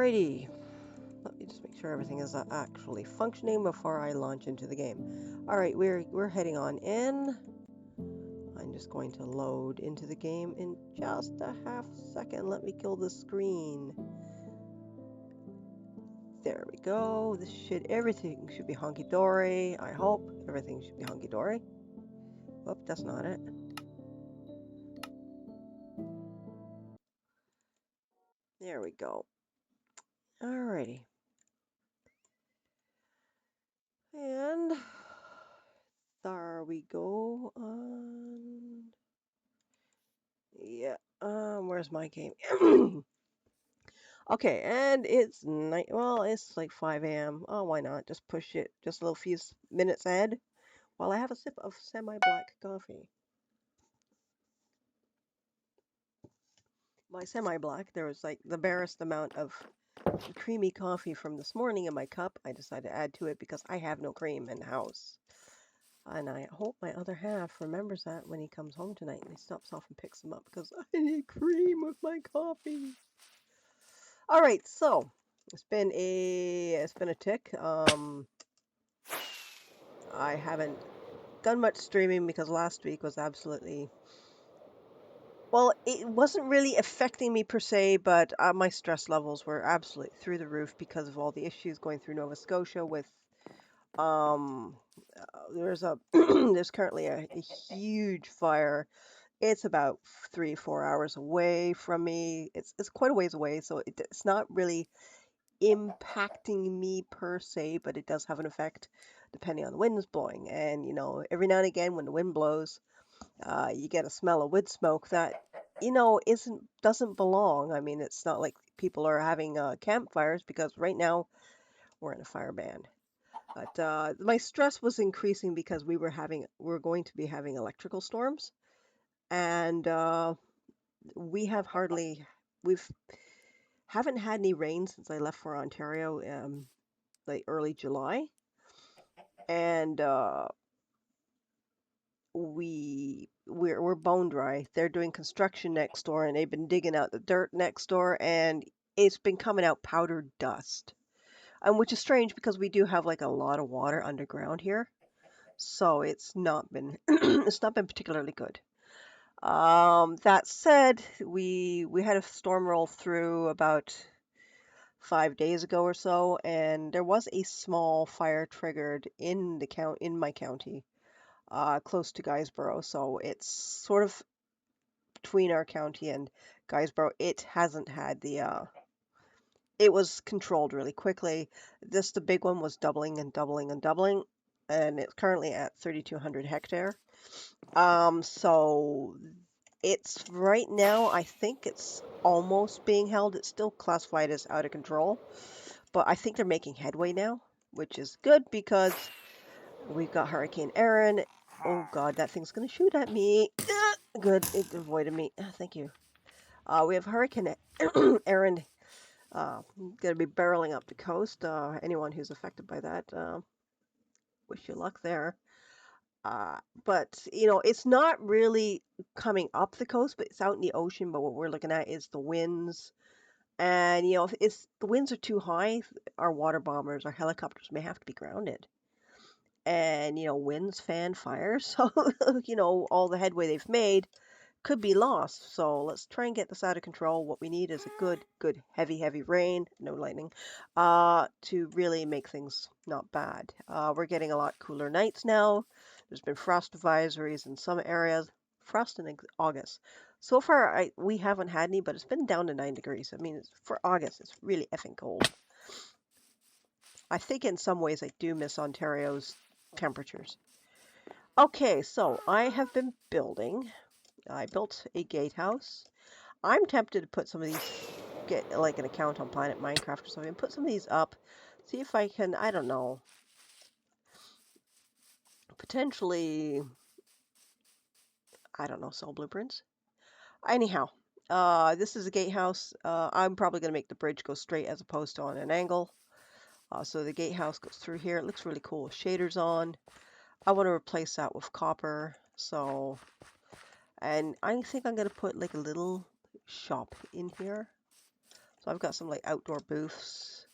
Alrighty, let me just make sure everything is actually functioning before I launch into the game. Alright, we're heading on in. I'm just going to load into the game in just a half second. Let me kill the screen. There we go. Everything should be hunky-dory. I hope everything should be hunky-dory. Whoop, that's not it. There we go. Alrighty. And there we go. Yeah. Where's my game? Okay, and it's night. Well, it's like 5 a.m. Oh, why not? Just push it just a little few minutes ahead while I have a sip of semi-black coffee. By semi-black, there was like the barest amount of creamy coffee from this morning in my cup. I decided to add to it because I have no cream in the house. And I hope my other half remembers that when he comes home tonight and he stops off and picks them up because I need cream with my coffee. All right, so it's been a tick. I haven't done much streaming because last week was absolutely, well, it wasn't really affecting me per se, but my stress levels were absolutely through the roof because of all the issues going through Nova Scotia with um there's currently a huge fire. It's about 3 4 hours away from me. It's quite a ways away, so it's not really impacting me per se, but it does have an effect depending on the winds blowing. And every now and again when the wind blows, you get a smell of wood smoke that isn't doesn't belong. I mean, it's not like people are having campfires because right now we're in a fire ban. But my stress was increasing because we're going to be having electrical storms, and we have hardly we've haven't had any rain since I left for Ontario, like early July, and we're bone dry. They're doing construction next door, and they've been digging out the dirt next door, and it's been coming out powdered dust. Which is strange because we do have like a lot of water underground here, so it's not been it's not been particularly good. That said, we had a storm roll through about 5 days ago or so, and there was a small fire triggered in my county, close to Guysborough. So it's sort of between our county and Guysborough. It hasn't had it was controlled really quickly. The big one was doubling and doubling and doubling, and it's currently at 3,200 hectare. So it's right now, I think it's almost being held. It's still classified as out of control, but I think they're making headway now, which is good because we've got Hurricane Erin. Oh God, that thing's gonna shoot at me. Good, it avoided me. Thank you. We have Hurricane Erin gonna be barreling up the coast. Anyone who's affected by that, wish you luck there. Uh, but it's not really coming up the coast, but it's out in the ocean. But what we're looking at is the winds, and if the winds are too high, our water bombers, our helicopters may have to be grounded. And winds fan fires, so all the headway they've made could be lost. So let's try and get this out of control. What we need is a good heavy rain, no lightning, to really make things not bad. We're getting a lot cooler nights now. There's been frost advisories in some areas, frost in August. So far, we haven't had any, but it's been down to 9 degrees. I mean, for August, it's really effing cold. I think in some ways I do miss Ontario's temperatures. Okay, so I have been building. I built a gatehouse. I'm tempted to put some of these, get like an account on Planet Minecraft or something, and put some of these up. See if I can, I don't know, potentially, I don't know, sell blueprints. Anyhow, this is a gatehouse. I'm probably going to make the bridge go straight as opposed to on an angle. So the gatehouse goes through here. It looks really cool with shaders on. I want to replace that with copper. So, and I think I'm going to put like a little shop in here. So I've got some like outdoor booths.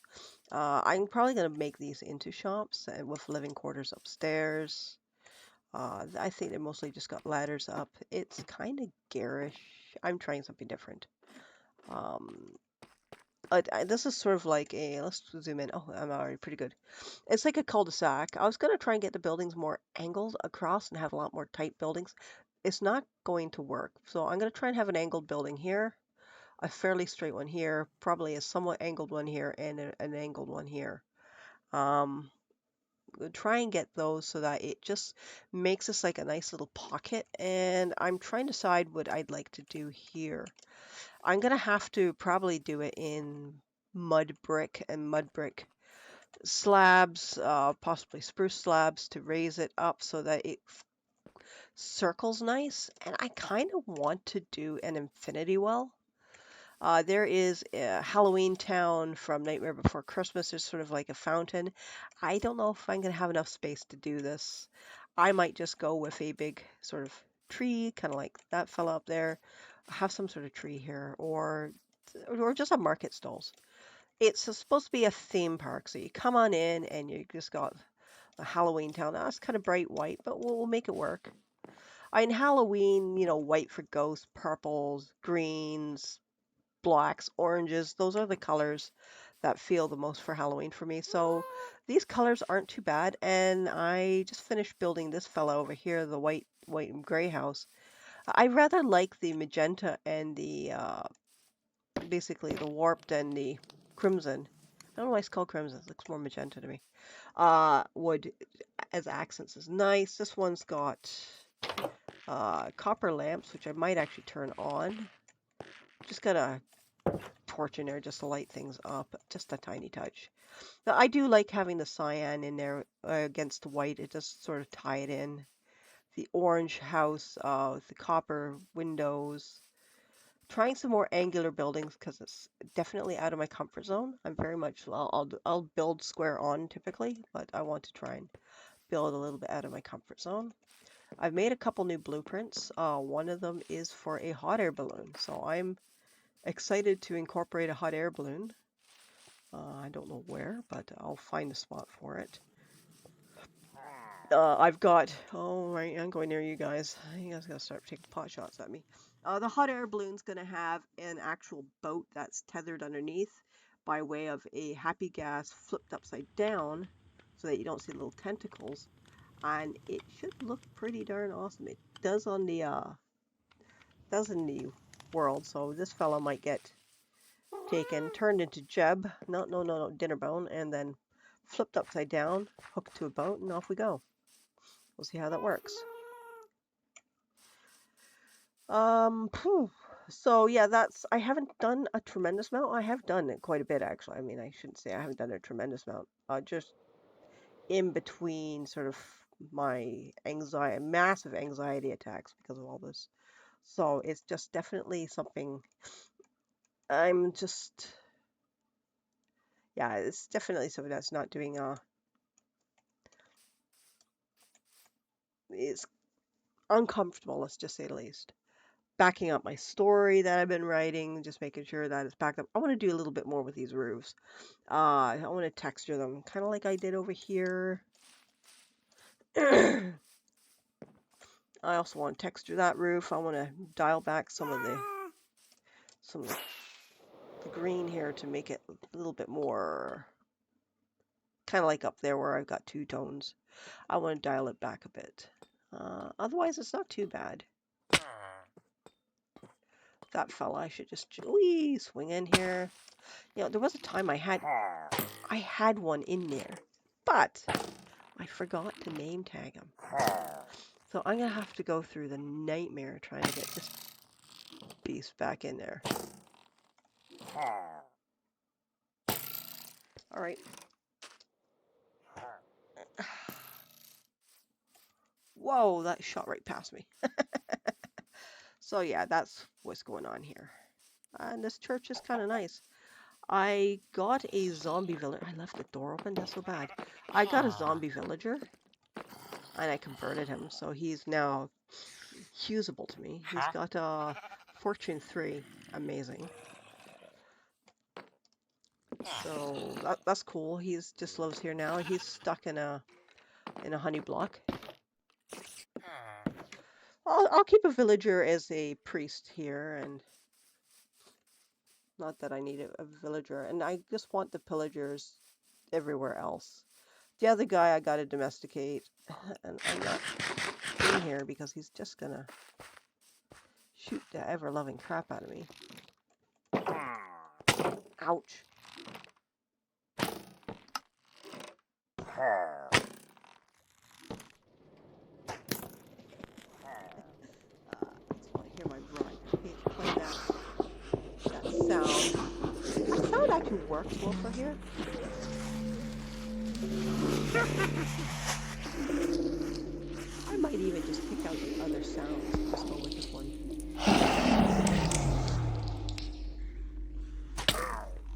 I'm probably gonna make these into shops and with living quarters upstairs. I think they mostly just got ladders up. It's kind of garish. I'm trying something different. Um, this is sort of like a, let's zoom in. Oh, I'm already pretty good. It's like a cul-de-sac. I was going to try and get the buildings more angled across and have a lot more tight buildings. It's not going to work. So I'm going to try and have an angled building here, a fairly straight one here, probably a somewhat angled one here, and an angled one here. Um, try and get those so that it just makes this like a nice little pocket. And I'm trying to decide what I'd like to do here. I'm gonna have to probably do it in mud brick and mud brick slabs, possibly spruce slabs to raise it up so that it circles nice. And I kind of want to do an infinity well. There is a Halloween Town from Nightmare Before Christmas. There's sort of like a fountain. I don't know if I'm going to have enough space to do this. I might just go with a big sort of tree, kind of like that fella up there. Have some sort of tree here, or just a market stalls. It's supposed to be a theme park, so you come on in and you just got the Halloween Town. Now, it's kind of bright white, but we'll make it work. In Halloween, white for ghosts, purples, greens, blacks, oranges. Those are the colors that feel the most for Halloween for me. So these colors aren't too bad. And I just finished building this fella over here, the white and gray house. I rather like the magenta and the basically the warped and the crimson. I don't know why it's called crimson. It looks more magenta to me. Wood as accents is nice. This one's got copper lamps, which I might actually turn on. Just got a torch in there just to light things up, just a tiny touch. Now, I do like having the cyan in there against the white. It just sort of tie it in. The orange house, with the copper windows. Trying some more angular buildings because it's definitely out of my comfort zone. I'm very much, I'll build square on typically, but I want to try and build a little bit out of my comfort zone. I've made a couple new blueprints. One of them is for a hot air balloon, so I'm excited to incorporate a hot air balloon. I don't know where, but I'll find a spot for it. I've got, oh right, I'm going near you guys. You guys gotta start taking pot shots at me. The hot air balloon's gonna have an actual boat that's tethered underneath by way of a happy gas flipped upside down so that you don't see little tentacles. And it should look pretty darn awesome. It does on the, does in the world, so this fella might get taken, turned into Jeb, no, dinner bone, and then flipped upside down, hooked to a boat, and off we go. We'll see how that works. So yeah, I haven't done a tremendous amount. I have done it quite a bit actually. I mean, I shouldn't say I haven't done a tremendous amount. Just in between sort of my anxiety, massive anxiety attacks because of all this. So it's just definitely something I'm just, yeah, it's definitely something that's not doing, it's uncomfortable, let's just say the least. Backing up my story that I've been writing, just making sure that it's backed up. I want to do a little bit more with these roofs. I want to texture them, kind of like I did over here. I also want to texture that roof. I want to dial back some of the green here to make it a little bit more kind of like up there where I've got two tones. I want to dial it back a bit. Otherwise, it's not too bad. That fella, I should just swing in here. There was a time I had one in there, but I forgot to name tag him. So I'm gonna have to go through the nightmare trying to get this beast back in there. All right. Whoa, that shot right past me. So yeah, that's what's going on here. And this church is kind of nice. I got a zombie villager. I left the door open. That's so bad. I got a zombie villager, and I converted him, so he's now usable to me. He's got a Fortune 3. Amazing. So that's cool. He's just lives here now. He's stuck in a honey block. I'll keep a villager as a priest here, and not that I need a villager. And I just want the pillagers everywhere else. The other guy I gotta domesticate, and I'm not in here because he's just gonna shoot the ever-loving crap out of me. Ouch. It's want to hear my bride play that sound. The sound actually works well for here. I might even just pick out the other sounds and just go with this one.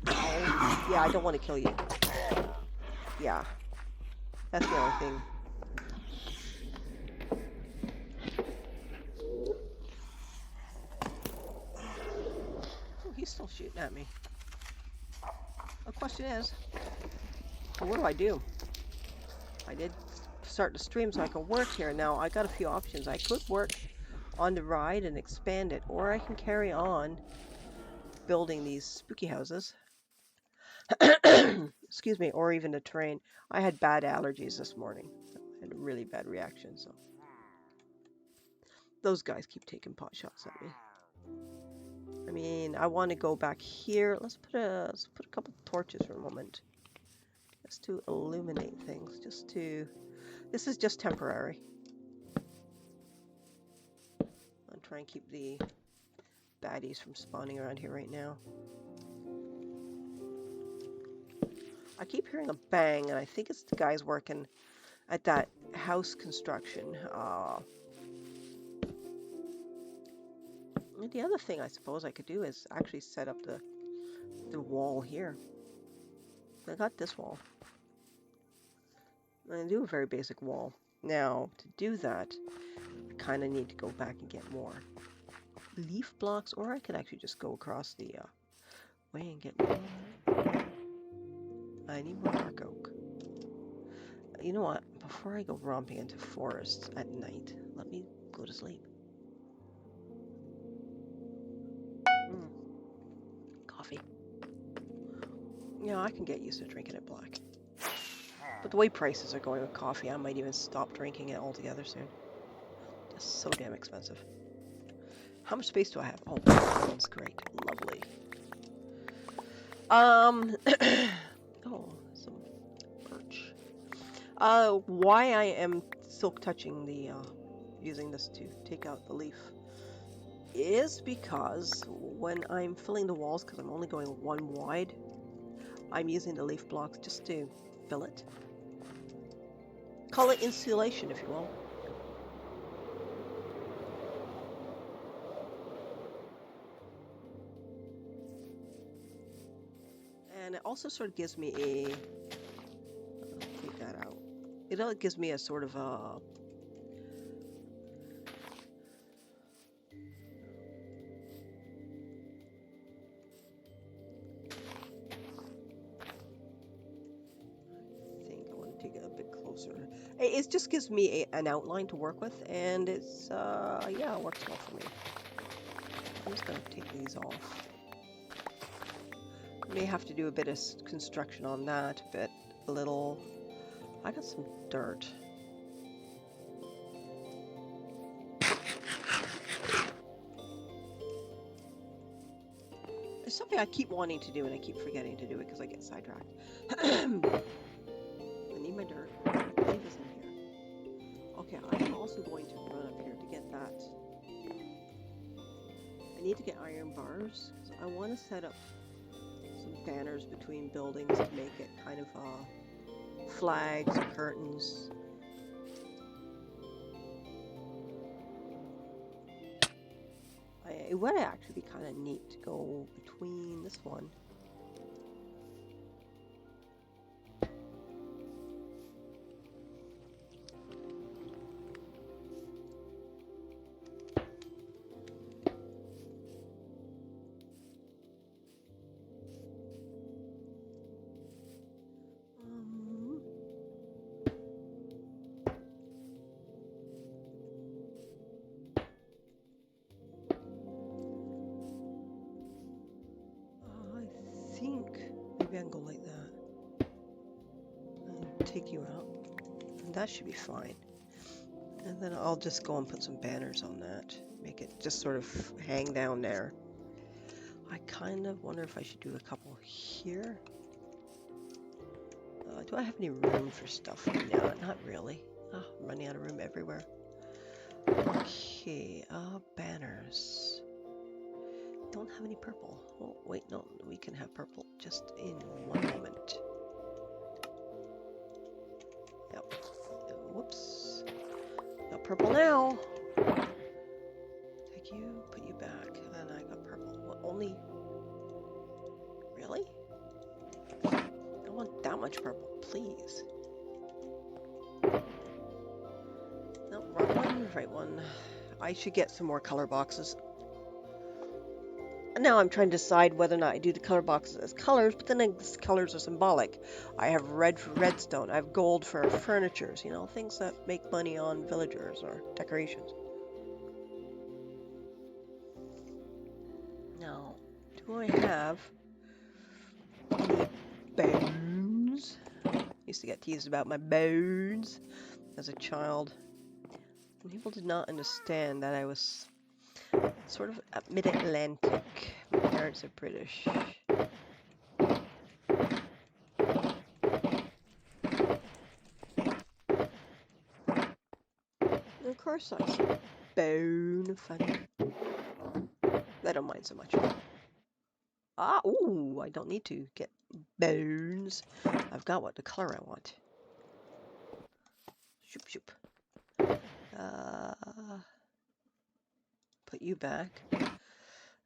Oh, yeah, I don't want to kill you. Yeah, that's the only thing. Oh, he's still shooting at me. The question is, well, what do I do? I did start the stream so I can work here. Now, I got a few options. I could work on the ride and expand it, or I can carry on building these spooky houses. Excuse me, or even the terrain. I had bad allergies this morning. I had a really bad reaction, so those guys keep taking pot shots at me. I mean, I want to go back here. Let's put a couple torches for a moment, just to illuminate things. This is just temporary. I'll try and keep the baddies from spawning around here right now. I keep hearing a bang, and I think it's the guys working at that house construction. And the other thing I suppose I could do is actually set up the wall here. I got this wall. I do a very basic wall. Now, to do that, I kind of need to go back and get more leaf blocks, or I could actually just go across the way and get more. I need more dark oak. You know what? Before I go romping into forests at night, let me go to sleep. Coffee. Yeah, I can get used to drinking it black. But the way prices are going with coffee, I might even stop drinking it altogether soon. It's so damn expensive. How much space do I have? Oh, that's great. Lovely. Oh, some birch. Why I am silk touching the, using this to take out the leaf is because when I'm filling the walls, because I'm only going one wide, I'm using the leaf blocks just to fill it. Call it insulation, if you will. And it also sort of gives me a... take that out. It gives me a sort of a... I think I want to take it a bit closer. It just gives me an outline to work with, and it's, yeah, it works well for me. I'm just going to take these off. May have to do a bit of construction on that, but a little... I got some dirt. There's something I keep wanting to do and I keep forgetting to do it because I get sidetracked. I need my dirt. Leave this in here. Okay, I'm also going to run up here to get that. I need to get iron bars. So I want to set up some banners between buildings to make it kind of flags, curtains. It would actually be kind of neat to go between this one. take you out. And that should be fine. And then I'll just go and put some banners on that. Make it just sort of hang down there. I kind of wonder if I should do a couple here. Do I have any room for stuff? No, not really. Oh, I'm running out of room everywhere. Okay, banners. Don't have any purple. Oh, wait, no, we can have purple just in one moment. Yep. Whoops. Got purple now. Take you, put you back, and I got purple. What, only... Really? I want that much purple, please. No, wrong one, right one. I should get some more color boxes. And now I'm trying to decide whether or not I do the color boxes as colors, but then the colors are symbolic. I have red for redstone. I have gold for furnitures, you know, things that make money on villagers or decorations. Now, do I have any bones? Used to get teased about my bones as a child. People did not understand that I was sort of mid-Atlantic. My parents are British. And of course I see bone funny. I don't mind so much. Ah, ooh, I don't need to get bones. I've got what the color I want. Shoop, shoop. Put you back.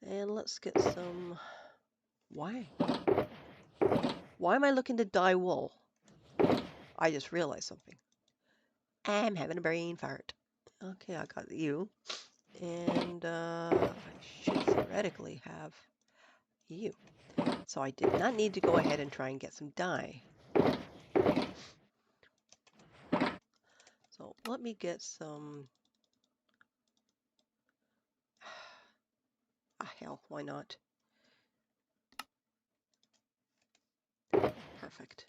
And let's get some... Why? Why am I looking to dye wool? I just realized something. I'm having a brain fart. Okay, I got you. And I should theoretically have you. So I did not need to go ahead and try and get some dye. So let me get some... Ah, hell, why not? Perfect.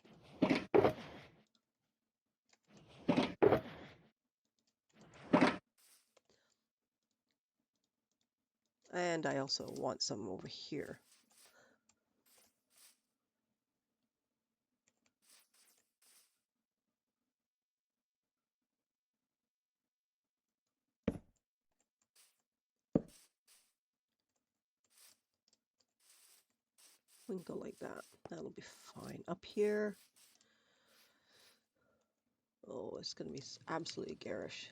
And I also want some over here. We can go like that. That'll be fine. Up here. Oh, it's going to be absolutely garish.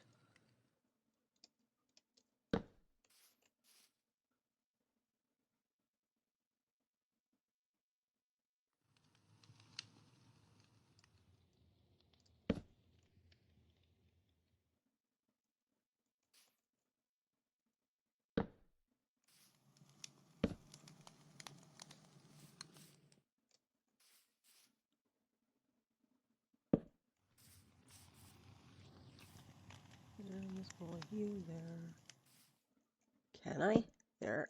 And let's go you there. Can I? There.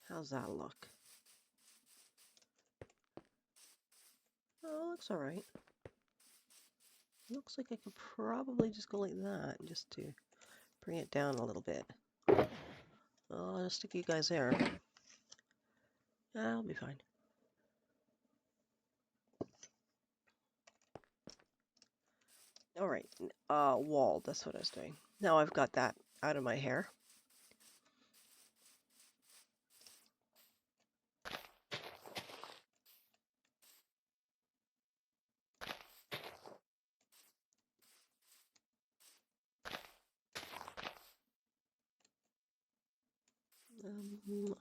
How's that look? Oh, looks alright. Looks like I could probably just go like that just to bring it down a little bit. Oh, I'll stick you guys there. That'll be fine. Alright, wall, that's what I was doing. Now I've got that out of my hair.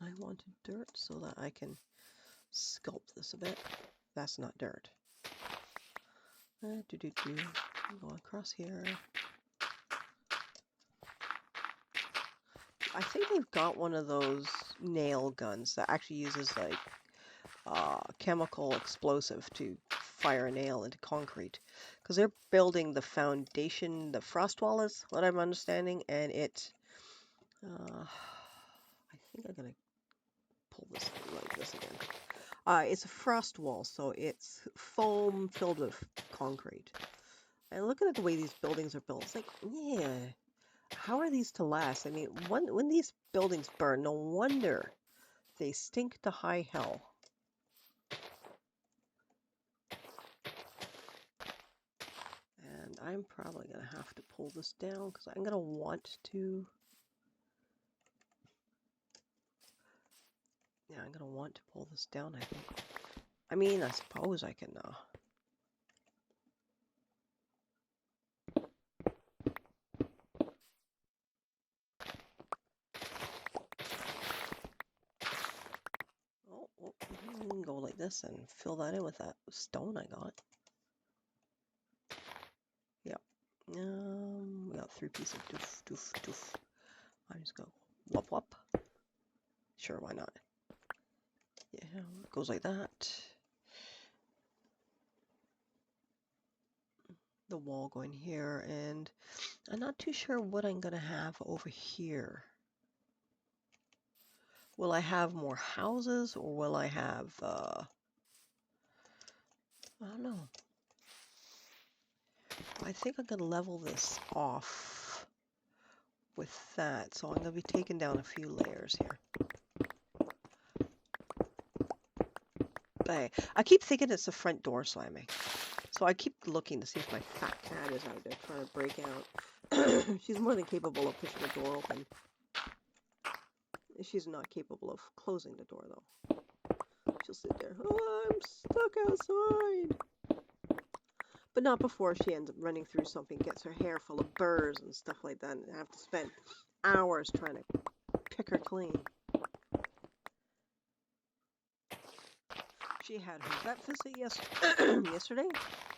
I wanted dirt so that I can sculpt this a bit. That's not dirt. Go across here. I think they've got one of those nail guns that actually uses like chemical explosive to fire a nail into concrete because they're building the foundation. The frost wall is what I'm understanding, and it. I think I'm gonna pull this like this again. It's a frost wall, so it's foam filled with concrete. And looking at the way these buildings are built, it's like, yeah, how are these to last? I mean, when these buildings burn, no wonder they stink to high hell. And I'm probably going to have to pull this down because I'm going to want to... Yeah, I'm going to want to pull this down, I think. I mean, I suppose I can... I can go like this and fill that in with that stone I got. Yep. We got 3 pieces of doof. I just go whop. Sure, why not? Yeah, it goes like that. The wall going here, and I'm not too sure what I'm gonna have over here. Will I have more houses, or will I have, I don't know. I think I'm gonna level this off with that, so I'm gonna be taking down a few layers here. But I keep thinking it's the front door slamming. So I keep looking to see if my fat cat is out there trying to break out. She's more than capable of pushing the door open. She's not capable of closing the door, though. She'll sit there. Oh, I'm stuck outside. But not before she ends up running through something, gets her hair full of burrs and stuff like that, and have to spend hours trying to pick her clean. She had her vet visit yesterday?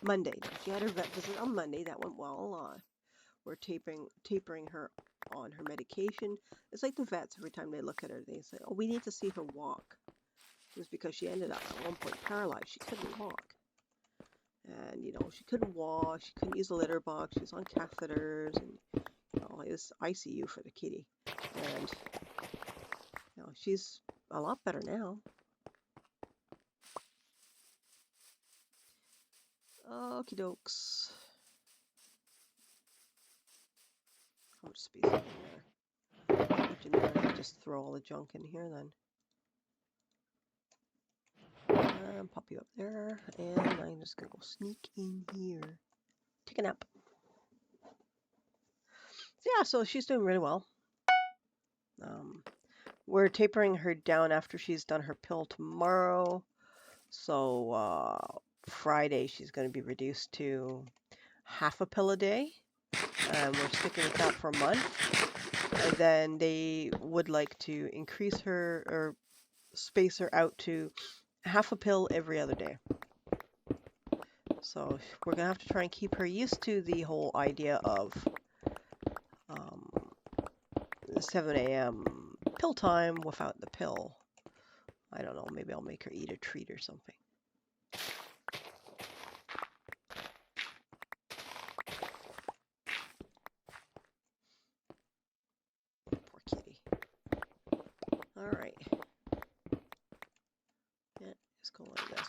Monday. She had her vet visit on Monday. That went well. We're tapering her on her medication. It's like the vets, every time they look at her, they say, oh, we need to see her walk. It was because she ended up at one point paralyzed. She couldn't walk. And, you know, she couldn't walk. She couldn't use the litter box. She was on catheters. And, you know, it was ICU for the kitty. And, you know, she's a lot better now. Okie dokes. How much space is in there? Just throw all the junk in here then. Pop you up there, and I'm just gonna go sneak in here. Take a nap. Yeah, so she's doing really well. We're tapering her down after she's done her pill tomorrow. So Friday she's going to be reduced to half a pill a day. And we're sticking with that for a month. And then they would like to increase her or space her out to half a pill every other day. So we're going to have to try and keep her used to the whole idea of 7 a.m. pill time without the pill. I don't know, maybe I'll make her eat a treat or something. Poor kitty. Alright. Yeah, just go like that.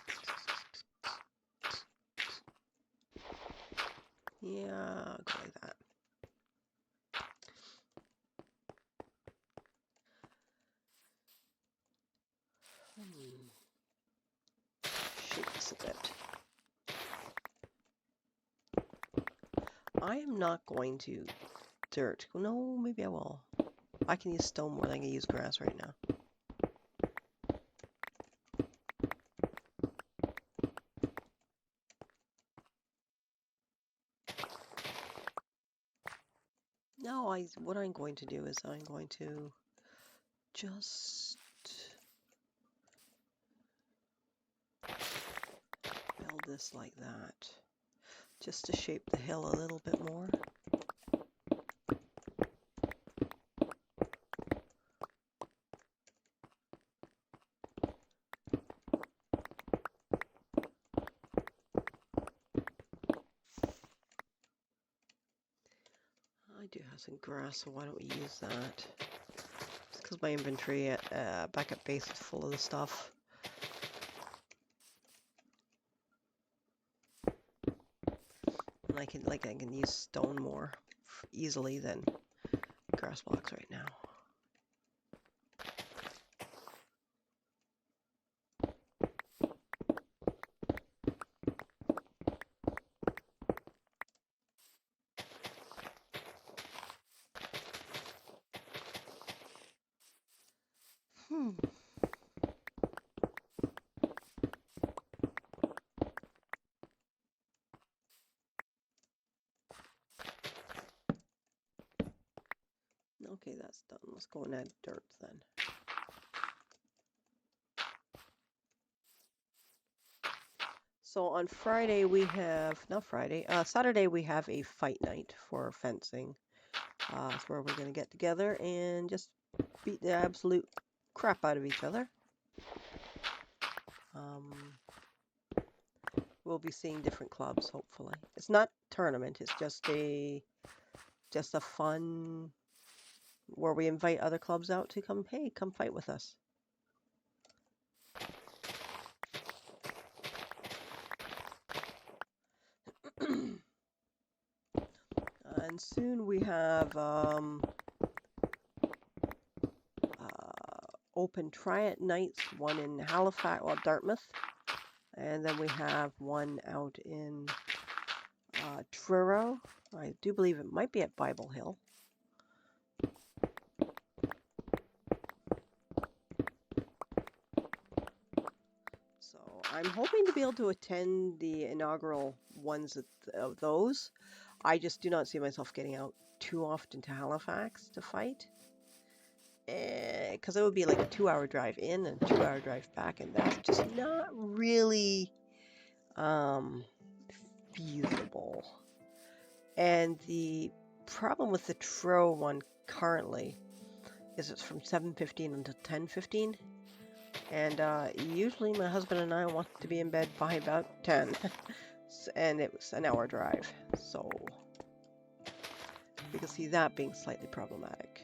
Yeah, go like that. Shake this a bit. I am not going to dirt. No, maybe I will. I can use stone more than I can use grass right now. No, what I'm going to do is I'm going to just build this like that, just to shape the hill a little bit more. do have some grass, so why don't we use that? Just because my inventory at back at base is full of the stuff. And I can use stone more easily than grass blocks right now. Okay, that's done. Let's go and add dirt then. So on Friday we have, not Friday, Saturday we have a fight night for fencing. It's where we're going to get together and just beat the absolute crap out of each other. We'll be seeing different clubs, hopefully. It's not tournament, it's just a fun where we invite other clubs out to come fight with us. And soon we have open Triad nights, one in Halifax, well, Dartmouth, and then we have one out in Truro. I do believe it might be at Bible Hill. So I'm hoping to be able to attend the inaugural ones of those. I just do not see myself getting out too often to Halifax to fight. Because it would be like a 2-hour drive in and 2-hour drive back, and that's just not really feasible. And the problem with the Truro one currently is it's from 7:15 until 10:15, and usually my husband and I want to be in bed by about 10, and it was an hour drive, so you can see that being slightly problematic.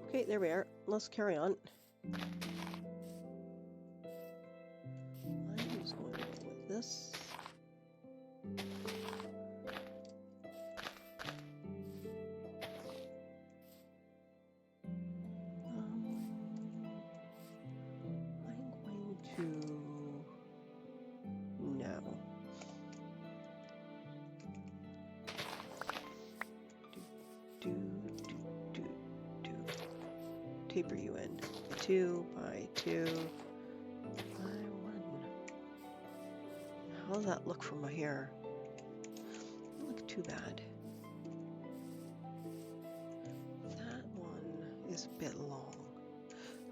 Okay, there we are. Let's carry on. I'm just going to go with this. Taper you in 2 by 2 by 1. How does that look from here? Doesn't look too bad. That one is a bit long.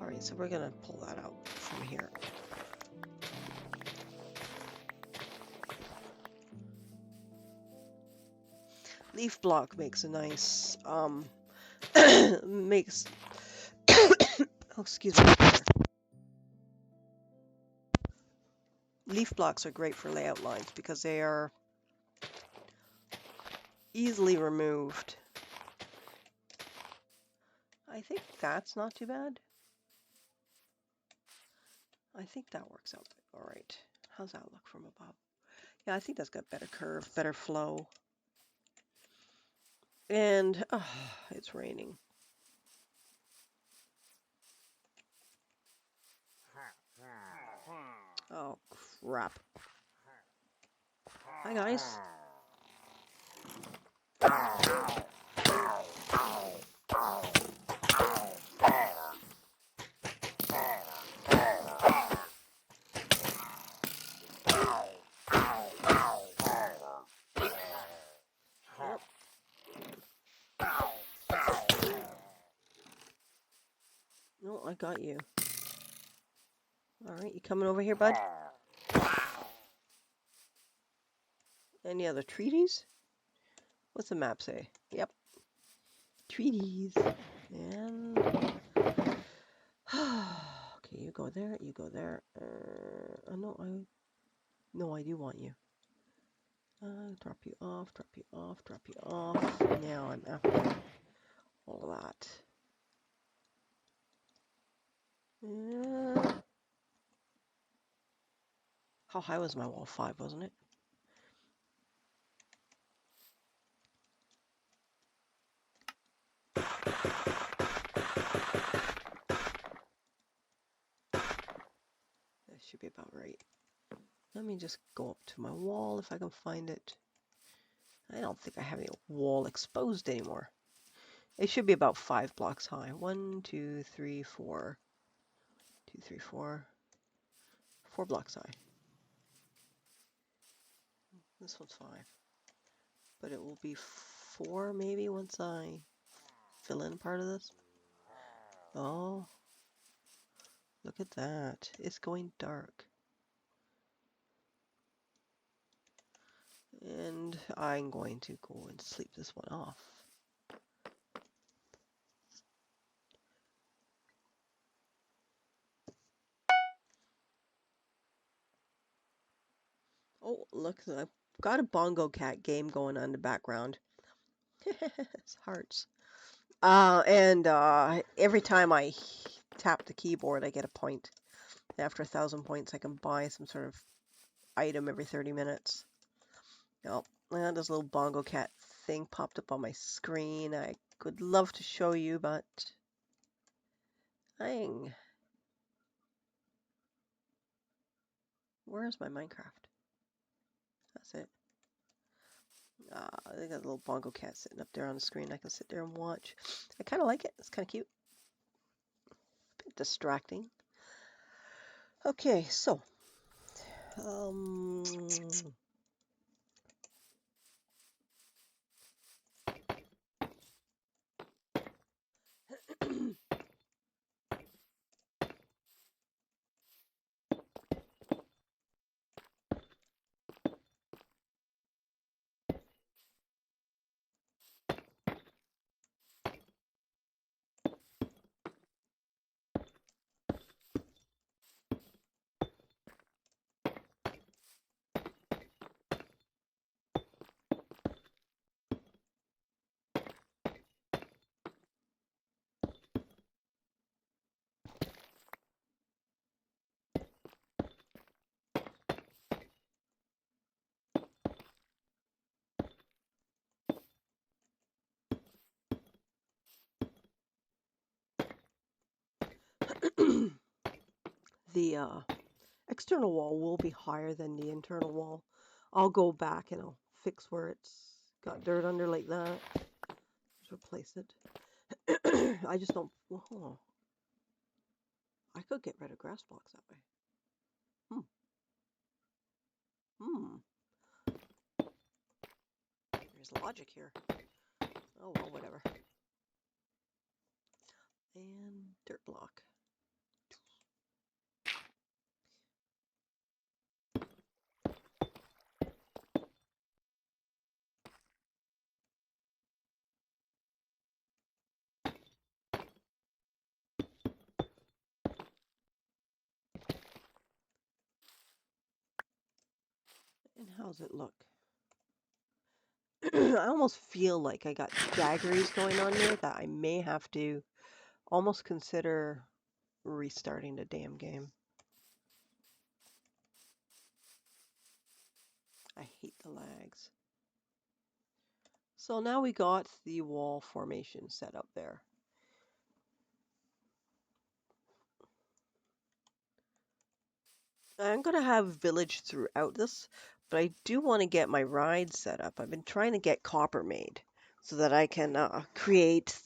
Alright, so we're gonna pull that out from here. Leaf block makes a nice makes oh, excuse me. Leaf blocks are great for layout lines because they are easily removed. I think that's not too bad. I think that works out all right. How's that look from above? Yeah, I think that's got better curve, better flow. And it's raining. Oh, crap. Hi, guys. I got you. Alright, you coming over here, bud? Any other treaties? What's the map say? Yep. Treaties. And... okay, you go there, you go there. No, I do want you. Drop you off, drop you off, drop you off. Now I'm after all of that. How high was my wall? 5, wasn't it? That should be about right. Let me just go up to my wall if I can find it. I don't think I have any wall exposed anymore. It should be about 5 blocks high. 1, 2, 3, 4. 2, 3, 4. 4 blocks high. This one's 5. But it will be 4 maybe once I fill in part of this. Oh. Look at that. It's going dark. And I'm going to go and sleep this one off. Oh, look, I've got a Bongo Cat game going on in the background. It's hearts. And every time I tap the keyboard, I get a point. After 1,000 points, I can buy some sort of item every 30 minutes. Oh, and this little Bongo Cat thing popped up on my screen. I could love to show you, but... Dang. Where's my Minecraft? That's it. They got a little Bongo Cat sitting up there on the screen. I can sit there and watch. I kind of like it. It's kind of cute. A bit distracting. Okay, so... the external wall will be higher than the internal wall. I'll go back and I'll fix where it's got dirt under like that. Just replace it. I just don't... Oh, I could get rid of grass blocks that way. There's logic here. Oh, well, whatever. And dirt block. And how's it look? I almost feel like I got jaggeries going on there that I may have to almost consider restarting the damn game. I hate the lags. So now we got the wall formation set up there. I'm going to have village throughout this, but I do want to get my ride set up. I've been trying to get copper made so that I can create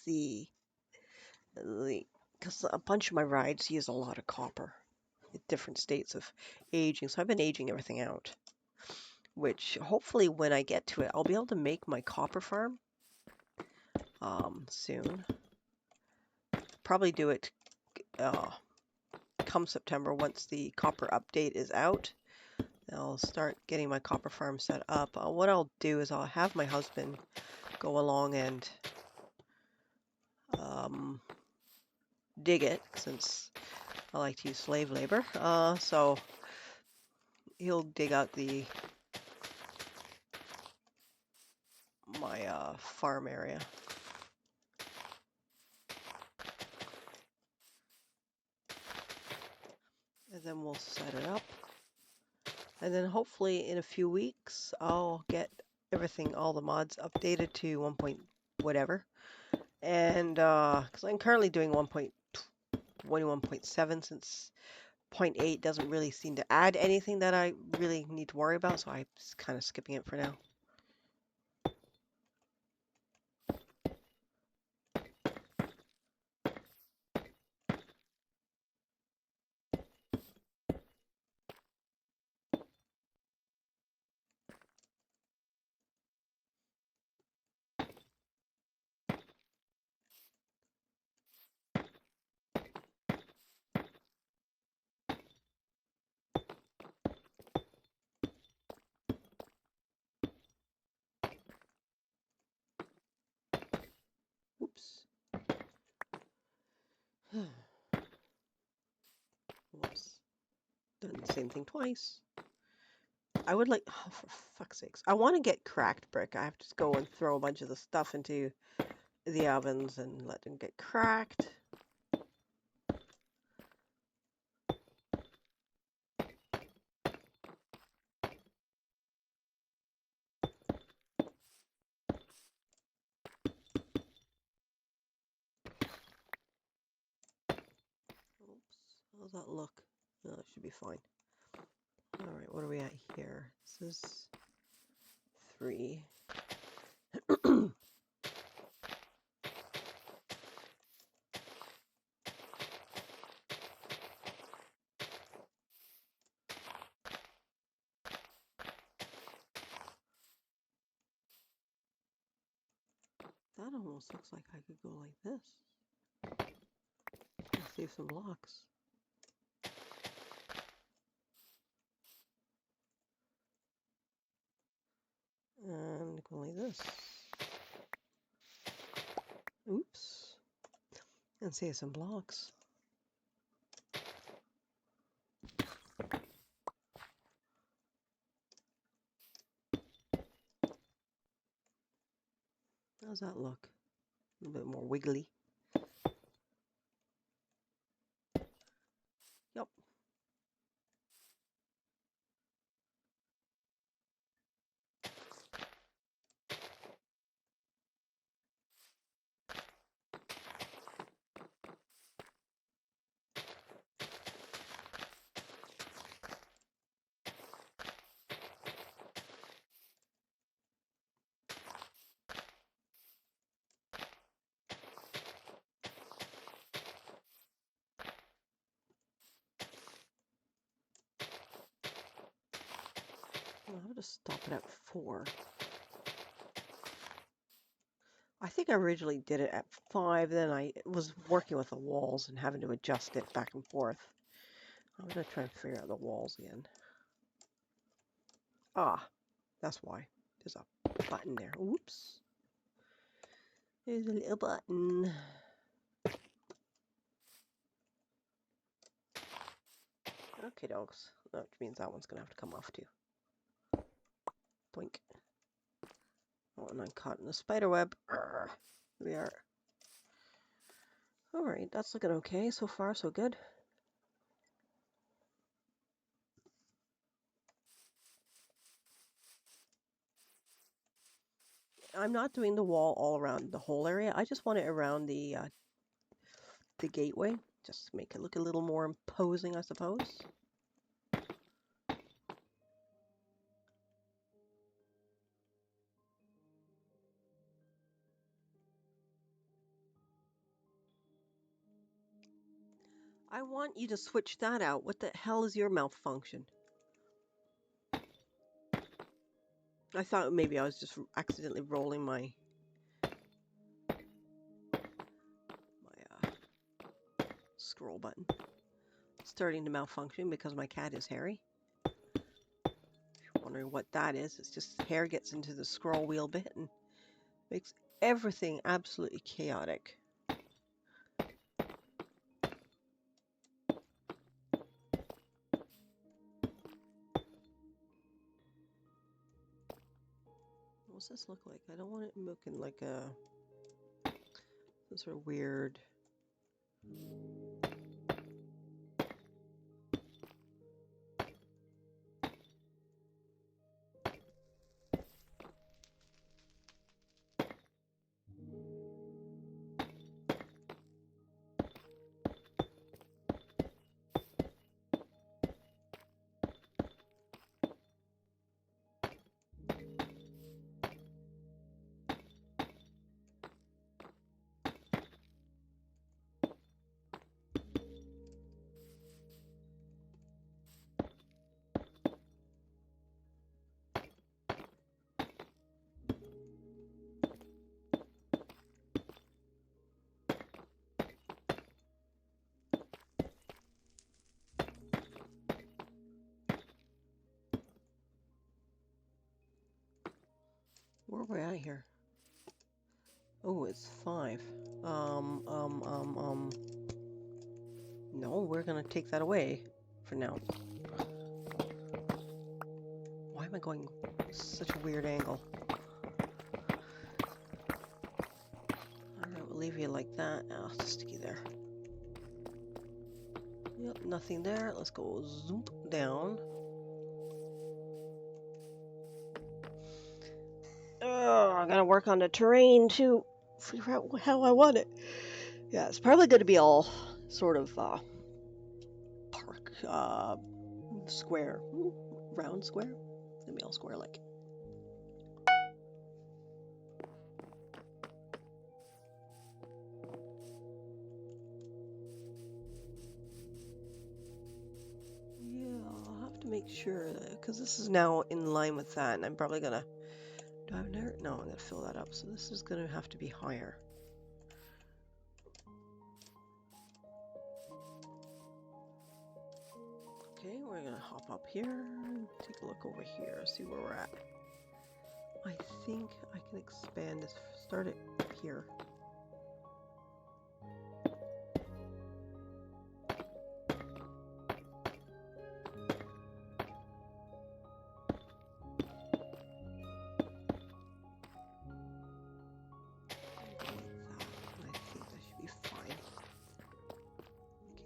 because a bunch of my rides use a lot of copper at different states of aging. So I've been aging everything out, which hopefully when I get to it, I'll be able to make my copper farm soon. Probably do it come September, once the copper update is out, I'll start getting my copper farm set up. What I'll do is I'll have my husband go along and dig it, since I like to use slave labor. So he'll dig out my farm area. And then we'll set it up. And then hopefully in a few weeks, I'll get everything, all the mods updated to 1 point whatever. And because I'm currently doing 1.21.7, since 0.8 doesn't really seem to add anything that I really need to worry about, so I'm just kind of skipping it for now. Oops. Whoops. Done the same thing twice. I would like, oh, for fuck's sakes. I want to get cracked brick. I have to go and throw a bunch of the stuff into the ovens and let them get cracked. Oops. How's that look? No, it should be fine. All right, what are we at here? This is 3. That almost looks like I could go like this. Save some blocks. And go like this. Oops. And save some blocks. How's that look? A little bit more wiggly. Yep. I'll have to stop it at 4. I think I originally did it at 5, then I was working with the walls and having to adjust it back and forth. I'm going to try and figure out the walls again. Ah, that's why. There's a button there. Oops. There's a little button. Okay, dogs. Which means that one's going to have to come off too. Blink. Oh, and I'm caught in the spider web. Here we are. Alright, that's looking okay. So far, so good. I'm not doing the wall all around the whole area. I just want it around the gateway. Just to make it look a little more imposing, I suppose. I want you to switch that out. What the hell is your malfunction? I thought maybe I was just accidentally rolling my scroll button. Starting to malfunction because my cat is hairy. If you're wondering what that is, it's just hair gets into the scroll wheel bit and makes everything absolutely chaotic. What's this look like? I don't want it looking like some sort of weird. Where are we at here? Oh, it's 5. No, we're gonna take that away for now. Why am I going such a weird angle? Alright, we'll leave you like that. I'll just stick you there. Yep, nothing there. Let's go zoom down. Oh, I gotta work on the terrain to figure out how I want it. Yeah, it's probably going to be all sort of park, square, round square. It's gonna be all square like. Yeah, I'll have to make sure that, because this is now in line with that, and I'm probably gonna. Do I have an error? No, I'm gonna fill that up. So this is gonna have to be higher. Okay, we're gonna hop up here and take a look over here, see where we're at. I think I can expand this, start it here.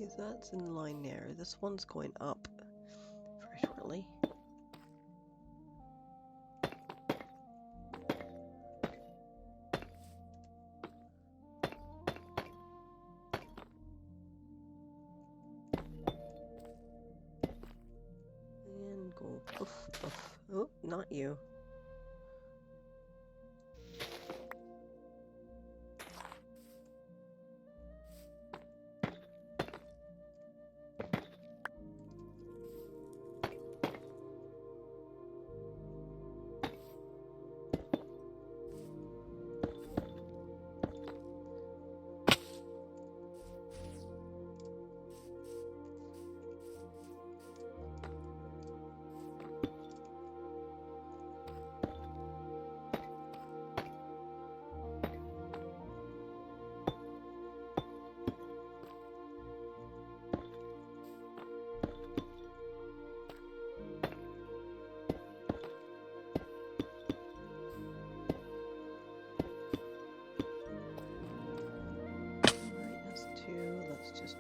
Okay, so that's in line there. This one's going up very shortly. And go poof, poof. Oh, not you.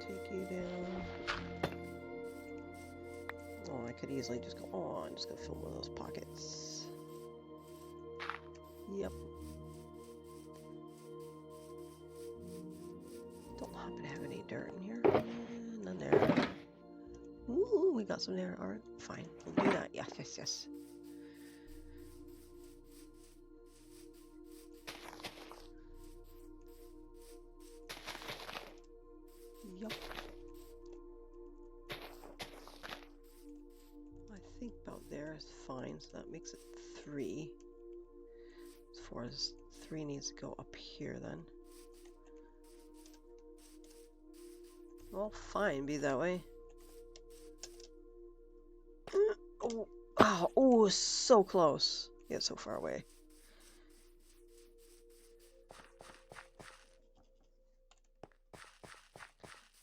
Take you down. Oh, I could easily just go, oh, I'm just gonna fill one of those pockets. Yep. Don't happen to have any dirt in here. None there. Ooh, we got some there. Alright, fine. We'll do that. Yes, yes, yes. Yup. I think about there is fine, so that makes it 3. As far as 3 needs to go up here then. Well, fine, be that way. Oh, oh, so close. Yet so far away.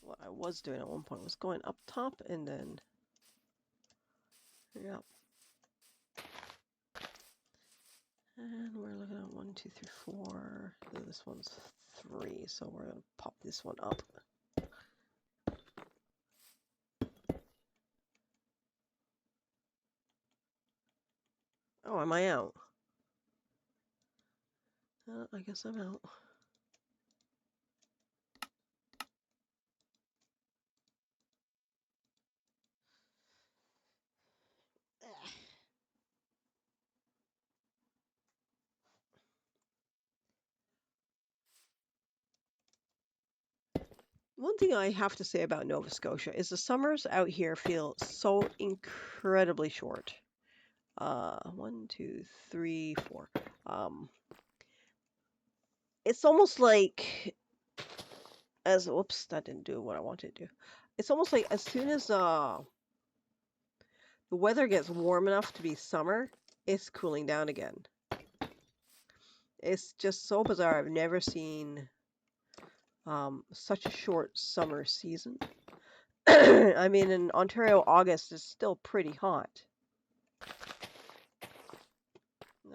What I was doing at one point was going up top and then, yeah. And we're looking at 1, 2, 3, 4. This one's 3, so we're gonna pop this one up. Oh, am I out? I guess I'm out. One thing I have to say about Nova Scotia is the summers out here feel so incredibly short. 1, 2, 3, 4. It's almost like whoops, that didn't do what I wanted to do. It's almost like as soon as the weather gets warm enough to be summer, it's cooling down again. It's just so bizarre. I've never seen such a short summer season. I mean, in Ontario, August is still pretty hot.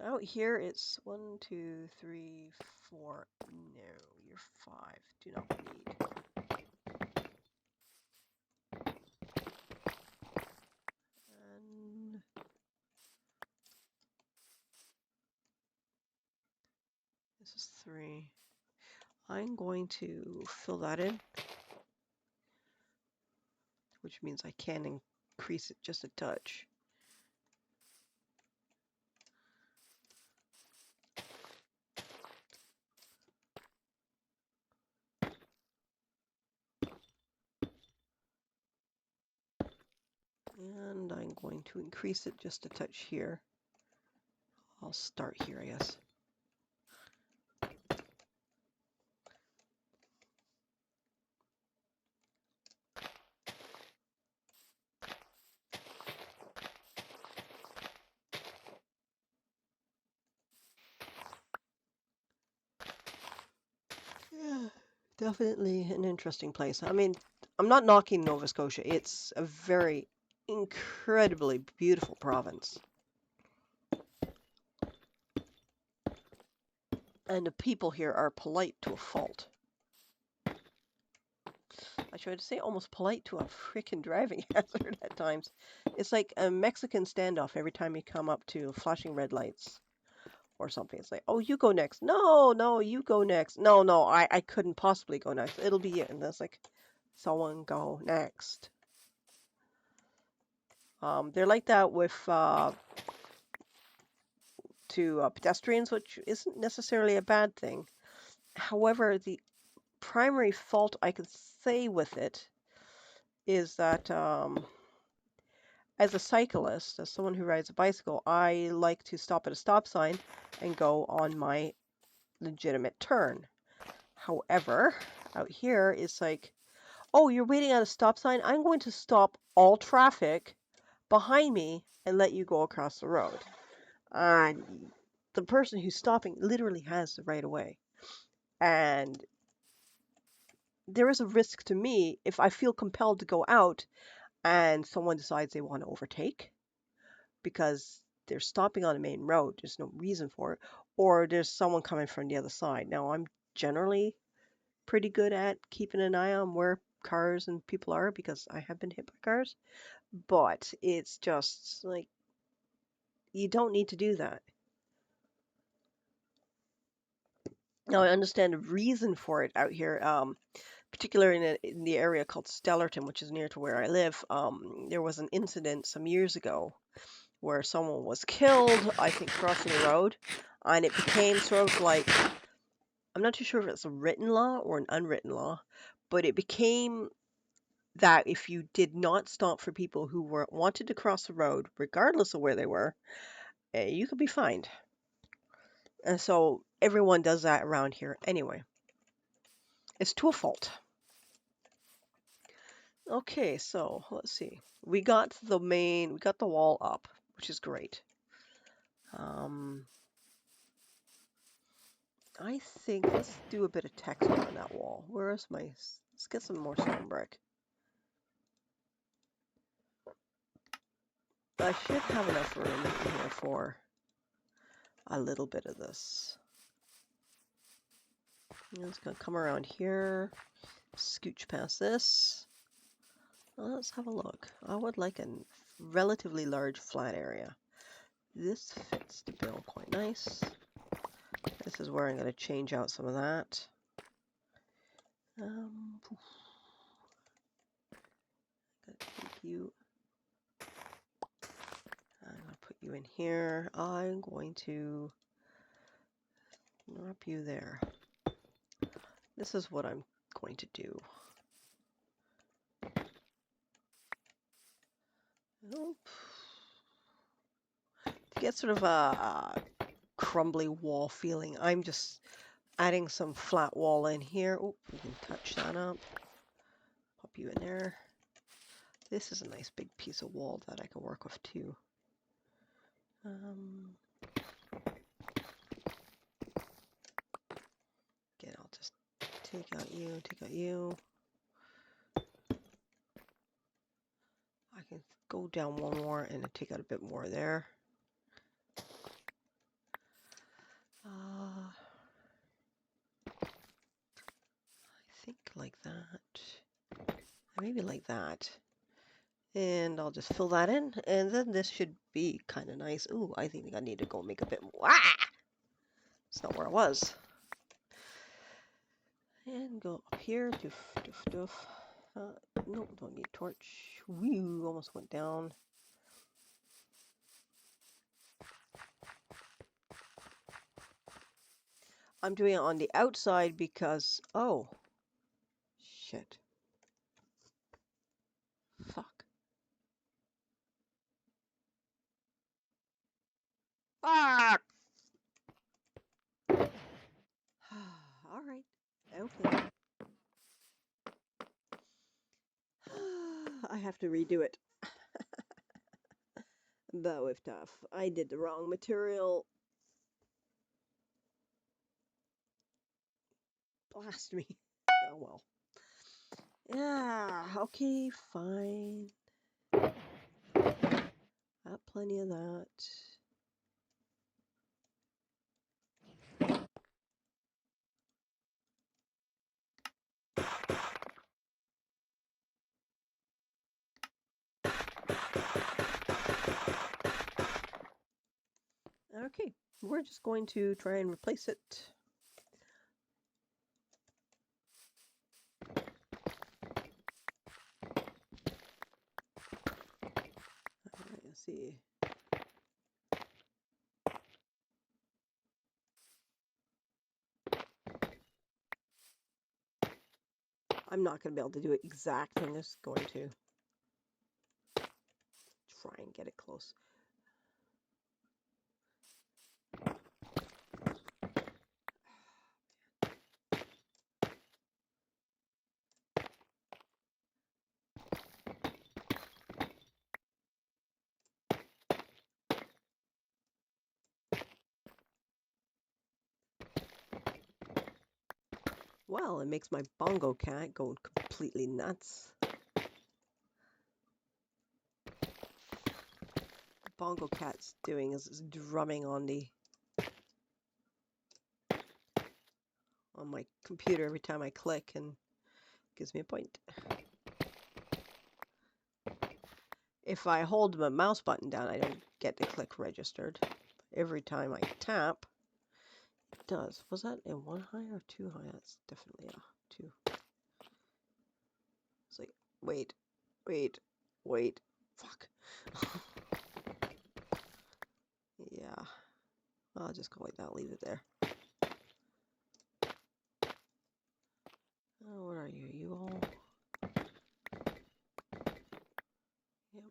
Out here, it's 1, 2, 3, 4. No, you're 5. Do not need. And this is 3. I'm going to fill that in, which means I can increase it just a touch. And I'm going to increase it just a touch here. I'll start here, I guess. Yeah, definitely an interesting place. I mean, I'm not knocking Nova Scotia. It's a very incredibly beautiful province. And the people here are polite to a fault. I tried to say almost polite to a freaking driving hazard at times. It's like a Mexican standoff every time you come up to flashing red lights or something. It's like, oh, you go next. No, no, you go next. No, no, I couldn't possibly go next. It'll be you. And that's like, someone go next. They're like that with pedestrians, which isn't necessarily a bad thing. However, the primary fault I could say with it is that as a cyclist, as someone who rides a bicycle, I like to stop at a stop sign and go on my legitimate turn. However, out here it's like, oh, you're waiting at a stop sign? I'm going to stop all traffic behind me and let you go across the road. And the person who's stopping literally has the right of way. And there is a risk to me if I feel compelled to go out and someone decides they want to overtake because they're stopping on a main road. There's no reason for it. Or there's someone coming from the other side. Now, I'm generally pretty good at keeping an eye on where cars and people are because I have been hit by cars. But it's just like, you don't need to do that. Now, I understand the reason for it out here, particularly in the area called Stellarton, which is near to where I live. There was an incident some years ago where someone was killed, I think, crossing the road, and it became sort of like, I'm not too sure if it's a written law or an unwritten law, but it became that if you did not stop for people who wanted to cross the road, regardless of where they were, you could be fined. And so everyone does that around here anyway. It's to a fault. Okay, so let's see. We got we got the wall up, which is great. I think let's do a bit of texture on that wall. Where's let's get some more stone brick. I should have enough room in here for a little bit of this. I'm just gonna come around here, scooch past this. Let's have a look. I would like a relatively large flat area. This fits the bill quite nice. This is where I'm going to change out some of that. I'm going to take you. I'm going to put you in here. I'm going to wrap you there. This is what I'm going to do. Nope. To get sort of a crumbly wall feeling, I'm just adding some flat wall in here. Oh, we can touch that up. Pop you in there. This is a nice big piece of wall that I can work with too. Again, I'll just take out you. I can go down one more and take out a bit more there. I think like that. Maybe like that. And I'll just fill that in, and then this should be kind of nice. Ooh, I think I need to go make a bit more. Ah! It's not where I was. And go up here. Doof, doof, doof. Nope, don't need torch. Whew, almost went down. I'm doing it on the outside because, oh, shit. Fuck. Fuck! All right. Okay. I have to redo it. That was tough. I did the wrong material. Blast me. Oh well. Yeah, okay, fine. Got plenty of that. Okay, we're just going to try and replace it. Alright, let's see. I'm not going to be able to do it exact. I'm just going to try and get it close. Well, it makes my bongo cat go completely nuts. Bongo cat's doing is drumming on my computer every time I click and gives me a point. If I hold my mouse button down, I don't get the click registered. Every time I tap, it does. Was that in one high or two high? That's definitely a two. It's like, wait, fuck. Yeah, I'll just go like that, leave it there. Oh, what are you? You all? Yep.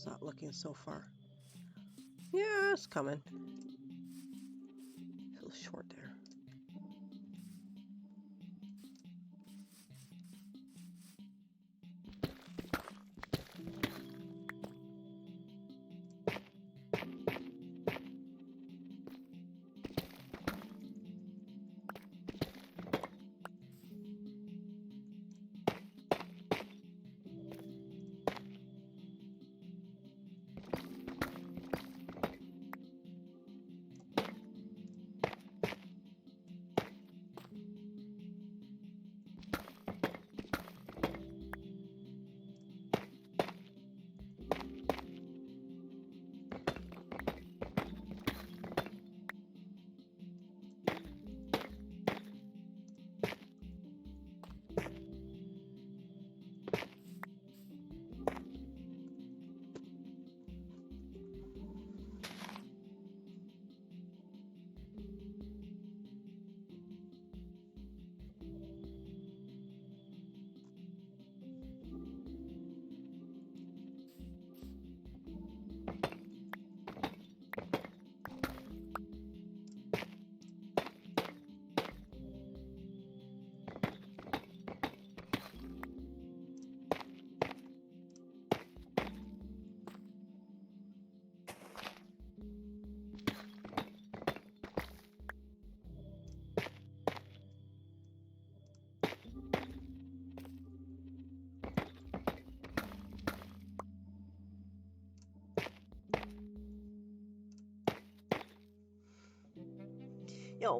How's that looking so far? Yeah, it's coming. Feels short there.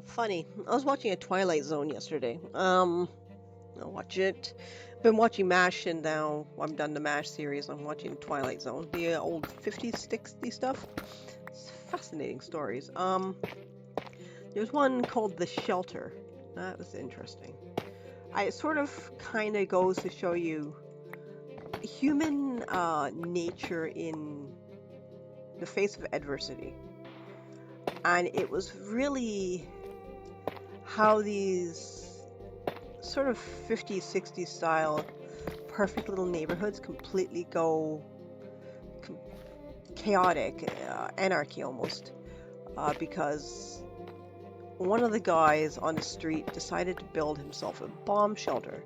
Funny. I was watching a Twilight Zone yesterday. I'll watch it. Been watching MASH, and now I'm done the MASH series. I'm watching Twilight Zone, the old 50s, 60s stuff. It's fascinating stories. There's one called The Shelter. That was interesting. It sort of kind of goes to show you human nature in the face of adversity. And it was really how these sort of 50s, 60s style perfect little neighborhoods completely go chaotic, anarchy almost, because one of the guys on the street decided to build himself a bomb shelter.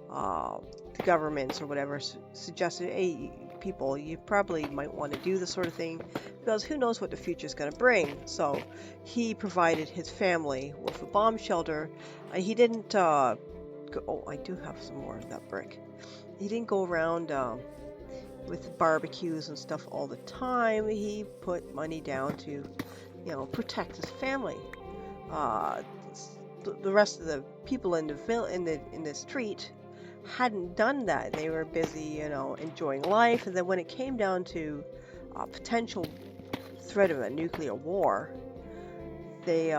The governments or whatever suggested, hey, people, you probably might want to do this sort of thing because who knows what the future is going to bring. So he provided his family with a bomb shelter, and he didn't go, oh, I do have some more of that brick. He didn't go around with barbecues and stuff all the time. He put money down to, protect his family. The rest of the people in the street hadn't done that. They were busy, enjoying life. And then when it came down to potential threat of a nuclear war, they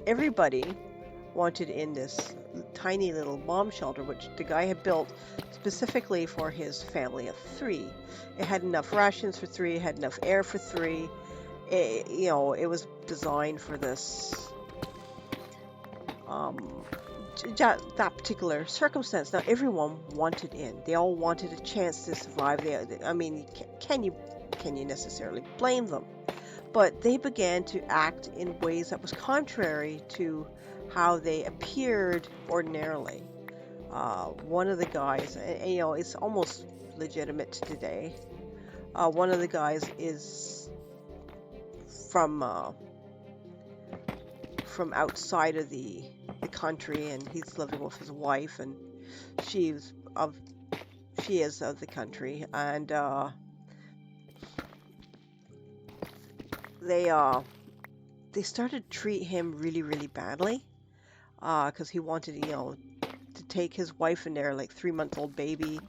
everybody wanted in this tiny little bomb shelter, which the guy had built specifically for his family of 3. It had enough rations for 3, it had enough air for 3. It was designed for this that particular circumstance. Now everyone wanted in. They all wanted a chance to survive. I mean, can you necessarily blame them? But they began to act in ways that was contrary to how they appeared ordinarily. One of the guys, and, it's almost legitimate today. One of the guys is from outside of the country, and he's living with his wife, and she is of the country, and they started to treat him really, really badly, because he wanted, to take his wife and their 3-month-old baby.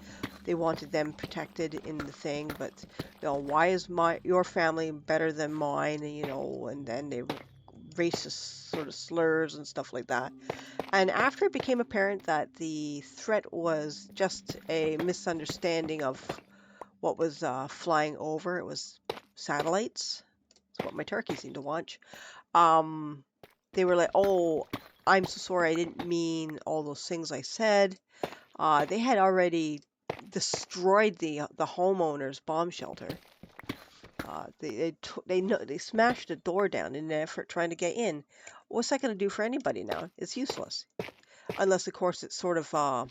They wanted them protected in the thing, but why is your family better than mine? And then they racist sort of slurs and stuff like that. And after it became apparent that the threat was just a misunderstanding of what was flying over, it was satellites. That's what my turkey seemed to watch. They were like, "Oh, I'm so sorry. I didn't mean all those things I said." They had already destroyed the homeowner's bomb shelter. They smashed the door down in an effort trying to get in. What's that going to do for anybody now? It's useless, unless of course it's sort of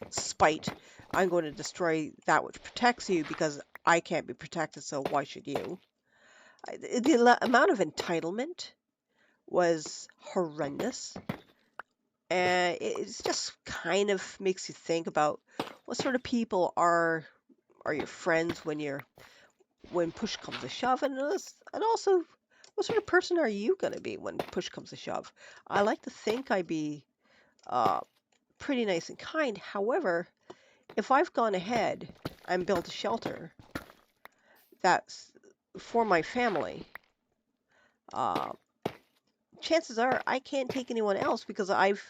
spite. I'm going to destroy that which protects you because I can't be protected, so why should you? The amount of entitlement was horrendous, and it just kind of makes you think about what sort of people are your friends when push comes to shove, and also what sort of person are you going to be when push comes to shove? I like to think I'd be uh, pretty nice and kind. However, if I've gone ahead and built a shelter that's for my family, uh, chances are I can't take anyone else because I've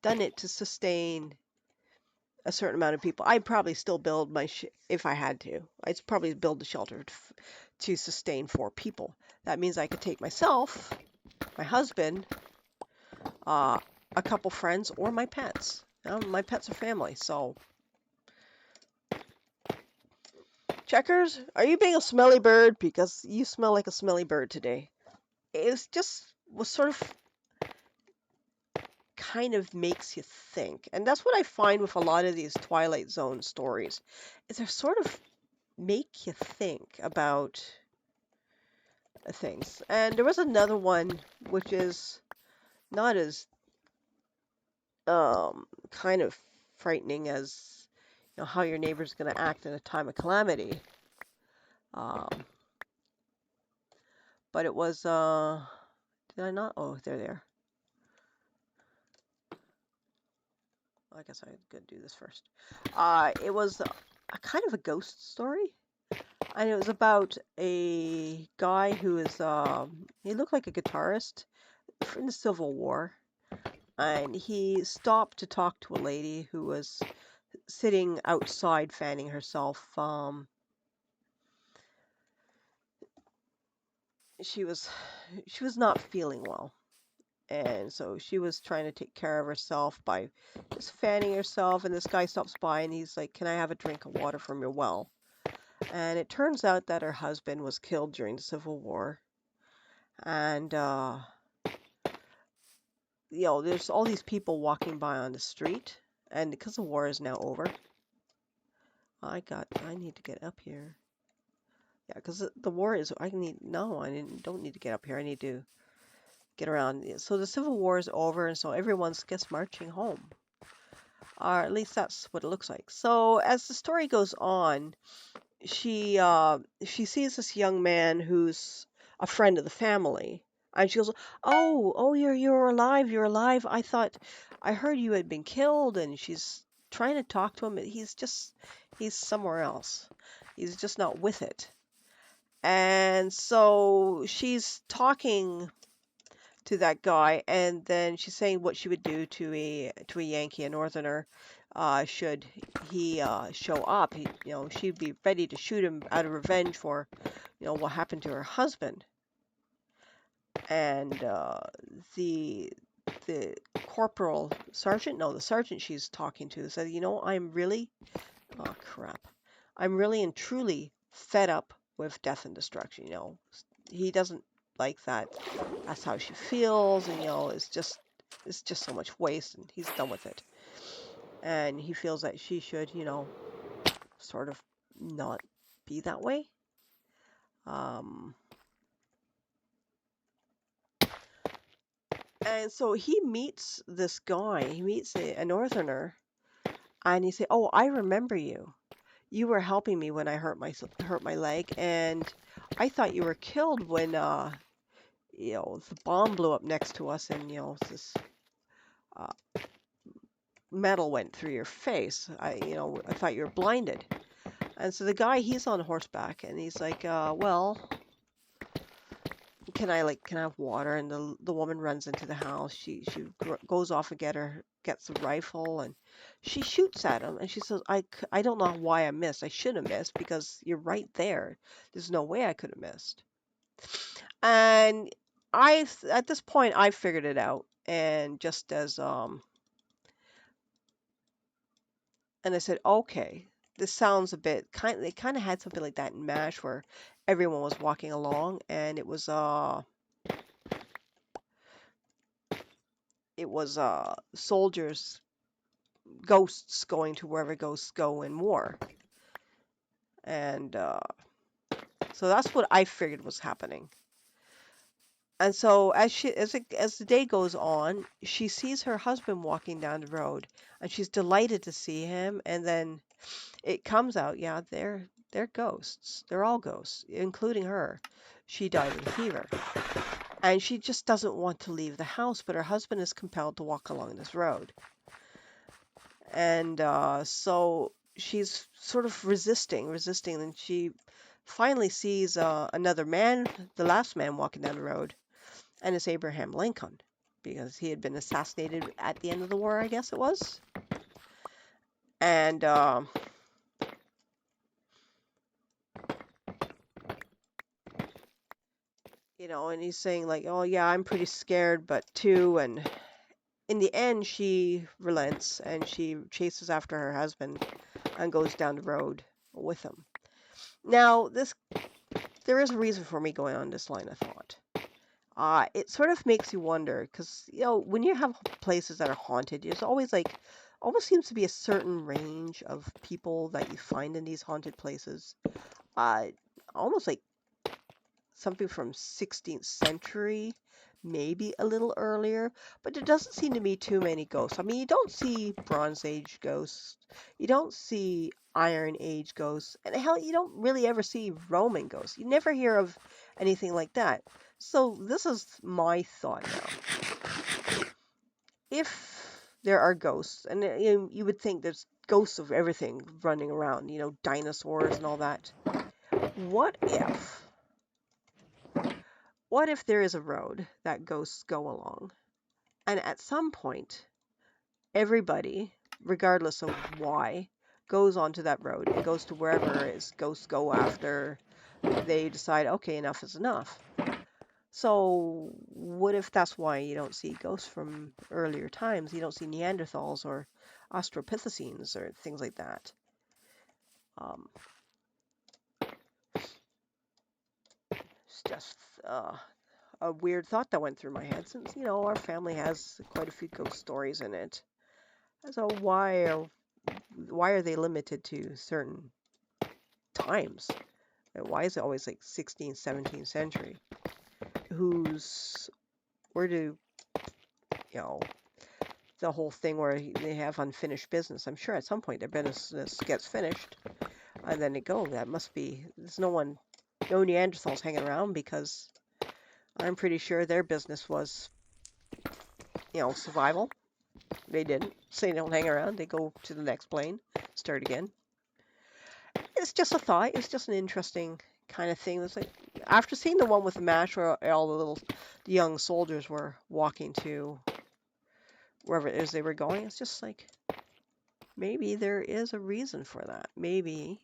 done it to sustain a certain amount of people. I'd probably still build if I had to. I'd probably build a shelter to sustain 4 people. That means I could take myself, my husband, uh, a couple friends, or my pets. My pets are family, so. Checkers, are you being a smelly bird? Because you smell like a smelly bird today. Was sort of kind of makes you think. And that's what I find with a lot of these Twilight Zone stories, is they sort of make you think about things. And there was another one which is not as kind of frightening as how your neighbor's going to act in a time of calamity. Um, but it was did I not? Oh, they're there. I guess I could do this first. It was a kind of a ghost story, and it was about a guy who is he looked like a guitarist in the Civil War, and he stopped to talk to a lady who was sitting outside fanning herself. She was she was not feeling well, and so she was trying to take care of herself by just fanning herself. And this guy stops by, and he's like, "Can I have a drink of water from your well?" And it turns out that her husband was killed during the Civil War, and there's all these people walking by on the street, and because the war is now over, I need to get up here. Yeah, because the war is. Don't need to get up here. I need to get around. So the Civil War is over, and so everyone's just marching home, or at least that's what it looks like. So as the story goes on, she sees this young man who's a friend of the family, and she goes, "Oh, you're alive. You're alive. I heard you had been killed." And she's trying to talk to him. He's somewhere else. He's just not with it. And so she's talking to that guy, and then she's saying what she would do to a Yankee, a Northerner, should he show up. She'd be ready to shoot him out of revenge for, what happened to her husband. And the the corporal sergeant, no, the sergeant she's talking to said, oh crap, I'm really and truly fed up with death and destruction. He doesn't like that. That's how she feels, and it's just so much waste, and he's done with it. And he feels that she should, sort of not be that way. Um, and so he meets this guy. He meets a Northerner, and he say, "Oh, I remember you. You were helping me when I hurt my leg, and I thought you were killed when the bomb blew up next to us, and this uh, metal went through your face. I thought you were blinded." And so the guy, he's on horseback, and he's like, "Well, can I have water?" And the woman runs into the house. She goes off and gets the rifle, and she shoots at him, and she says, I don't know why I missed. I should have missed because you're right there. There's no way I could have missed." And at this point, I figured it out, and just as and I said, "Okay, this sounds a bit kind. They kind of had something like that in MASH, where everyone was walking along, and it was soldiers, ghosts going to wherever ghosts go in war, and so that's what I figured was happening. And so as the day goes on, she sees her husband walking down the road, and she's delighted to see him. And then it comes out, yeah, they're ghosts. They're all ghosts, including her. She died of a fever, and she just doesn't want to leave the house, but her husband is compelled to walk along this road. And so she's sort of resisting, and she finally sees another man, the last man walking down the road, and it's Abraham Lincoln, because he had been assassinated at the end of the war, I guess it was. And and he's saying like, "Oh yeah, I'm pretty scared, but too." And in the end, she relents and she chases after her husband and goes down the road with him. Now, there is a reason for me going on this line of thought. It sort of makes you wonder, because when you have places that are haunted, there's always almost seems to be a certain range of people that you find in these haunted places. Uh, Almost like something from 16th century, maybe a little earlier, but there doesn't seem to be too many ghosts. I mean, you don't see Bronze Age ghosts, you don't see Iron Age ghosts, and hell, you don't really ever see Roman ghosts. You never hear of anything like that. So this is my thought now. If there are ghosts, and you would think there's ghosts of everything running around, dinosaurs and all that. What if What if there is a road that ghosts go along, and at some point, everybody, regardless of why, goes onto that road and goes to wherever it is ghosts go after they decide, okay, enough is enough. So, what if that's why you don't see ghosts from earlier times? You don't see Neanderthals or Australopithecines or things like that. Um, it's just a weird thought that went through my head, since our family has quite a few ghost stories in it. So why are they limited to certain times? Why is it always like 16th, 17th century? Where do the whole thing where they have unfinished business? I'm sure at some point their business gets finished, and then they go. That must be there's no Neanderthals hanging around, because I'm pretty sure their business was survival. They didn't. So they don't hang around. They go to the next plane, start again. It's just a thought. It's just an interesting kind of thing. It's like, after seeing the one with the MASH where all the young soldiers were walking to wherever it is they were going, it's just like, maybe there is a reason for that. Maybe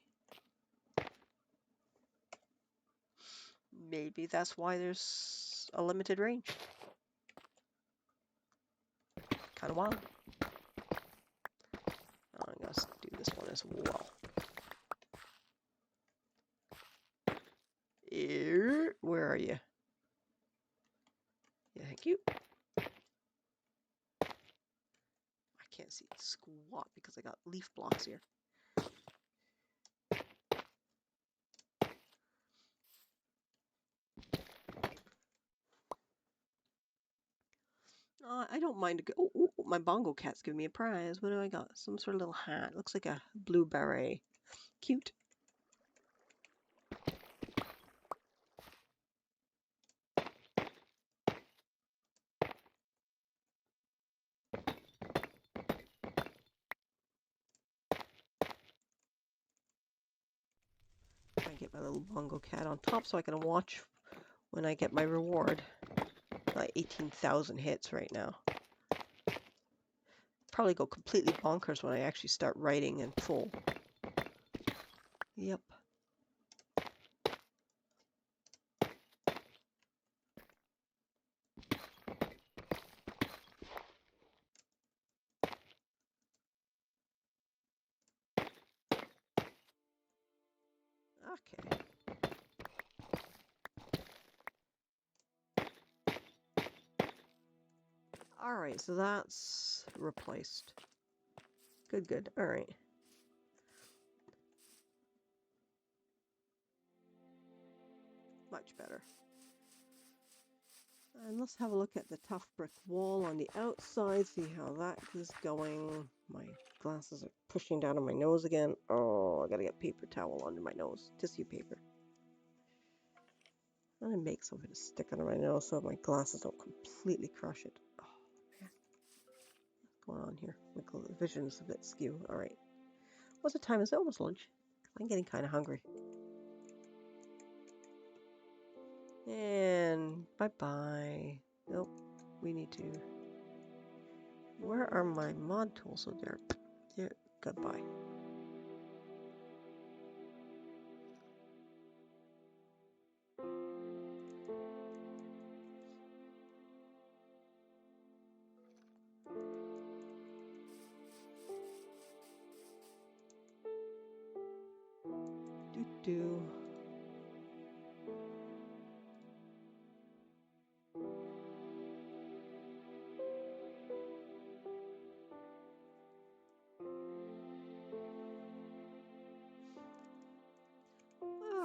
that's why there's a limited range. Kind of wild. I'm going to do this one as well. Where are you? Yeah, thank you. I can't see squat because I got leaf blocks here. I don't mind. My bongo cat's giving me a prize. What do I got? Some sort of little hat. Looks like a blue beret. Cute. I get my little bongo cat on top so I can watch when I get my reward. Like 18,000 hits right now. Probably go completely bonkers when I actually start writing in full. Yep. Okay. Alright, so that's replaced. Good, good. Alright. Much better. And let's have a look at the tough brick wall on the outside, see how that is going. My glasses are pushing down on my nose again. Oh, I gotta get paper towel under my nose. Tissue paper. I'm gonna make something to stick under my nose so my glasses don't completely crush it. Oh, man. What's going on here? My vision's a bit skew. Alright. What's the time? Is it almost lunch? I'm getting kind of hungry. And bye-bye. Nope. We need to... Where are my mod tools? Oh, there. Goodbye. Do.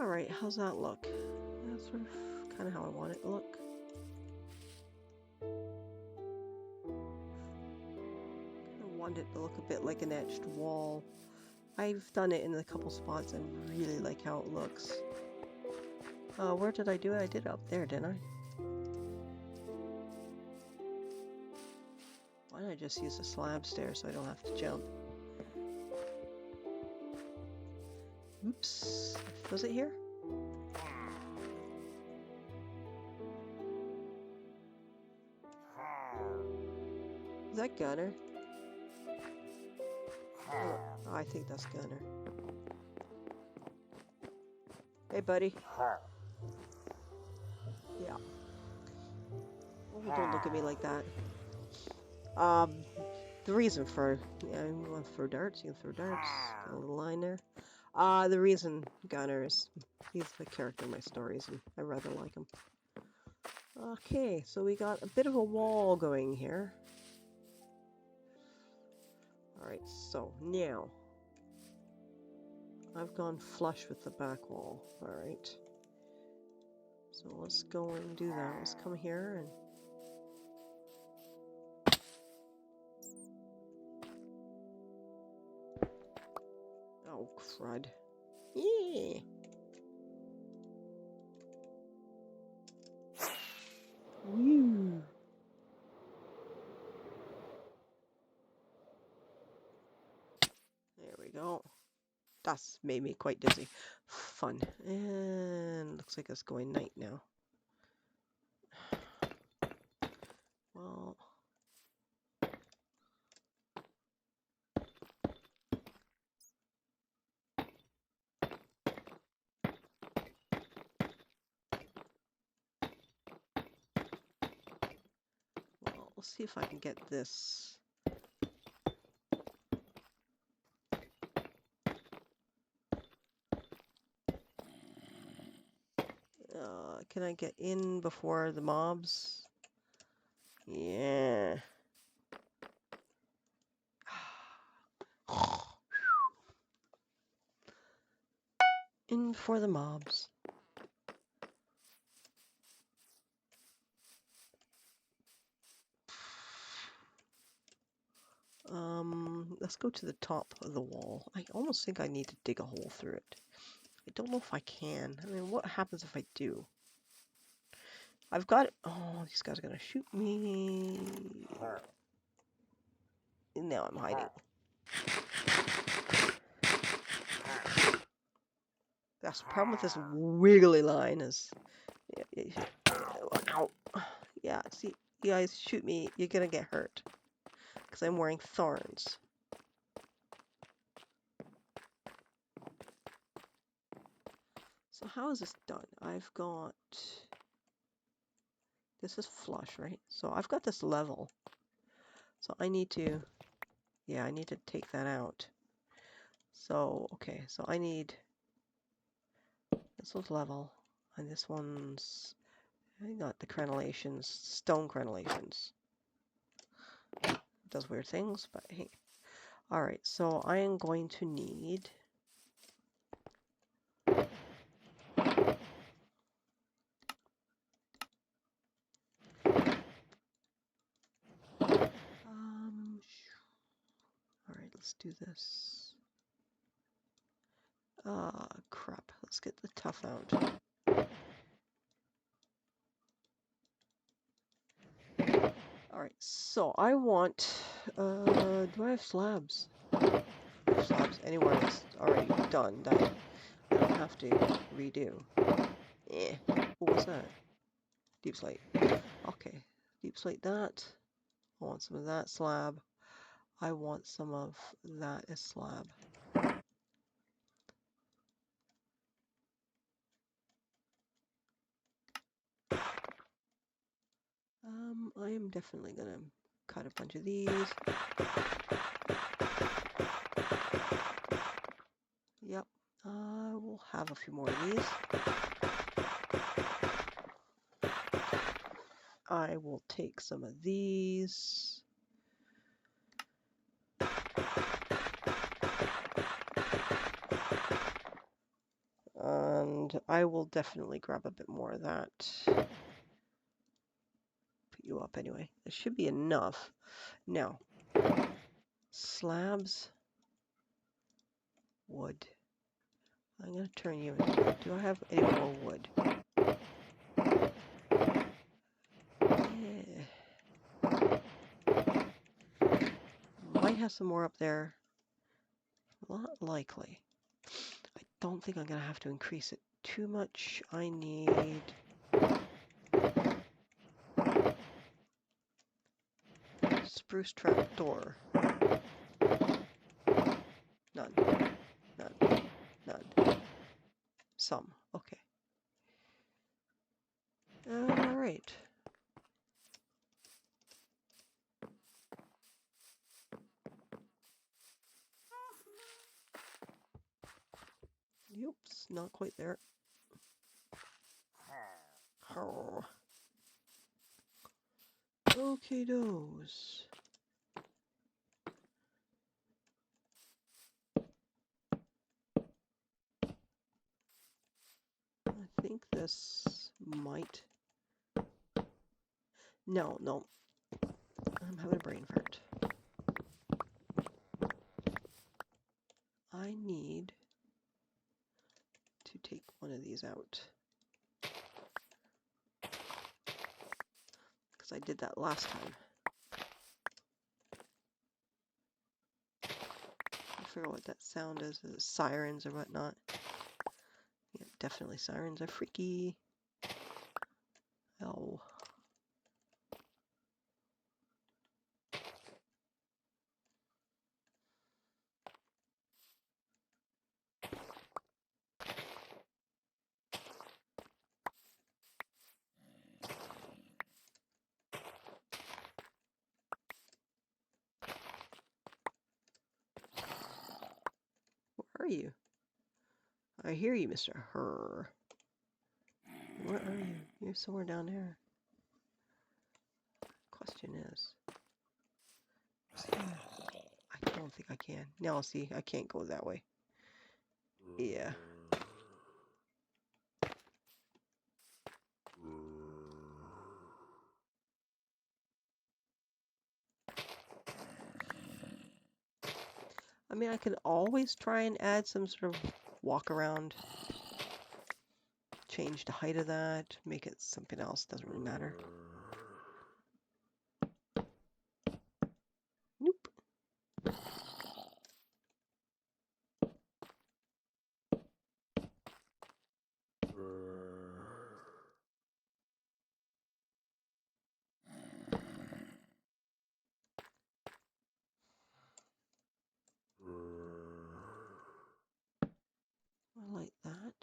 Alright, how's that look? That's sort of kind of how I want it to look. I want it to look a bit like an etched wall. I've done it in a couple spots and really like how it looks. Where did I do it? I did it up there, didn't I? Why don't I just use the slab stairs so I don't have to jump? Oops. Was it here? Is that Gunner? Oh, I think that's Gunner. Hey, buddy. Yeah. Oh, don't look at me like that. The reason for... Yeah, you want to throw darts? You can throw darts. Got a little line there. The reason Gunner is... He's the character in my stories, and I rather like him. Okay, so we got a bit of a wall going here. Alright, so now... I've gone flush with the back wall. Alright. So let's go and do that. Let's come here and... Oh, crud. Yeah! Woo! There we go. That's made me quite dizzy. Fun. And looks like it's going night now. Well... Well, let's see if I can get this. Can I get in before the mobs? Yeah. In for the mobs. Let's go to the top of the wall. I almost think I need to dig a hole through it. I don't know if I can. I mean, what happens if I do? I've got... Oh, these guys are gonna shoot me. And now I'm hiding. That's the problem with this wiggly line is... Ow. Yeah, see, you guys shoot me, you're gonna get hurt. Because I'm wearing thorns. So how is this done? I've got... This is flush, right? So I've got this level. So I need to... Yeah, I need to take that out. So, okay, so I need... This one's level, and this one's not the crenellations, stone crenellations. Does weird things, but hey. Alright, so I am going to need alright, let's do this. Crap. Let's get the tough out. Alright, so I want, do I have slabs? Slabs anywhere that's already done that I don't have to redo. Eh. What was that? Deep slate. Okay. Deep slate that. I want some of that slab. I want some of that as slab. I am definitely gonna cut a bunch of these. Yep. We'll have a few more of these. I will take some of these. And I will definitely grab a bit more of that. Put you up anyway. This should be enough. Now, slabs, wood. I'm going to turn you into. Do I have any more wood? Yeah. Might have some more up there. Not likely. I don't think I'm going to have to increase it too much. I need spruce trap door. None. None. None. Some. Okay. Alright. Oops, not quite there. Oh. Okay, those. I think this might. No, no. I'm having a brain fart. I need to take one of these out. Because I did that last time. I forget what that sound is. Is it sirens or whatnot? Yeah, definitely sirens are freaky. Oh. Where are you? I hear you, Mr. Herr. Where are you? You're somewhere down there. Question is, I don't think I can. Now I'll see. I can't go that way. Yeah. I mean, I could always try and add some sort of walk around. Change the height of that. Make it something else. Doesn't really matter. Nope. I like that.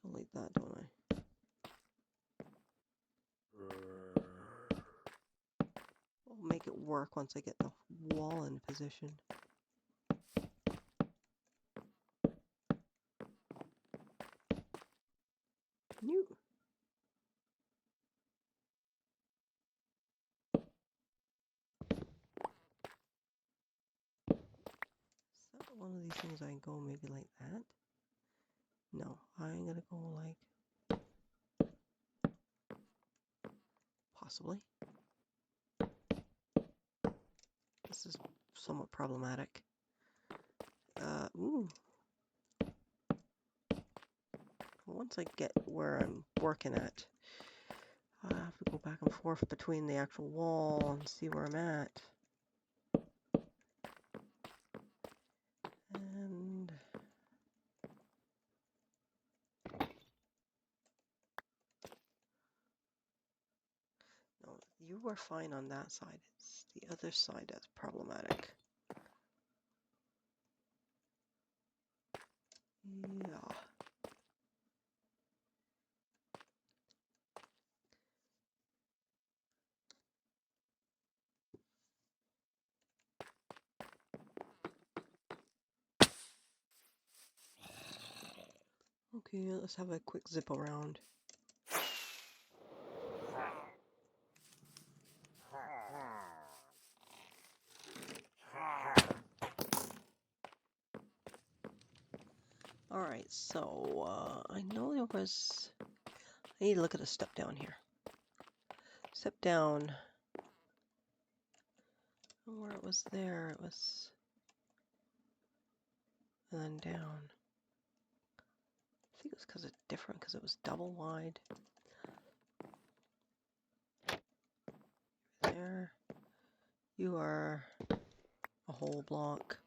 I like that, don't I? I'll make it work once I get the wall in position. New. Is that one of these things I go maybe like that? No, I'm gonna go like possibly. This is somewhat problematic. Ooh. Once I get where I'm working at, I have to go back and forth between the actual wall and see where I'm at. And no, you were fine on that side. It's the other side that's problematic. Yeah. Okay, let's have a quick zip around. Alright, so I know there was... I need to look at a step down here. Step down. Where it was there, it was... And then down. I think it was because it's different, because it was double wide. There. You are a whole block.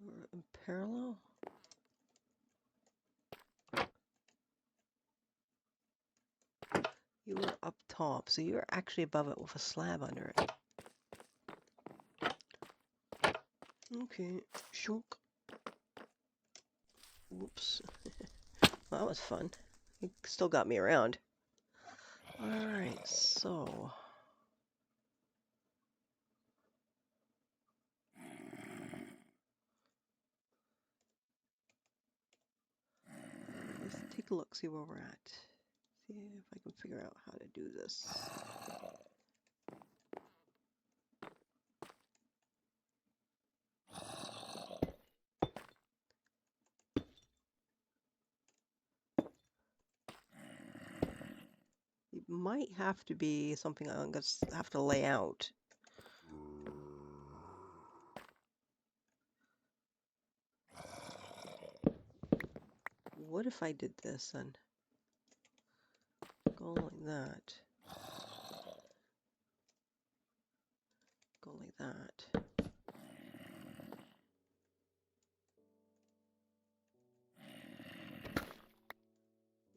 You were in parallel. You were up top, so you're actually above it with a slab under it. Okay, shunk. Whoops. Well, that was fun. It still got me around. Alright, so... let's take a look, see where we're at. See if I can figure out how to do this. It might have to be something I'm going to have to lay out. What if I did this and go like that? Go like that.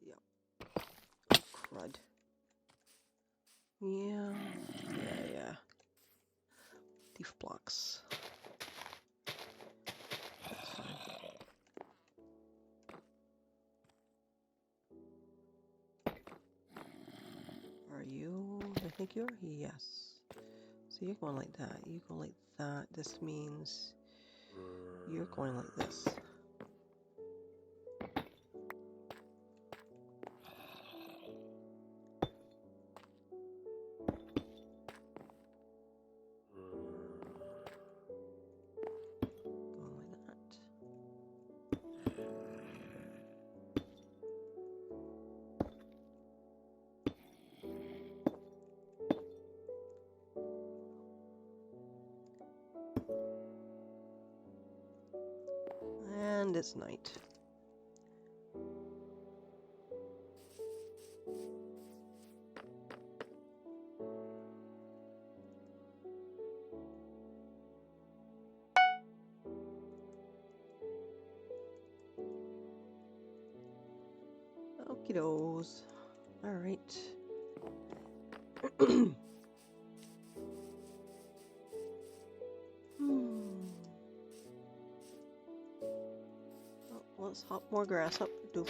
Yep. Oh, crud. Yeah. Leaf blocks. That's fine. Are you? I think you are? Yes. So you're going like that. You go like that. This means you're going like this. Going like that. And it's night. Okie does. Alright. Oh, let's hop more grass up. Well,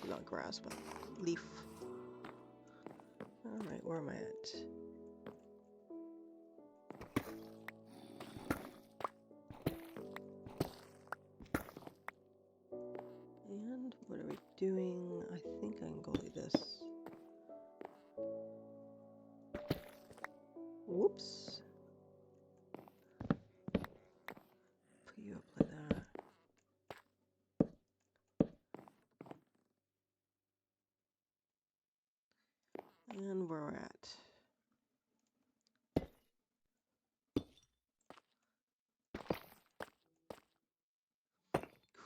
not grass, but leaf. Alright, where am I at? doing, I think I can go like this. Whoops. Put you up like that. And where we're at.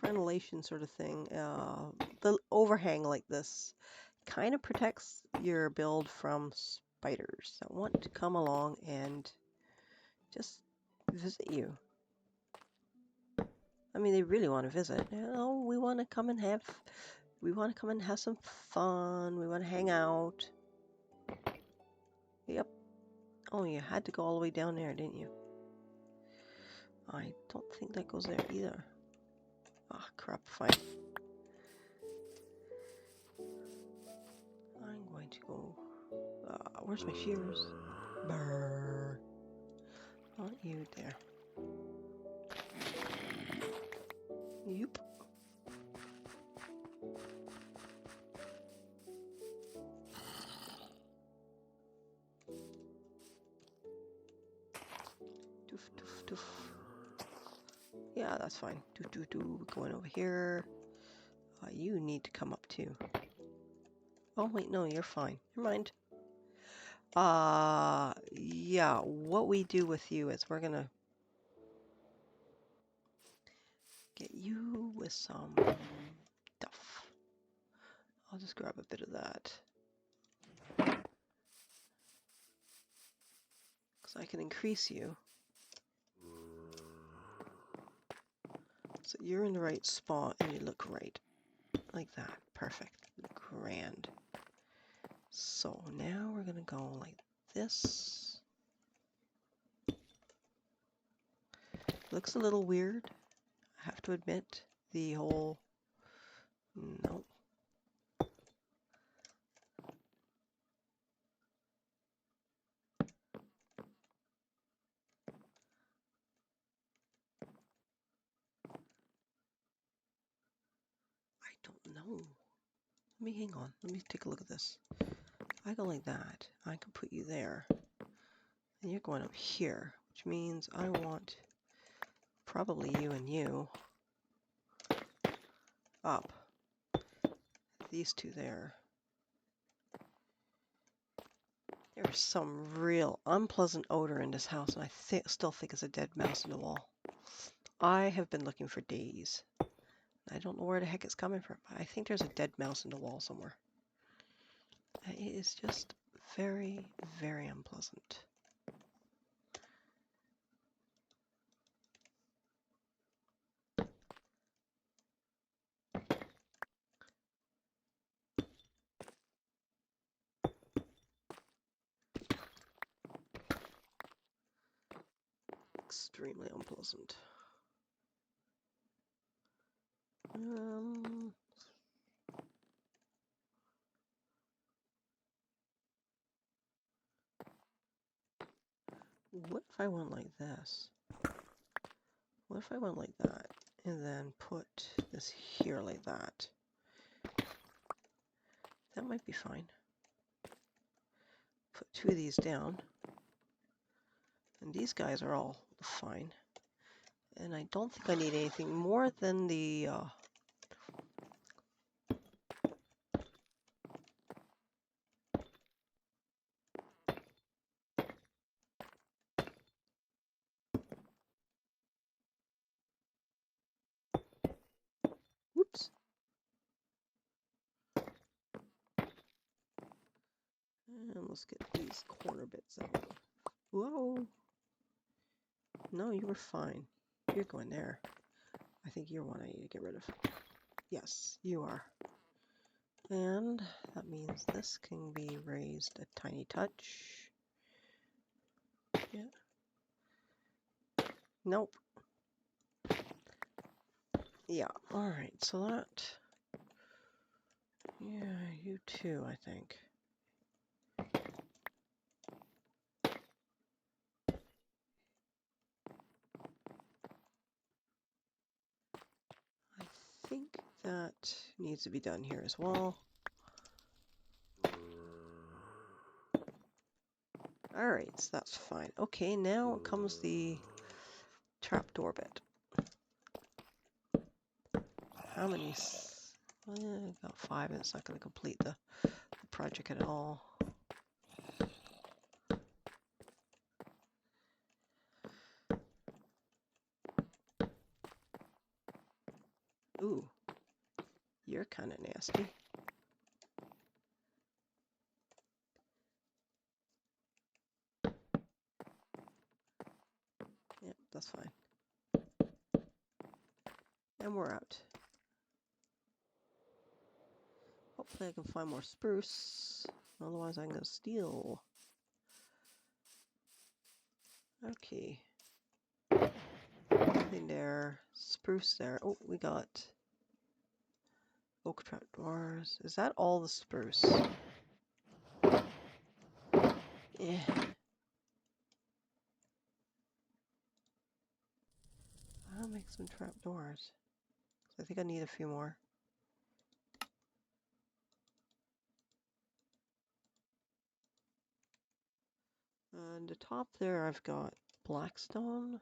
Crenellation sort of thing. The overhang like this kind of protects your build from spiders that want to come along and just visit you. I mean, they really want to visit. You know, we want to come and have some fun. We want to hang out. Yep. Oh, you had to go all the way down there, didn't you? I don't think that goes there either. Ah, crap, fine. I'm going to go... where's my shears? Brrr. Not you there. Yep. Doof, doof, doof. Yeah, that's fine. Doo doo doo. We're going over here. You need to come up too. Oh wait, no, you're fine. Never mind. Yeah, what we do with you is we're gonna get you with some stuff. I'll just grab a bit of that. Because I can increase you. So you're in the right spot and you look right. Like that. Perfect. Grand. So now we're gonna go like this. Looks a little weird, I have to admit. The whole... Nope. I don't know. Let me hang on. Let me take a look at this. If I go like that, I can put you there. And you're going up here, which means I want probably you and you up. These two there. There's some real unpleasant odor in this house, and I still think it's a dead mouse in the wall. I have been looking for days. I don't know where the heck it's coming from, but I think there's a dead mouse in the wall somewhere. It is just very, very unpleasant. Extremely unpleasant. What if I went like this? What if I went like that and then put this here like that? That might be fine. Put two of these down. And these guys are all fine. And I don't think I need anything more than the... Whoops. And let's get these corner bits out. Whoa. No, you were fine. You're going there. I think you're one I need to get rid of. Yes, you are. And that means this can be raised a tiny touch. Yeah. Nope. Yeah, alright, so that... Yeah, you too, I think. I think that needs needs to be done here as well. Alright, so that's fine. Okay, now comes the trapdoor bit. How many? I got 5, and it's not going to complete the project at all. Ooh, you're kind of nasty. Yep, that's fine. And we're out. Hopefully I can find more spruce. Otherwise I'm going to steal. Okay. Nothing there. Spruce there. Oh, we got oak trapdoors. Is that all the spruce? Yeah. I'll make some trapdoors. I think I need a few more. On the top there I've got blackstone.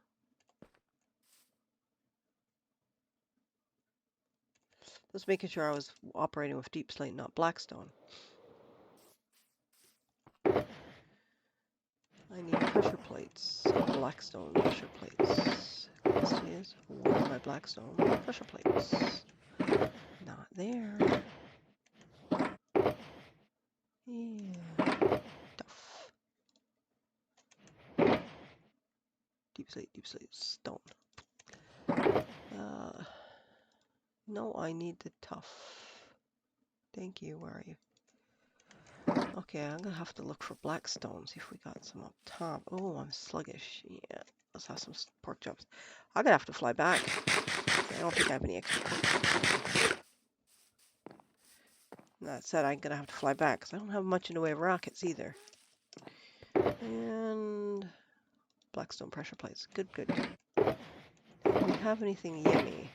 Just making sure I was operating with deep slate, not blackstone. I need pressure plates. Blackstone pressure plates. Question is, where are my blackstone pressure plates? Not there. Yeah. Tough. Deep slate, stone. No, I need the tough. Thank you, where are you? Okay, I'm gonna have to look for blackstone, see if we got some up top. Oh, I'm sluggish. Yeah, let's have some pork chops. I'm gonna have to fly back. I don't think I have any extra pork chops. That said, I'm gonna have to fly back because I don't have much in the way of rockets either. And blackstone pressure plates. Good, good. Do we have anything yummy?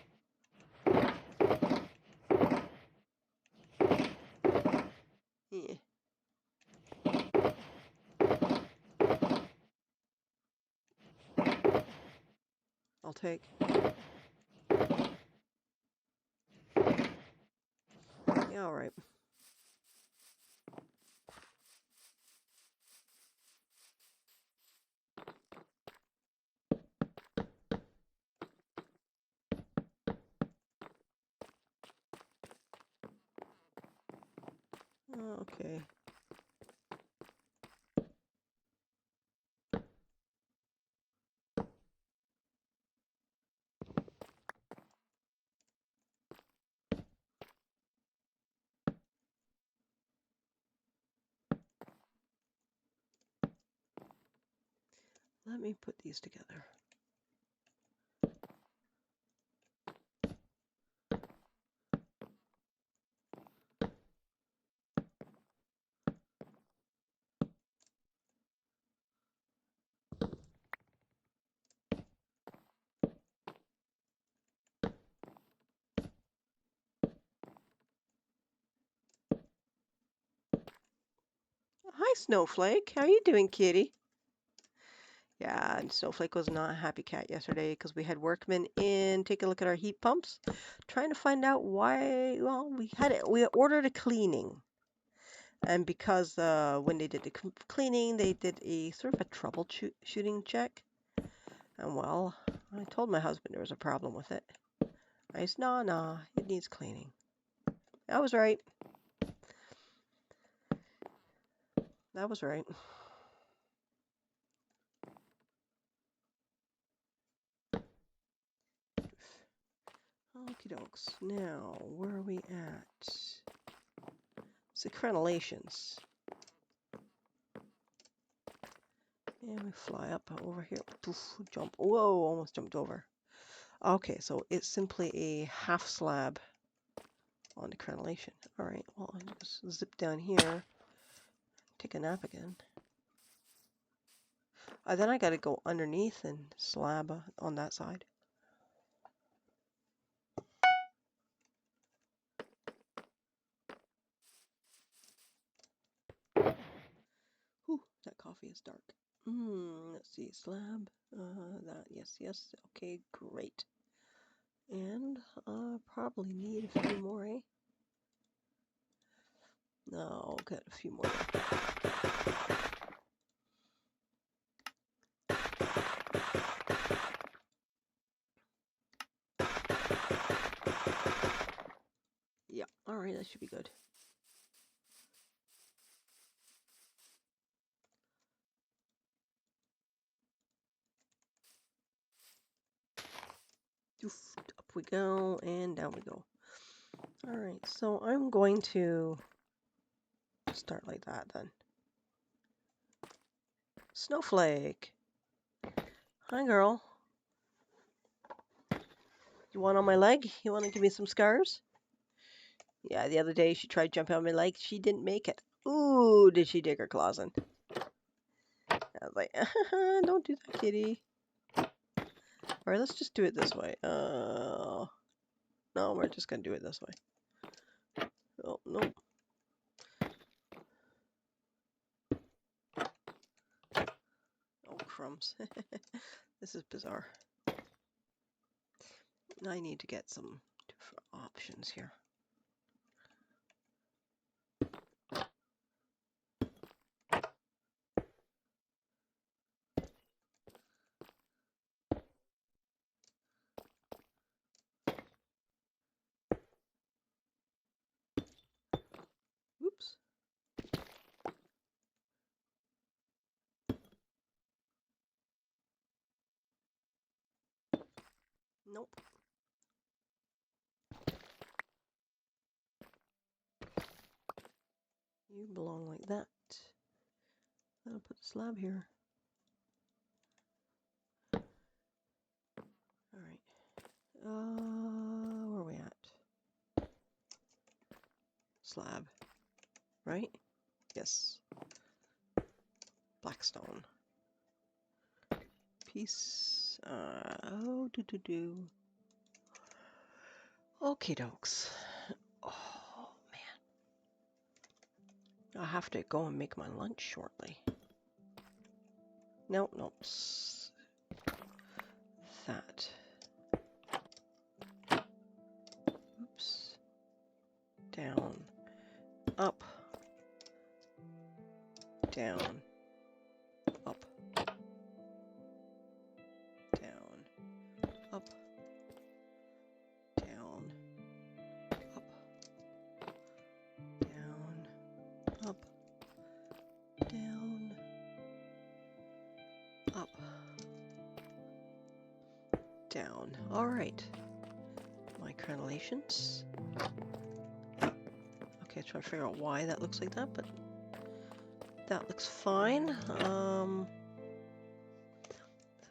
Yeah. I'll take. Yeah, all right. Okay. Let me put these together. Hi, Snowflake. How you doing, kitty? Yeah, and Snowflake was not a happy cat yesterday because we had workmen in take a look at our heat pumps, trying to find out why. Well, we ordered a cleaning, and because when they did the cleaning, they did a sort of a troubleshooting check, and well, I told my husband there was a problem with it. I said, no, it needs cleaning. I was right. That was right. Okie dokes. Now, where are we at? It's the crenellations. And we fly up over here. Poof, jump. Whoa, almost jumped over. Okay, so it's simply a half slab on the crenellation. Alright, well, I'll just zip down here. Take a nap again. Then I gotta go underneath and slab on that side. That coffee is dark. Let's see, slab. That, yes. Okay, great. And probably need a few more, eh? No, I'll get a few more. Yeah, alright, that should be good. Up we go, and down we go. Alright, so I'm going to start like that then. Snowflake. Hi, girl. You want on my leg? You want to give me some scars? Yeah, the other day she tried jumping on my leg. She didn't make it. Ooh, did she dig her claws in? I was like, don't do that, kitty. Alright, let's just do it this way. No, we're just going to do it this way. Oh, no. Oh, crumbs. This is bizarre. I need to get some different options here. Oops. Nope. You belong like that. I'll put the slab here. Alright. Where are we at? Slab. Right? Yes. Blackstone. Piece. Do. Okie dokes. Oh, man. I'll have to go and make my lunch shortly. Nope. That. Oops. Down. Up. Down. Up. Down. Up. Down. Up. Down. Up. Down. Up. Down. Alright. My crenellations. Okay, trying to figure out why that looks like that, but that looks fine. So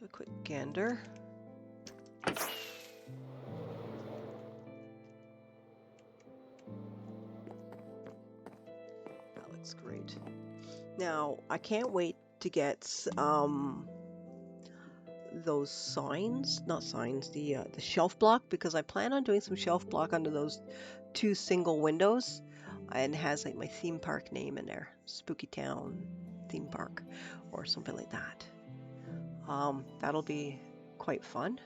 a quick gander. That looks great. Now, I can't wait to get those signs, not signs, the shelf block, because I plan on doing some shelf block under those 2 single windows, and it has like my theme park name in there, Spooky Town Theme Park, or something like that. That'll be quite fun.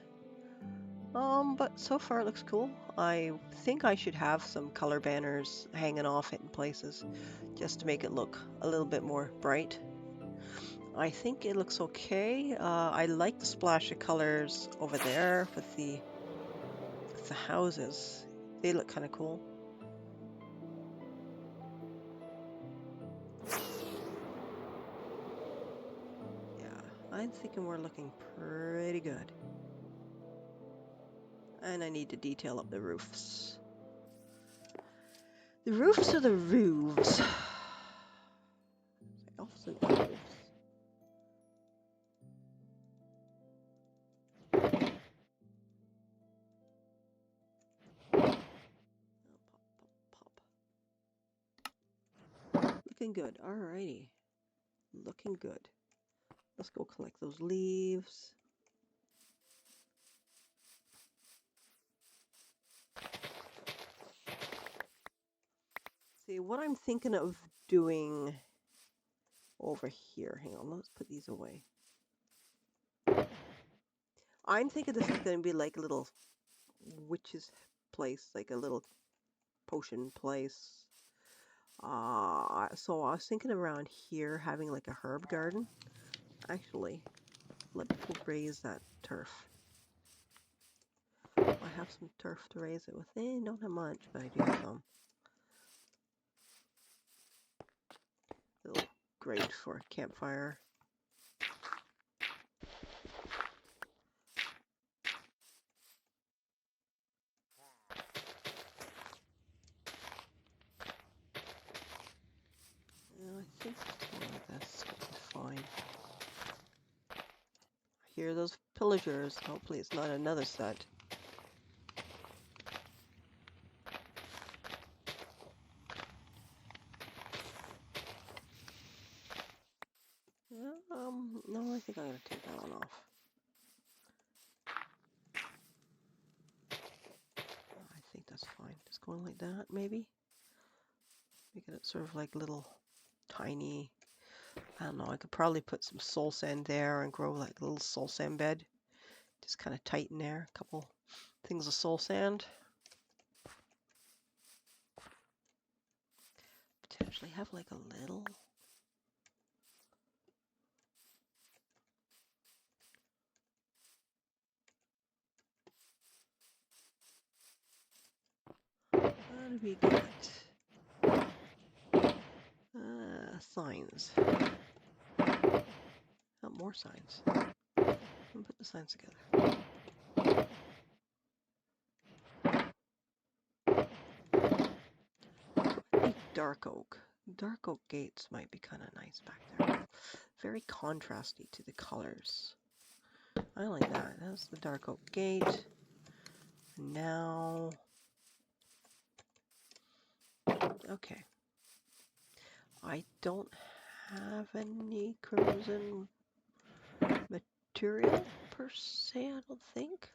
But so far it looks cool. I think I should have some color banners hanging off it in places, just to make it look a little bit more bright. I think it looks okay. I like the splash of colors over there with the houses. They look kind of cool. Yeah, I'm thinking we're looking pretty good. And I need to detail up the roofs. The roofs are the roofs. Elves and elves. Pop. Looking good. Alrighty. Looking good. Let's go collect those leaves. See, what I'm thinking of doing over here. Hang on, let's put these away. I'm thinking this is going to be like a little witch's place, like a little potion place. So I was thinking around here having like a herb garden. Actually, let me go raise that turf. I have some turf to raise it with. Don't have much, but I do have some. Little grate for a campfire. I think that's fine. I hear those pillagers. Hopefully it's not another set. No, I think I'm going to take that one off. I think that's fine. Just going like that, maybe? Making it sort of like little tiny... I don't know, I could probably put some soul sand there and grow like a little soul sand bed. Just kind of tighten there. A couple things of soul sand. Potentially have like a little... What do we got? Signs. Oh, more signs. I'll put the signs together. Dark oak. Dark oak gates might be kind of nice back there. Very contrasty to the colors. I like that. That's the dark oak gate. Now... Okay. I don't have any crimson material per se, I don't think.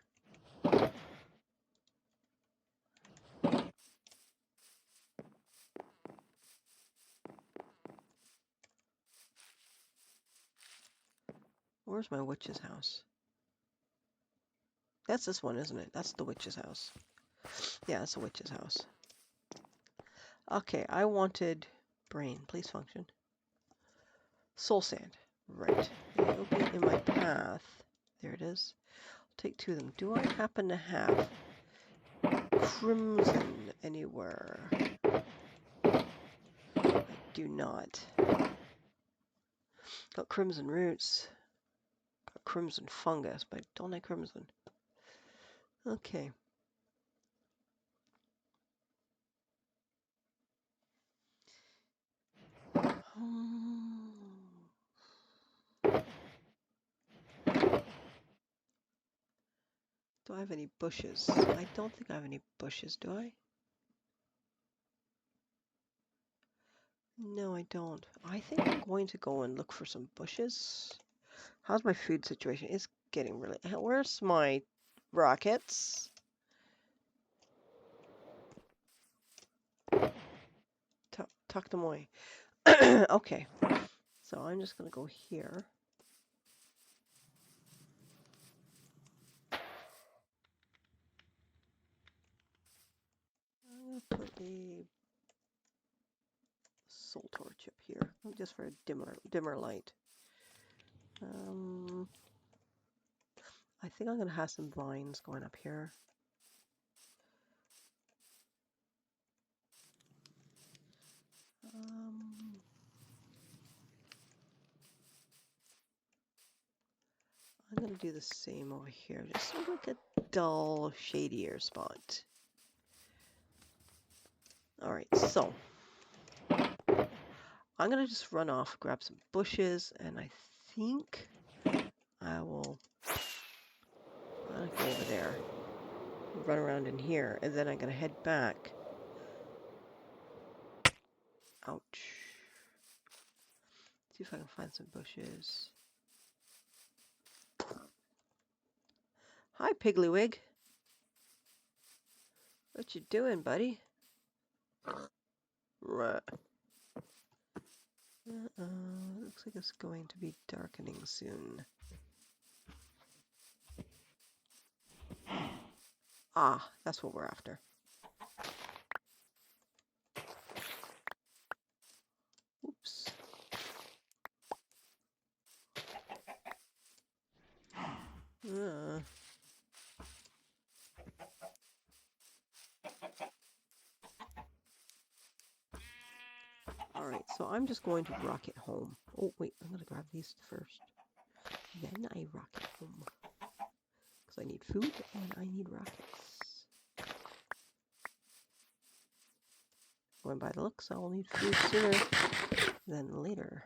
Where's my witch's house? That's this one, isn't it? That's the witch's house. Yeah, that's the witch's house. Okay, I wanted brain. Please function. Soul sand. Right. It will be in my path. There it is. I'll take 2 of them. Do I happen to have crimson anywhere? I do not. Got crimson roots. Got crimson fungus, but I don't like crimson. Okay. Do I have any bushes? I don't think I have any bushes, do I? No, I don't. I think I'm going to go and look for some bushes. How's my food situation? It's getting really... Where's my rockets? Tuck them away. Okay. So I'm just going to go here. I'm going to put a soul torch up here, just for a dimmer light. I think I'm going to have some vines going up here. I'm going to do the same over here, just sort of like a dull, shadier spot. Alright, so I'm going to just run off, grab some bushes, and I think I will go over there, run around in here, and then I'm going to head back. Ouch. See if I can find some bushes. Hi, Piggly-Wig. What you doing, buddy? Right. Looks like it's going to be darkening soon. Ah, that's what we're after. Oops. Alright, so I'm just going to rocket home. Oh, wait, I'm going to grab these first. Then I rocket home. Because I need food and I need rockets. Going by the looks, I'll need food sooner than later.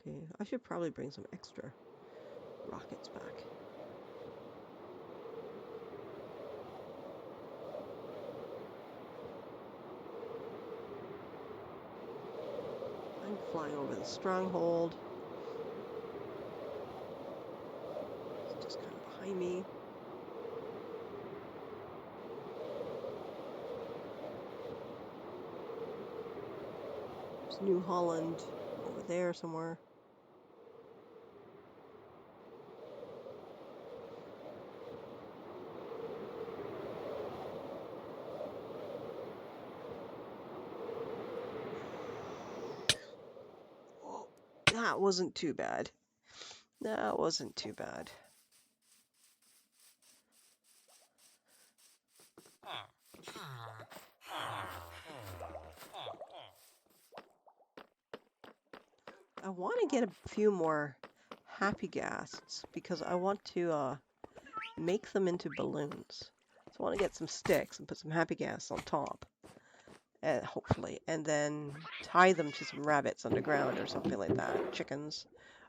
Okay, I should probably bring some extra rockets back. I'm flying over the stronghold. It's just kind of behind me. There's New Holland over there somewhere. Oh, that wasn't too bad. That wasn't too bad. I want to get a few more happy ghasts because I want to make them into balloons. So I want to get some sticks and put some happy gas on top, hopefully, and then tie them to some rabbits underground or something like that. Chickens,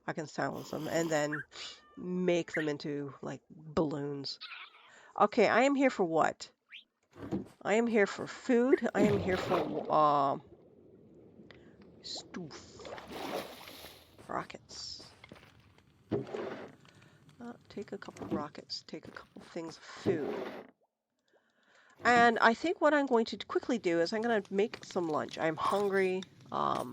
I can silence them, and then make them into like balloons. Okay, I am here for what? I am here for food. I am here for stoof. Rockets. Take a couple rockets. Take a couple things of food. And I think what I'm going to quickly do is I'm going to make some lunch. I'm hungry. I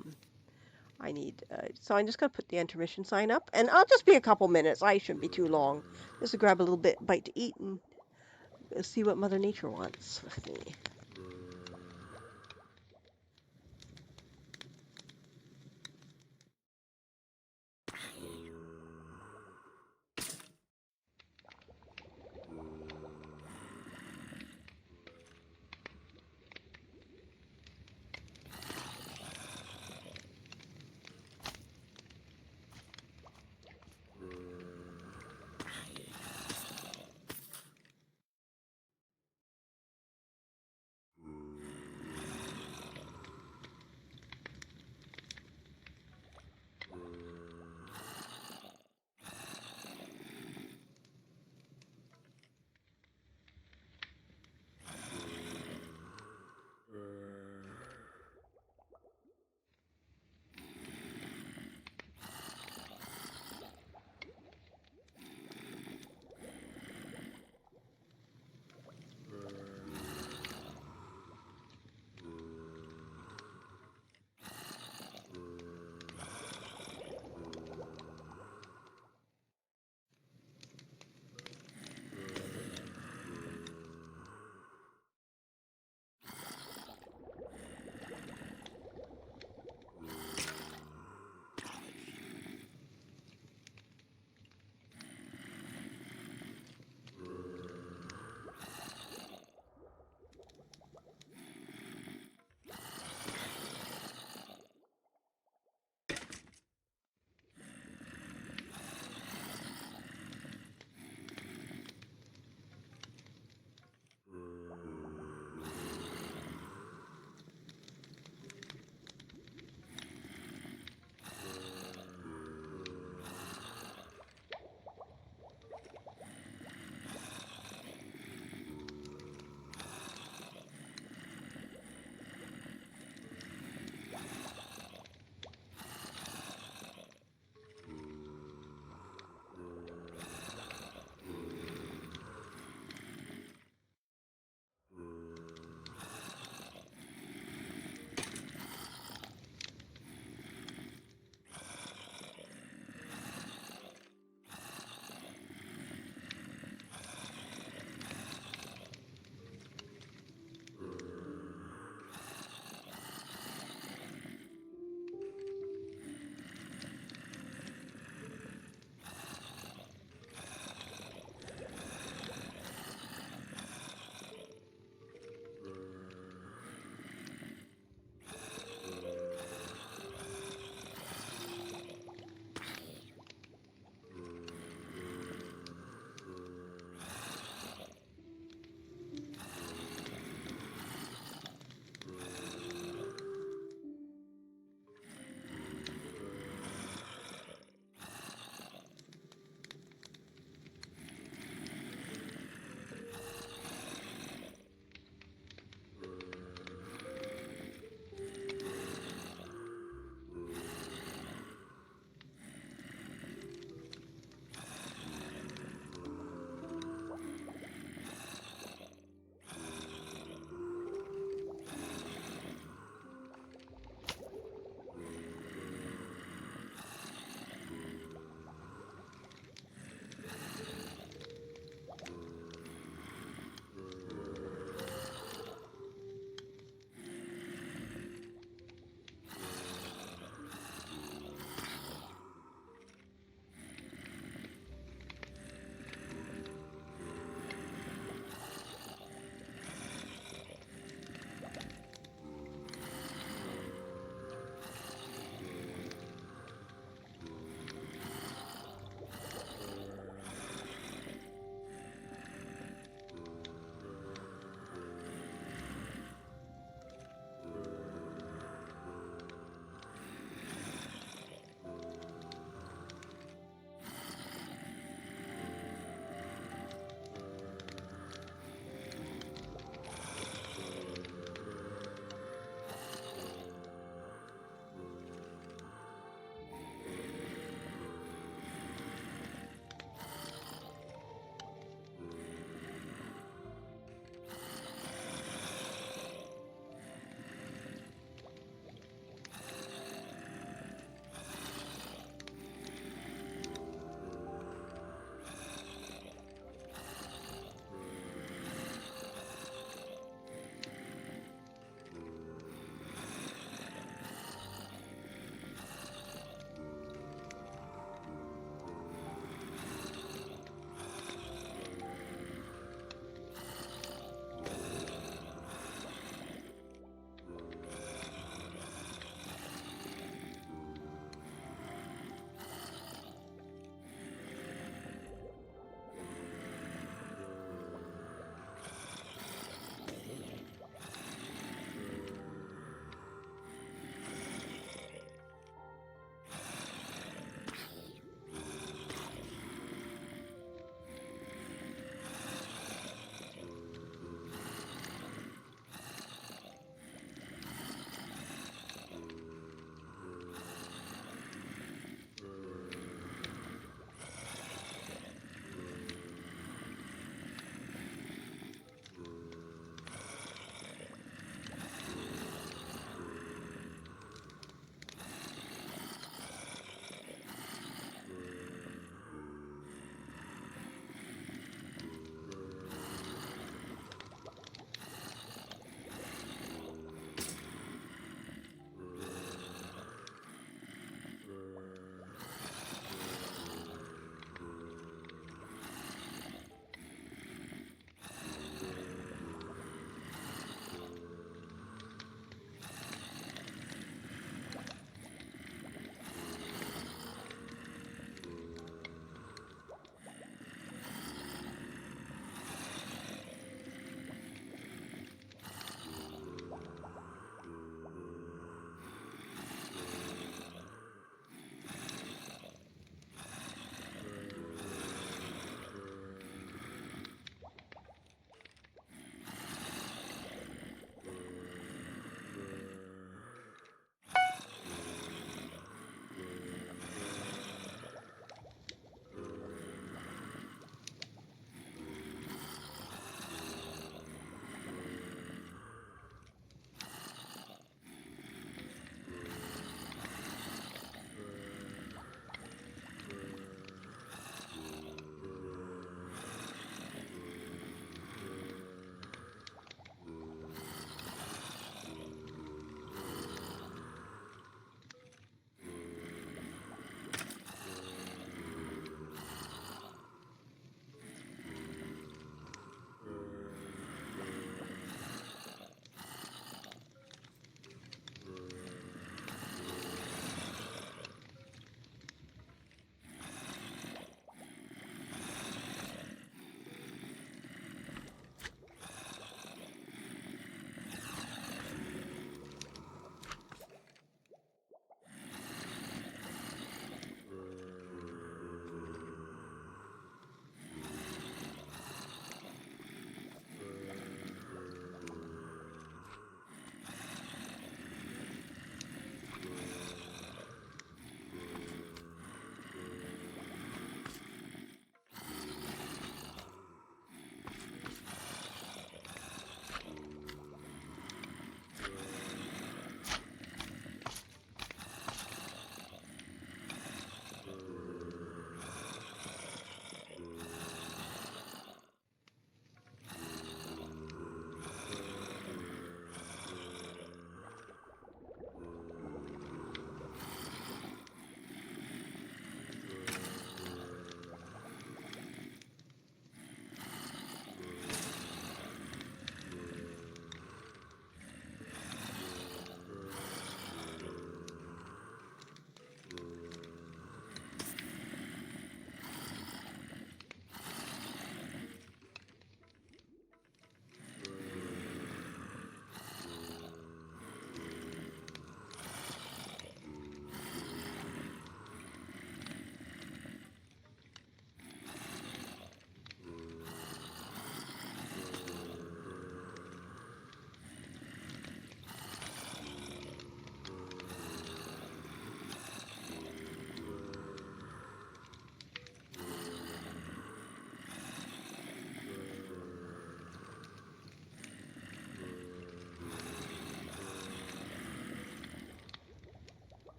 need, so I'm just going to put the intermission sign up, and I'll just be a couple minutes. I shouldn't be too long. Just to grab a little bite to eat and see what Mother Nature wants with me.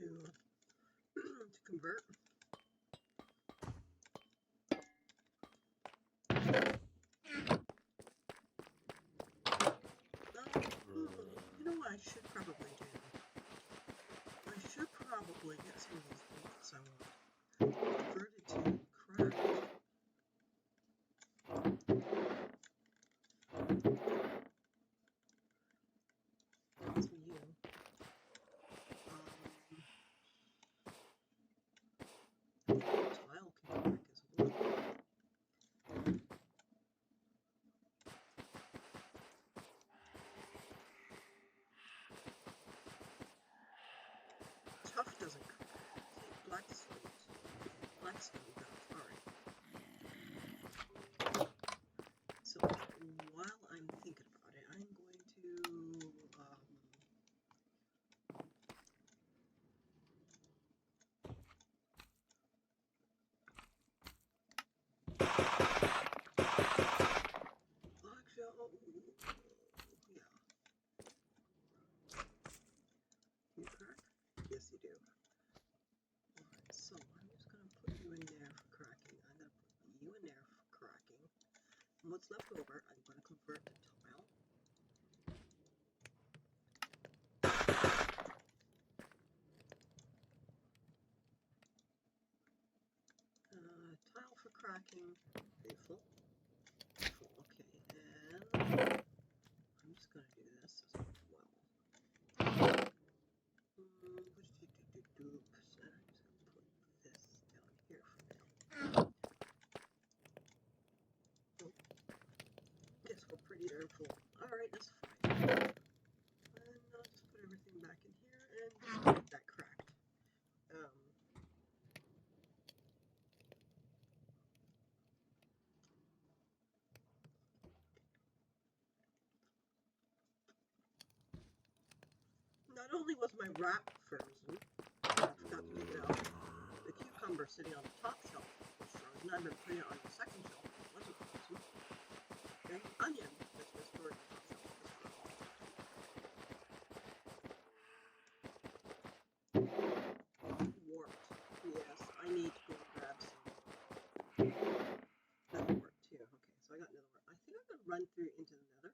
to convert. You know what I should probably do? I should probably get some of these bolts I want converted to craft. That's you. Tile can crack as well. Tough doesn't crack. Black slate. Black stone does. Alright. So while I'm thinking about it, I'm going to black shell. Yeah. You crack? Yes, you do. Alright, so I'm just gonna put you in there for cracking. I'm gonna put you in there for cracking. And what's left over, I'm gonna convert to tile. Tile for cracking. Full. Full. Okay, and I'm just gonna do this as well. Guess we're pretty darn full. Alright, that's fine. And I'll just put everything back in here and just get that cracked. Not only was my wrap frozen, I forgot to take it out, the cucumber sitting on the top shelf was frozen. I've been putting it on the second shelf. It wasn't frozen. And the onion that's been stored on the top shelf was frozen. Warped. Yes, I need to go grab some. Nether wart too. Okay, so I got nether wart. I think I'm gonna run through into the nether.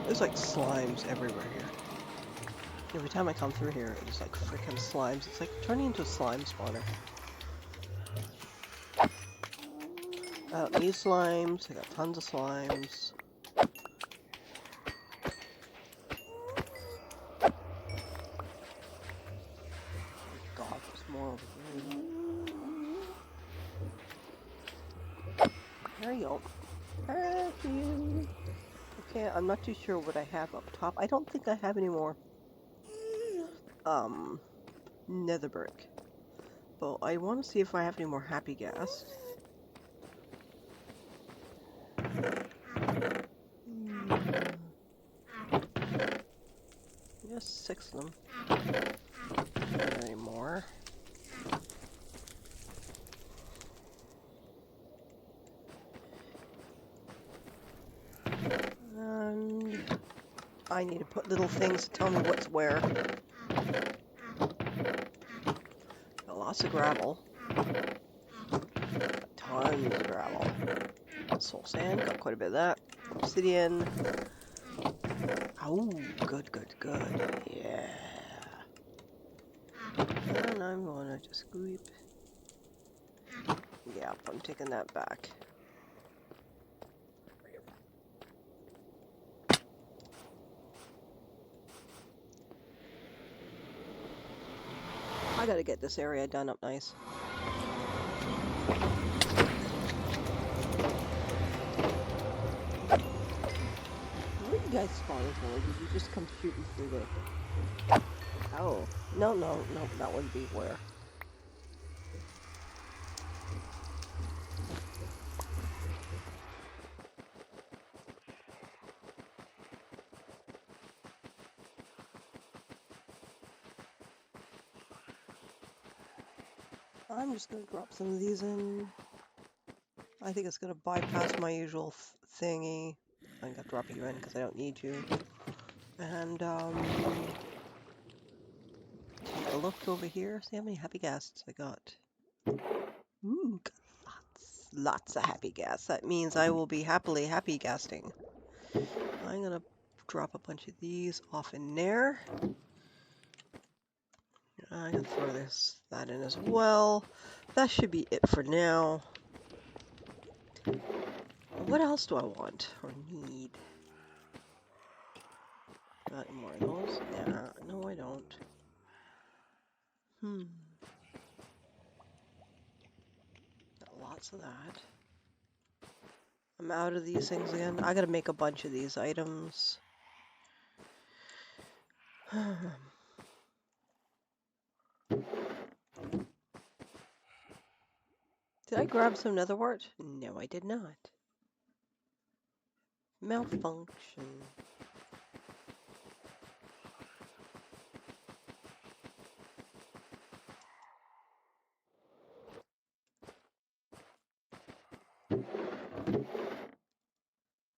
There's like slimes everywhere here. Every time I come through here, it's like freaking slimes. It's like turning into a slime spawner. I don't need slimes. I got tons of slimes. God, there's more over here. There you go. Thank you. Okay, I'm not too sure what I have up top. I don't think I have any more nether brick. But I want to see if I have any more happy gas. Just 6 of them. Any more? And I need to put little things to tell me what's where. Got lots of gravel. Tons of gravel. Soul sand, got quite a bit of that. Obsidian. Oh, good, good, good. Yeah. And I'm gonna just scoop. Yep, I'm taking that back. I gotta get this area done up nice. Where are you guys spawning from? Or did you just come shooting through the... Oh. No, no, no, that wouldn't be where. I'm just gonna drop some of these in. I think it's gonna bypass my usual thingy. I'm gonna drop you in because I don't need you. And take a look over here. See how many happy guests I got. Ooh, got lots of happy guests. That means I will be happily happy guesting. I'm gonna drop a bunch of these off in there. I'm gonna throw that in as well. That should be it for now. What else do I want or need? Got any more of those? Yeah, no I don't. Got lots of that. I'm out of these things again. I gotta make a bunch of these items. Did I grab some nether wart? No, I did not. Malfunction.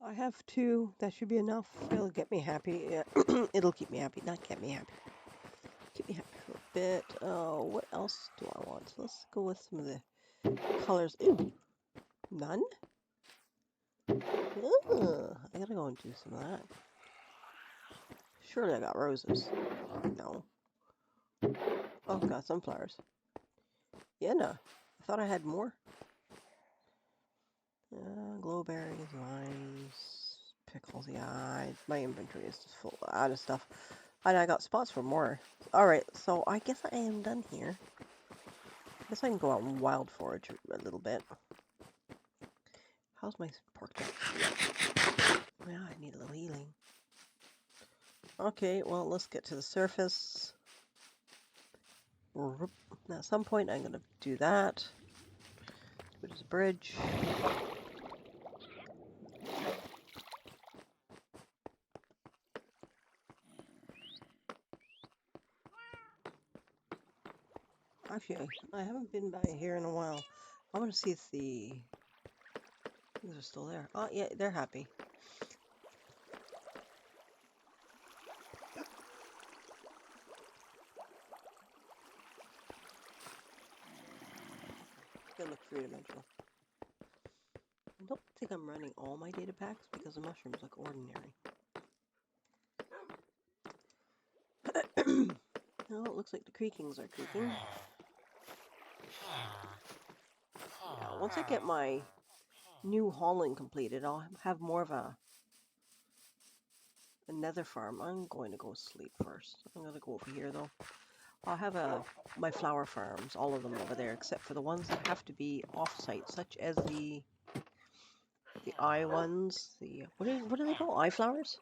I have two. That should be enough. It'll get me happy. Yeah. It'll keep me happy. Not get me happy. Keep me happy for a bit. Oh, what else do I want? Let's go with some of the colors. Ew. None? Ugh. I gotta go and do some of that. Surely I got roses. No. Oh, got sunflowers. Yeah, no. I thought I had more. Glowberries, limes, pickles. Yeah, my inventory is just full out of stuff. And I got spots for more. Alright, so I guess I am done here. I guess I can go out and wild forage a little bit. How's my pork chop? Yeah, I need a little healing. Okay, well, let's get to the surface. At some point, I'm going to do that. Which is a bridge. Actually, I haven't been by here in a while. I want to see if the things are still there. Oh, yeah, they're happy. Gonna look three-dimensional. I don't think I'm running all my data packs because the mushrooms look ordinary. Oh, it looks like the creakings are creaking. Yeah, once I get my new hauling completed, I'll have more of a nether farm. I'm going to go sleep first. I'm going to go over here, though. I'll have my flower farms, all of them over there, except for the ones that have to be off-site, such as the eye ones. The what do they call? Eye flowers?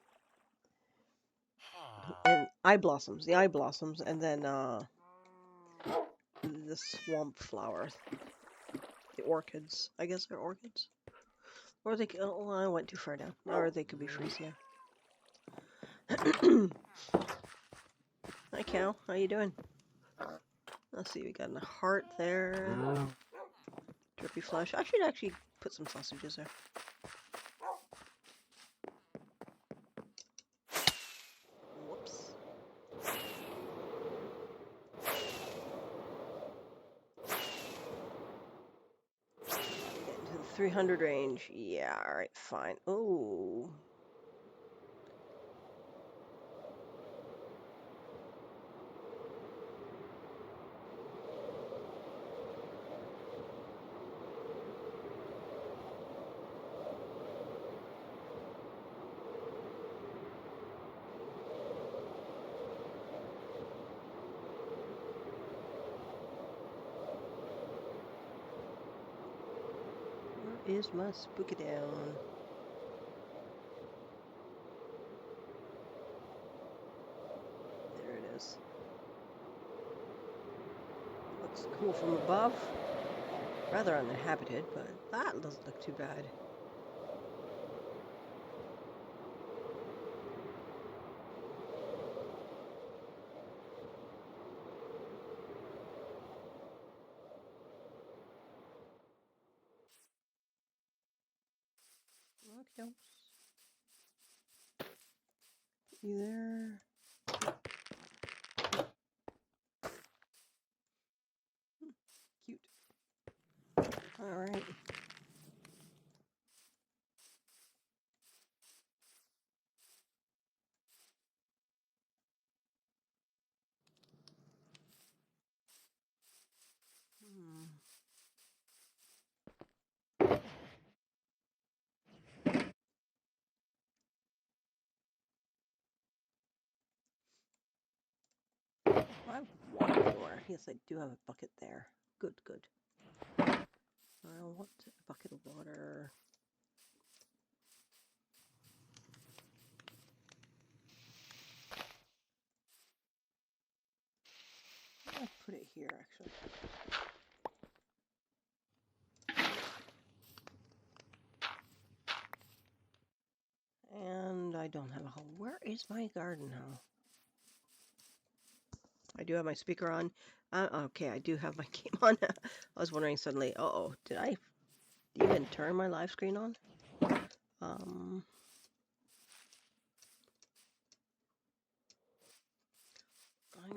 And eye blossoms. The eye blossoms, and then the swamp flowers. The orchids. I guess they're orchids. Or they could, oh, I went too far down. Or they could be freesia. Hi, Cal. How you doing? Let's see. We got a heart there. Drippy flesh. I should actually put some sausages there. Whoops. Getting to the 300 range. Yeah, alright, fine. Oh. is my spooky down? There it is. Looks cool from above. Rather uninhabited, but that doesn't look too bad. Okay, put you there. Cute. All right. Hmm. I have water everywhere. Yes, I do have a bucket there. Good, good. I want a bucket of water. I'll put it here, actually. And I don't have a hoe. Where is my garden hoe? I do have my speaker on. Okay, I do have my game on. I was wondering suddenly, uh-oh, did I even turn my live screen on? I'm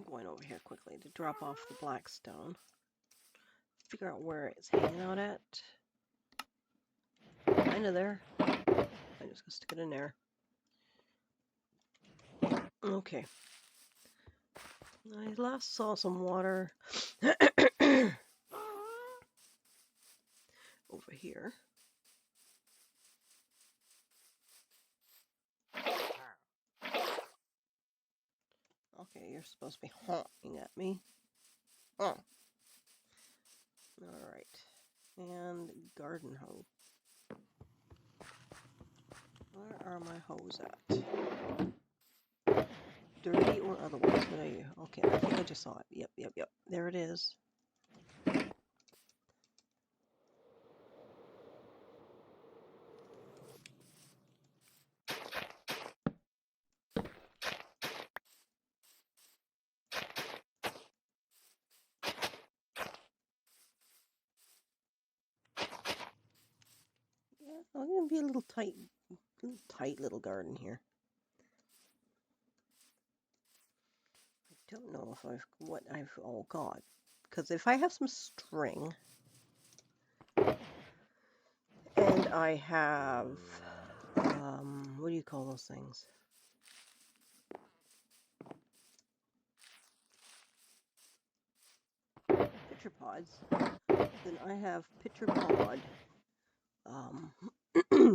going over here quickly to drop off the black stone. Figure out where it's hanging out at. Kind of there. I'm just gonna stick it in there. Okay. I last saw some water over here. Okay, you're supposed to be honking at me. Oh. Alright. And garden hoe. Where are my hoes at? Dirty or otherwise? What are you? Okay, I think I just saw it. Yep. There it is. Yeah, I'm gonna be a little tight little garden here. I don't know if oh god. Because if I have some string, and I have, what do you call those things? Pitcher pods. Then I have pitcher pod. I don't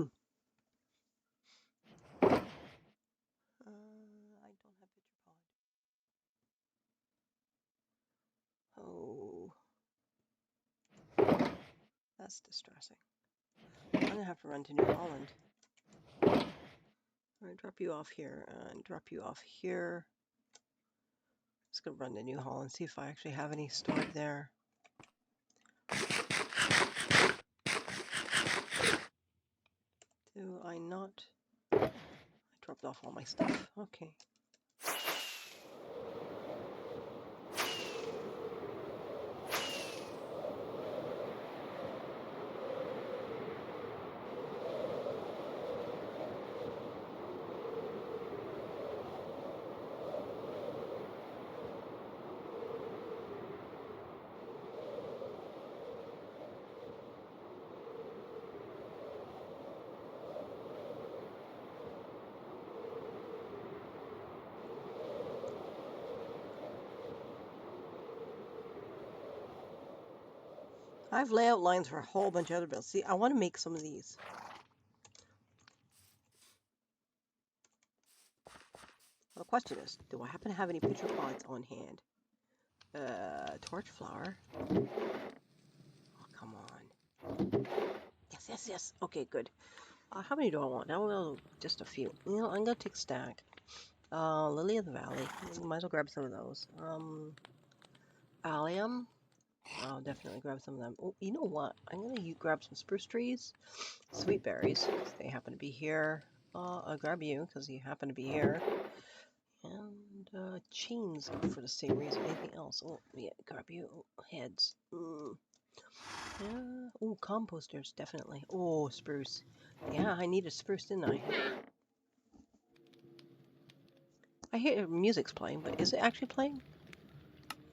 have pitcher pod. Oh. That's distressing. I'm gonna have to run to New Holland. Alright, drop you off here and drop you off here. Just gonna run to New Holland, see if I actually have any stored there. Do I not? I dropped off all my stuff. Okay. I have layout lines for a whole bunch of other builds. See, I want to make some of these. Well, the question is, do I happen to have any pitcher pods on hand? Torch flower. Oh, come on. Yes. Yes. Okay, good. How many do I want? Now just a few. You know, I'm gonna take stack. Lily of the Valley. Might as well grab some of those. Allium. I'll definitely grab some of them. Oh, you know what? I'm gonna grab some spruce trees, sweet berries, 'cause they happen to be here. I'll grab you because you happen to be here. And chains for the same reason. Anything else? Oh, yeah, grab you. Oh, heads. Yeah. Oh, composters, definitely. Oh, spruce. Yeah, I needed spruce, didn't I? I hear music's playing, but is it actually playing?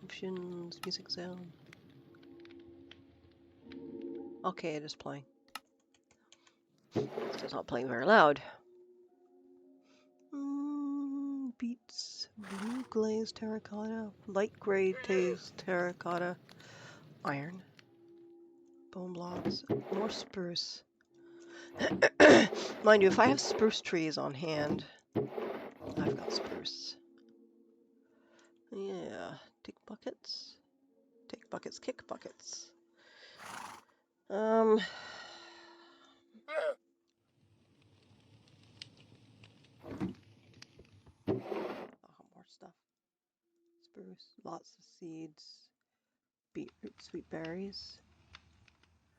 Options, music sound. Okay, it is playing. It's just not playing very loud. Beets, blue glazed terracotta, light gray glazed terracotta, iron, bone blocks, more spruce. Mind you, if I have spruce trees on hand, I've got spruce. Yeah, take buckets, kick buckets. Oh, more stuff. Spruce, lots of seeds, beetroot, sweet berries.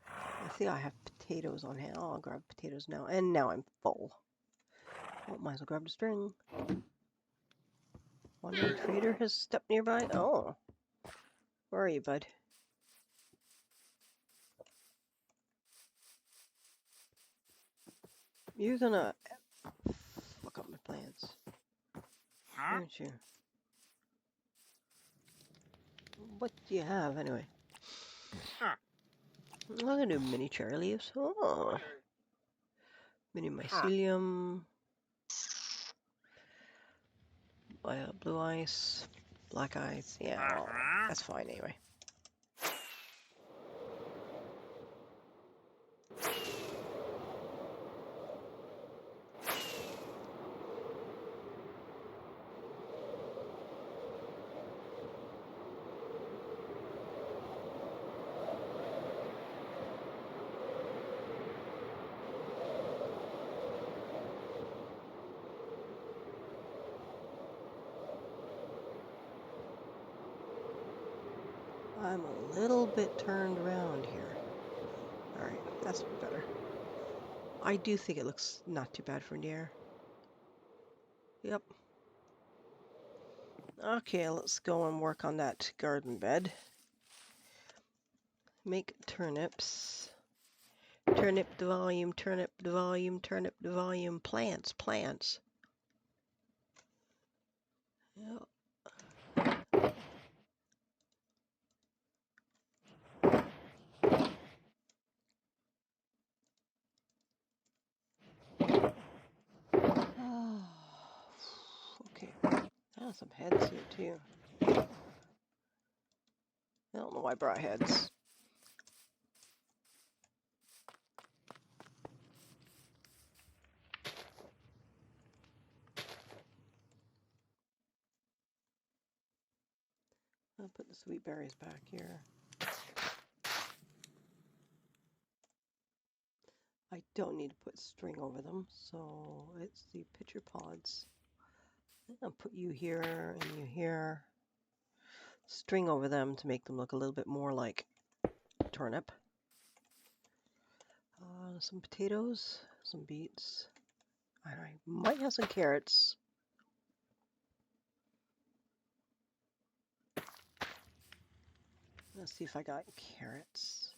I think I have potatoes on hand. Oh, I'll grab potatoes now. And now I'm full. Oh, might as well grab the string. Wandering trader has stepped nearby. Oh. Where are you, bud? You're gonna fuck up my plans. Aren't you? What do you have, anyway? I'm gonna do mini cherry leaves. Oh. Mini mycelium. Blue ice. Black ice. Yeah, well, that's fine anyway. I'm a little bit turned around here. Alright, that's better. I do think it looks not too bad from the air. Yep. Okay, let's go and work on that garden bed. Make turnips. Turnip the volume, turnip the volume, turnip the volume. Plants. Yep. Okay. Ah, some heads here too. I don't know why I brought heads. I'll put the sweet berries back here. I don't need to put string over them, so it's the pitcher pods. I'll put you here and you here. String over them to make them look a little bit more like turnip. Some potatoes, some beets. I might have some carrots. Let's see if I got carrots.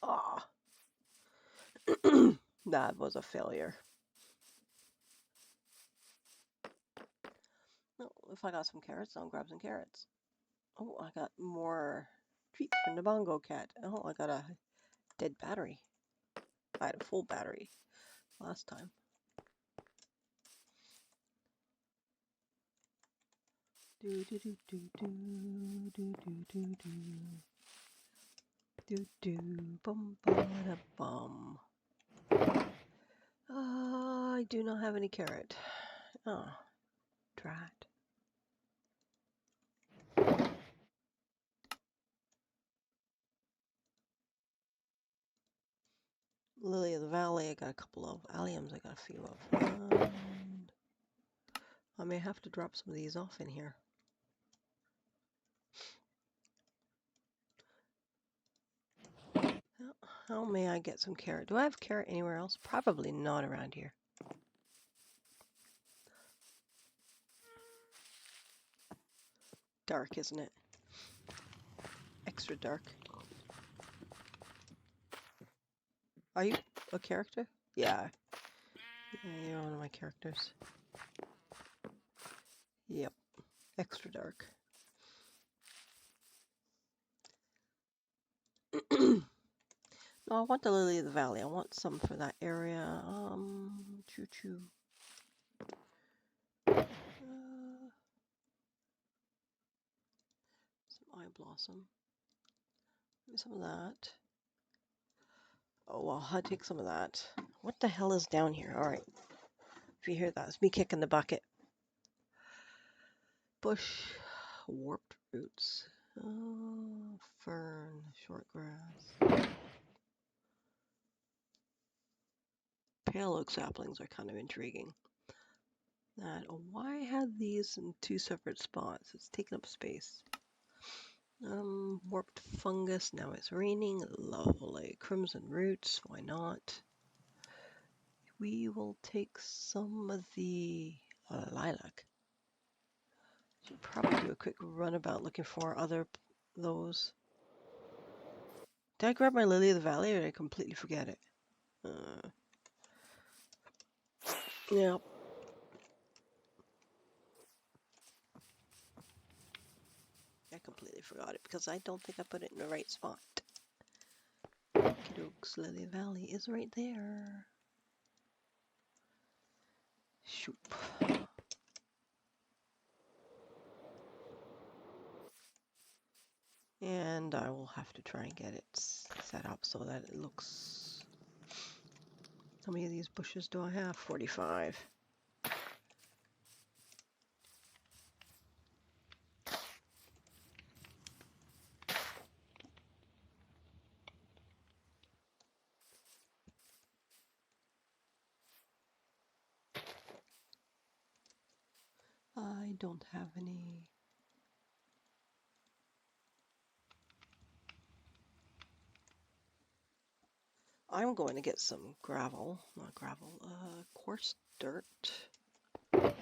Ah, that was a failure. No, if I got some carrots, I'll grab some carrots. Oh, I got more treats from the bongo cat. Oh, I got a dead battery. I had a full battery last time. Do do do do do do do do do bum ba bum. I do not have any carrot. Oh, drat. Lily of the Valley, I got a couple of. Alliums, I got a few of. And I may have to drop some of these off in here. How may I get some carrot? Do I have carrot anywhere else? Probably not around here. Dark, isn't it? Extra dark. Are you a character? Yeah. Yeah, you're one of my characters. Yep. Extra dark. No, I want the Lily of the Valley. I want some for that area. Choo-choo. Some eye blossom. Maybe some of that. Oh, well, I'll take some of that. What the hell is down here? All right. If you hear that, it's me kicking the bucket. Bush, warped roots, fern, short grass. Pale oak saplings are kind of intriguing. That, oh, why had these in two separate spots? It's taking up space. Warped fungus, now it's raining. Lovely. Crimson roots, why not? We will take some of the lilac. Should probably do a quick runabout looking for those. Did I grab my Lily of the Valley or did I completely forget it? Yeah. I completely forgot it because I don't think I put it in the right spot. Okey-dokes, Lily Valley is right there. Shoop. And I will have to try and get it set up so that it looks... How many of these bushes do I have? 45. I don't have any... I'm going to get some gravel, not gravel, coarse dirt. Pop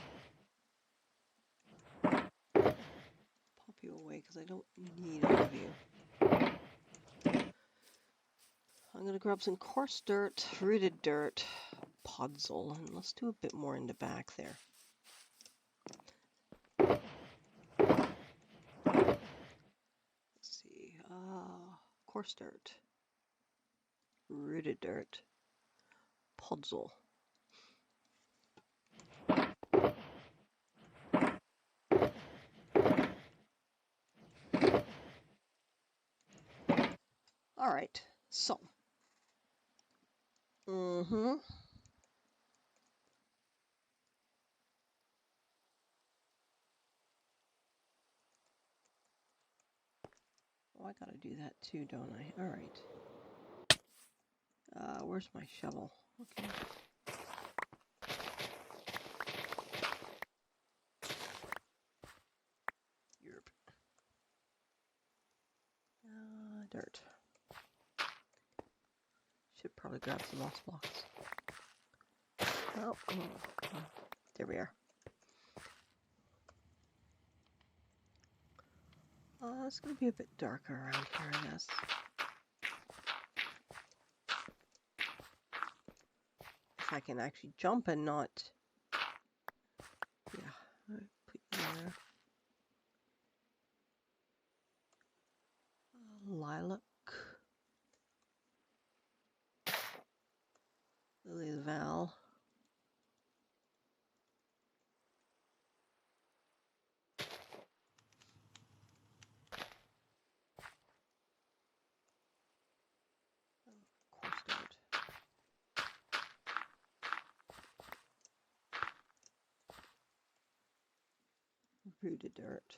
you away because I don't need all of you. I'm going to grab some coarse dirt, rooted dirt, podzol, and let's do a bit more in the back there. Let's see, coarse dirt, rooted dirt, podzol. All right, so. Oh, I gotta do that too, don't I? All right. Where's my shovel? Okay. Europe. Dirt. Should probably grab some moss blocks. Oh, there we are. It's gonna be a bit darker around here, I guess. If I can actually jump and not... Yeah, I'll put you there. Lilac. Lily of the Val. Coarse dirt. Rooted dirt.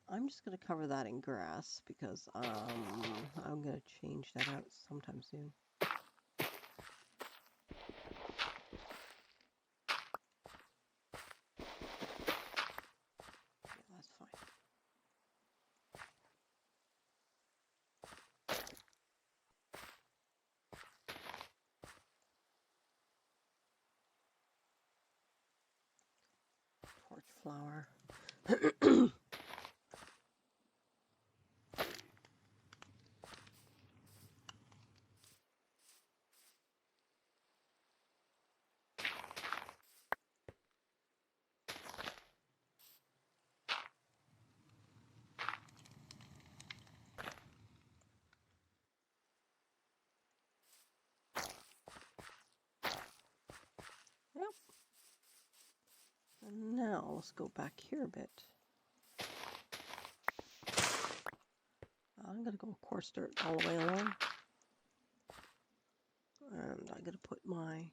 I'm I'm just gonna cover that in grass because I'm gonna change that out sometime soon. Yeah, that's fine. Torch flower. Yep. And now let's go back here a bit. I'm gonna go coarse dirt all the way along. And I'm gonna put my...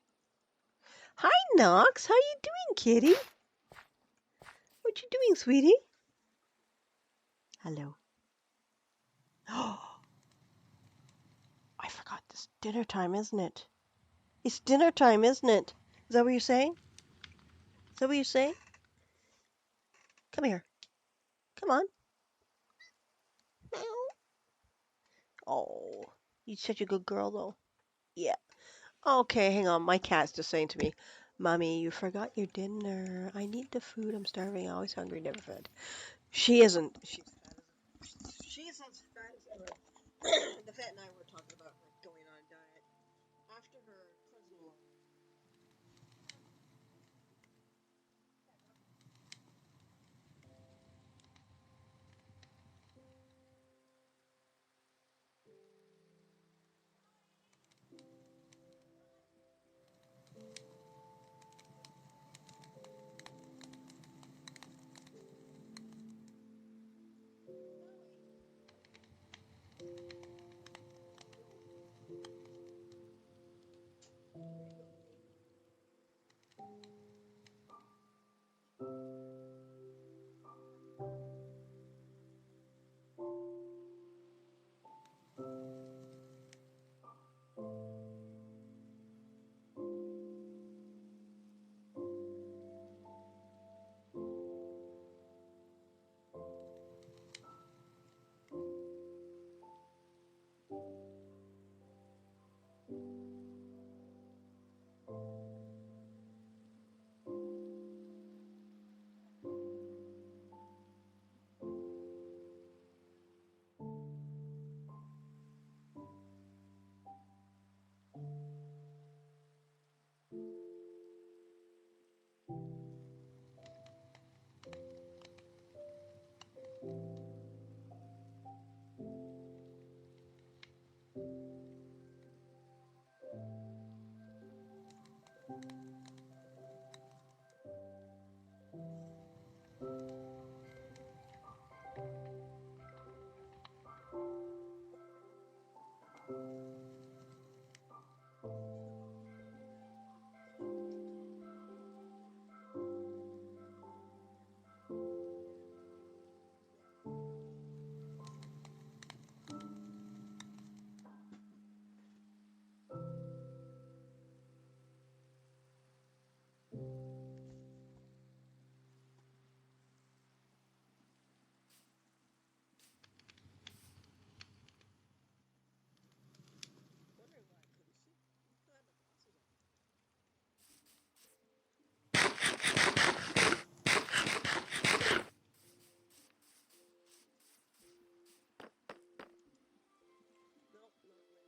Hi, Knox. How you doing, kitty? What you doing, sweetie? Hello. Oh, I forgot this dinner time, isn't it? It's dinner time, isn't it? Is that what you're saying? Is that what you're saying? Come here. Come on. Oh, you're such a good girl, though. Yeah. Okay, hang on. My cat's just saying to me, Mommy, you forgot your dinner. I need the food. I'm starving. Always hungry, never fed. She isn't. She's as fat as ever. The vet and I were talking about like going on a diet after her cousin-in-law. Wondering why I couldn't see. I had my glasses on. Nope, not ready yet.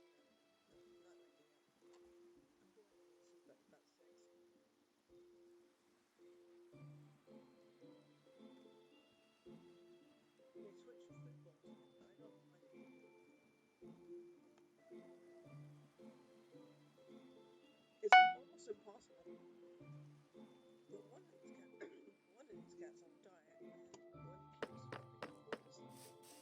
No, not ready yet. I'm going to sleep at about 6. They switched food bowls here, but I don't know why they did that. It's almost impossible. But one of these one of these cats on a diet, one keeps swapping bowls.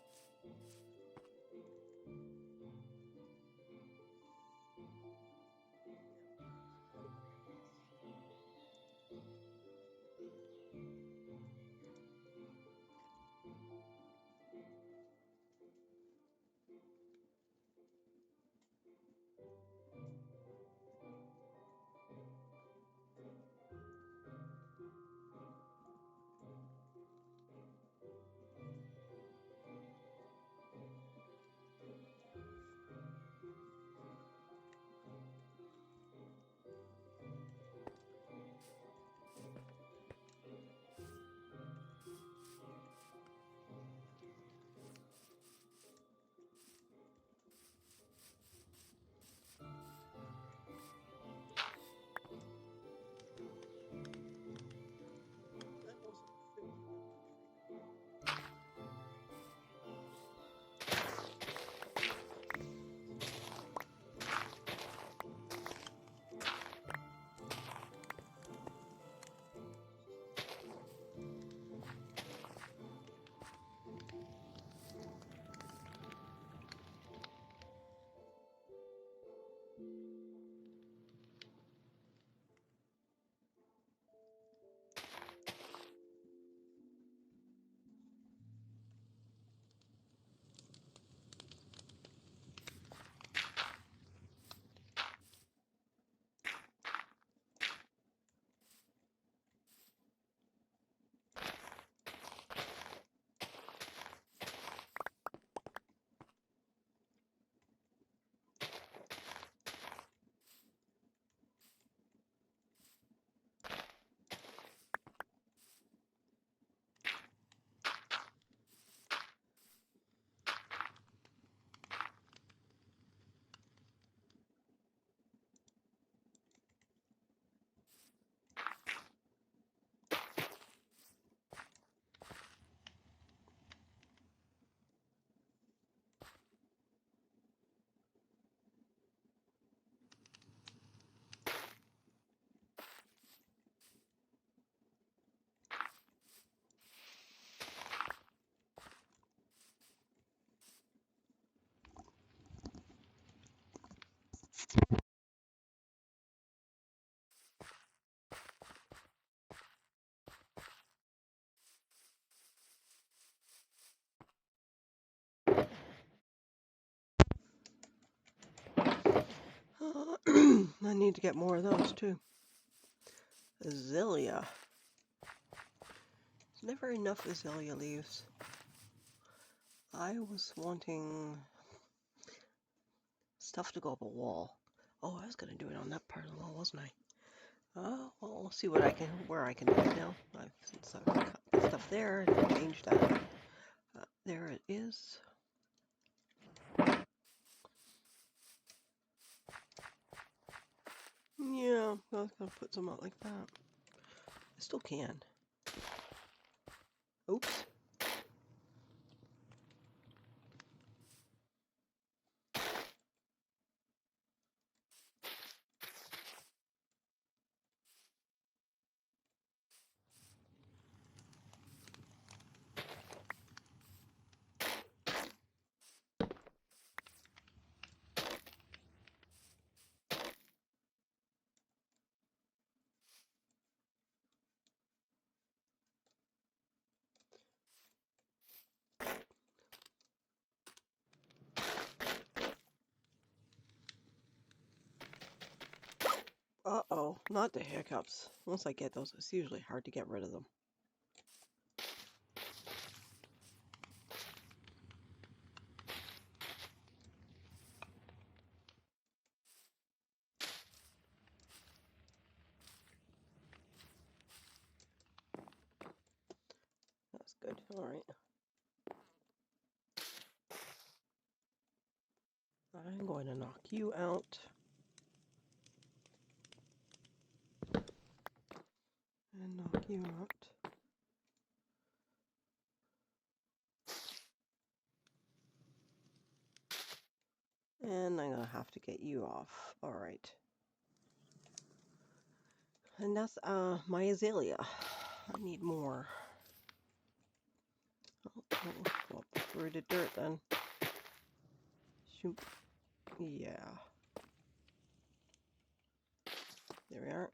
I need to get more of those too. Azalea. There's never enough azalea leaves. I was wanting stuff to go up a wall. Oh, I was gonna do it on that part of the wall, wasn't I? Oh, well, we'll see where I can do it now. Since I've cut the stuff there and changed that. There it is. Yeah, I was gonna put some out like that. I still can. Oops. Uh-oh, not the hiccups. Once I get those, it's usually hard to get rid of them. That's good. All right. I'm going to knock you out. And knock you out. And I'm going to have to get you off. All right. And that's my azalea. I need more. Go up through the dirt then. Shoot. Yeah. There we are.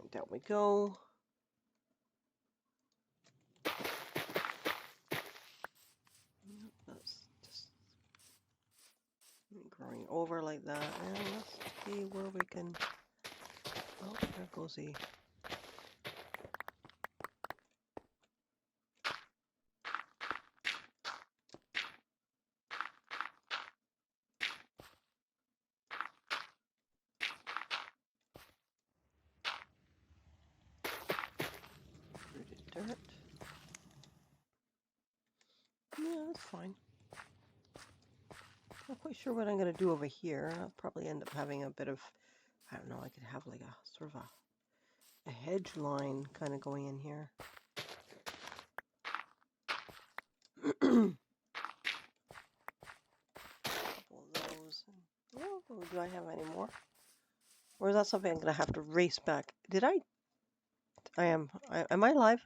And down we go. That's just growing over like that. And let's see where we can... Oh, there goes the... through the dirt. Yeah, that's fine. Not quite sure what I'm going to do over here. I'll probably end up having a bit of... I don't know, I could have like a sort of a hedge line kind of going in here. Couple of those. Oh, do I have any more? Or is that something I'm going to have to race back? Did I? Am I live?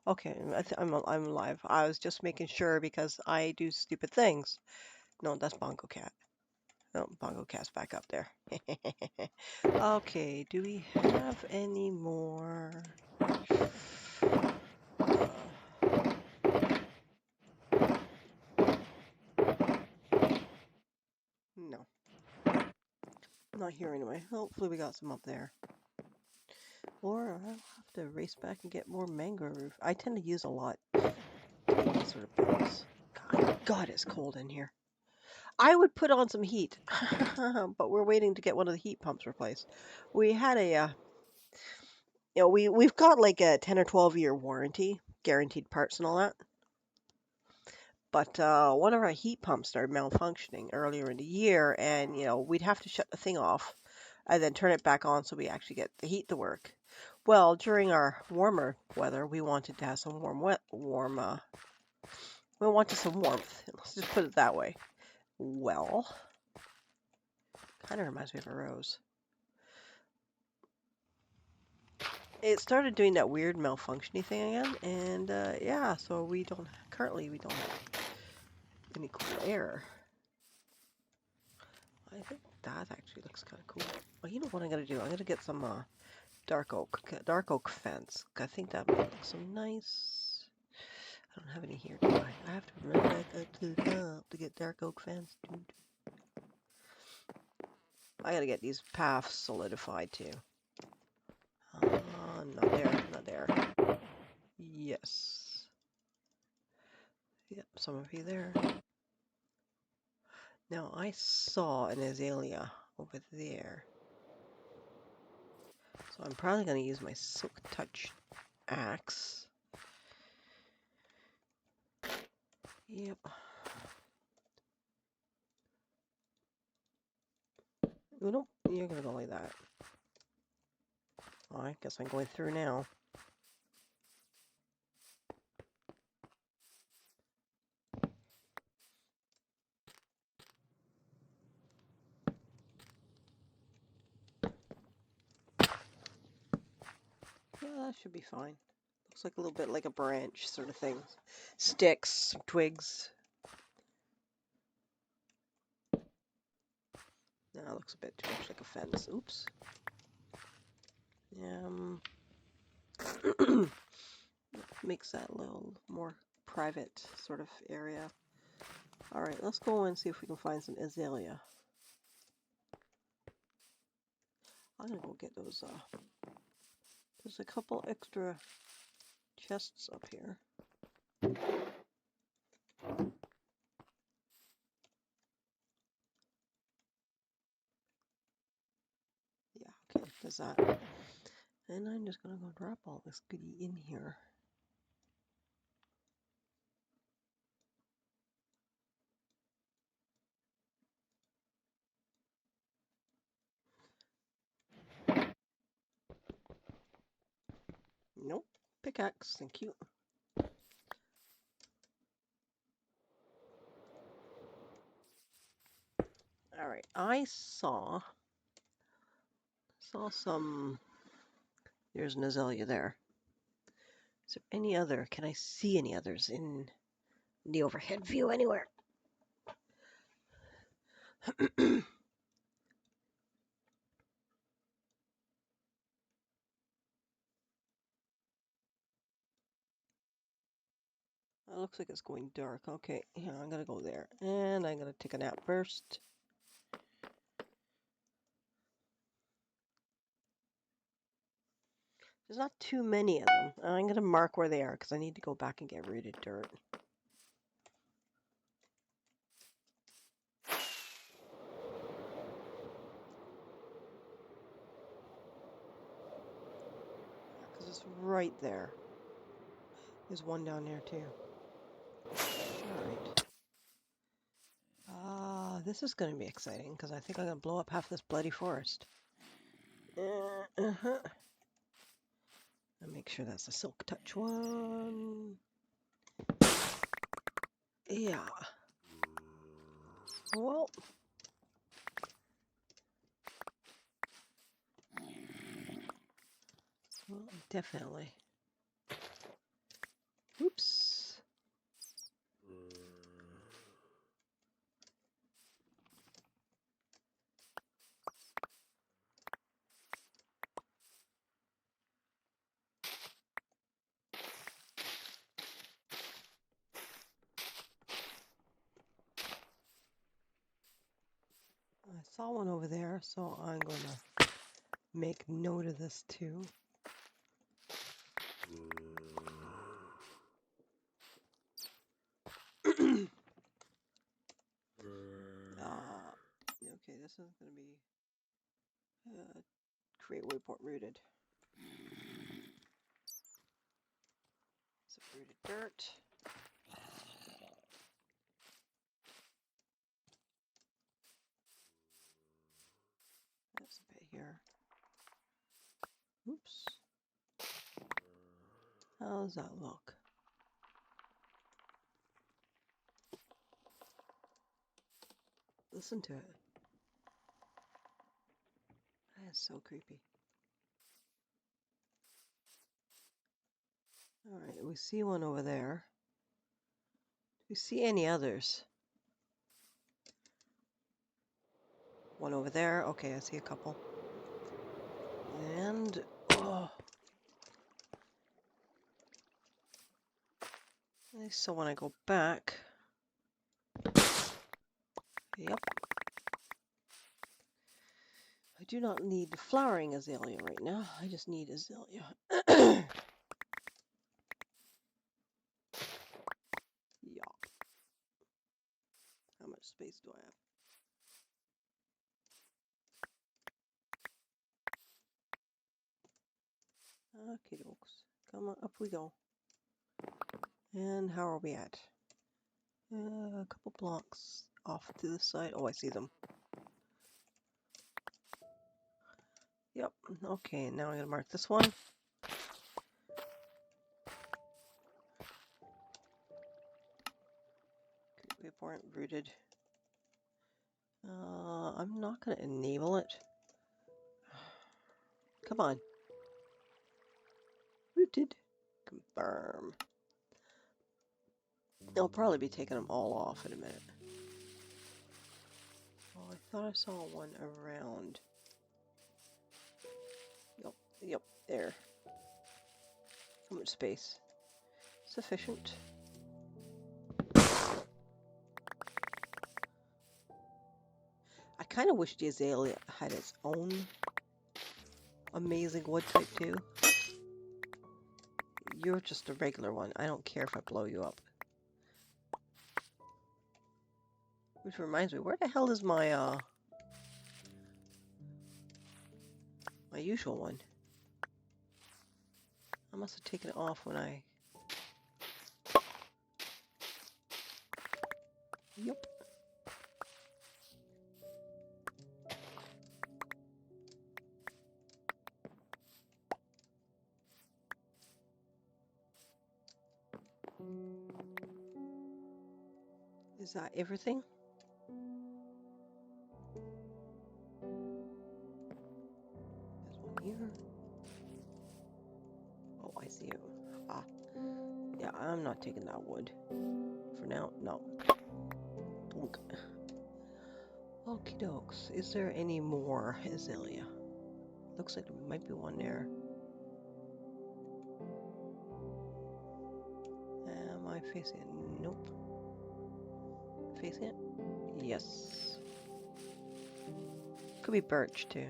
Okay, I'm live. I was just making sure because I do stupid things. No, that's Bongo Cat. No, Bongo Cat's back up there. Okay, do we have any more? No. Not here anyway. Hopefully we got some up there. Or I'll have to race back and get more mangrove. I tend to use a lot these sort of builds. God, it's cold in here. I would put on some heat, but we're waiting to get one of the heat pumps replaced. We had a, we've got like a 10 or 12-year warranty, guaranteed parts and all that. But one of our heat pumps started malfunctioning earlier in the year, and we'd have to shut the thing off and then turn it back on so we actually get the heat to work. Well, during our warmer weather, we wanted to have some we wanted some warmth. Let's just put it that way. Well, kind of reminds me of a rose. It started doing that weird malfunctioning thing again, and yeah, so we don't have any cool air. I think that actually looks kind of cool. Oh, you know what I'm gonna do? I'm gonna get some dark oak fence. I think that might look so nice. I don't have any here, do I? I have to run back up to the top to get dark oak fence. Dude. I gotta get these paths solidified too. Not there, not there. Yes. Yep, some of you there. Now I saw an azalea over there. So I'm probably gonna use my Silk Touch axe. Yep. Oh, nope, you're gonna go like that. Well, I guess I'm going through now. Yeah, that should be fine. Looks like a little bit like a branch sort of thing. Sticks, twigs. Now it looks a bit too much like a fence. Oops. Makes that a little more private sort of area. Alright, let's go and see if we can find some azalea. I'm gonna go get those, there's a couple extra chests up here. Yeah, okay, there's that. And I'm just gonna go drop all this goodie in here. Nope, pickaxe, thank you. Alright, I saw some, there's an azalea there. Is there any other, can I see any others in the overhead view anywhere? It looks like it's going dark. Okay, yeah, I'm gonna go there. And I'm gonna take a nap first. There's not too many of them. I'm gonna mark where they are because I need to go back and get rid of dirt. Because it's right there. There's one down there too. Alright. This is gonna be exciting because I think I'm gonna blow up half this bloody forest. Uh-huh. I'll make sure that's a Silk Touch one. Yeah. Well. Well, definitely. Oops. I saw one over there, so I'm going to make note of this too. Okay, this is going to be create waypoint rooted. Some rooted dirt. That's a bit here. Oops. How does that look? Listen to it. That is so creepy. Alright, we see one over there. Do we see any others? One over there. Okay, I see a couple. And oh, so when I go back, yep, I do not need flowering azalea right now. I just need azalea. Yeah. How much space do I have? Okay, dokes. Come on, up we go. And how are we at? A couple blocks off to the side. Oh, I see them. Yep. Okay, now I'm gonna mark this one. Waypoint rooted. I'm not gonna enable it. Come on. Rooted. Confirm. I'll probably be taking them all off in a minute. Oh, I thought I saw one around. Yep, there. How much space? Sufficient. I kind of wish the azalea had its own amazing wood type too. You're just a regular one. I don't care if I blow you up. Which reminds me, where the hell is my my usual one? I must have taken it off when I... Yep. Is that everything? There's one here. Oh, I see it. Ah. Yeah, I'm not taking that wood. For now, no. Look. Okie dokes. Is there any more azalea? Looks like there might be one there. Am I facing it? Nope. Facing it? Yes. Could be birch too.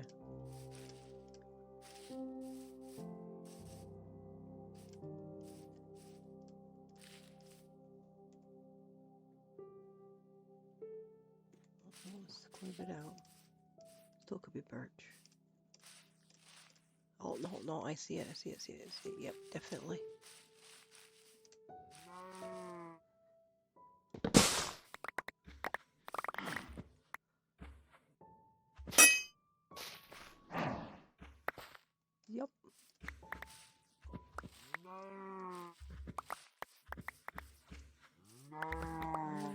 Let's clear it out. Still could be birch. Oh, no, I see it. I see it. Yep, definitely. Yep.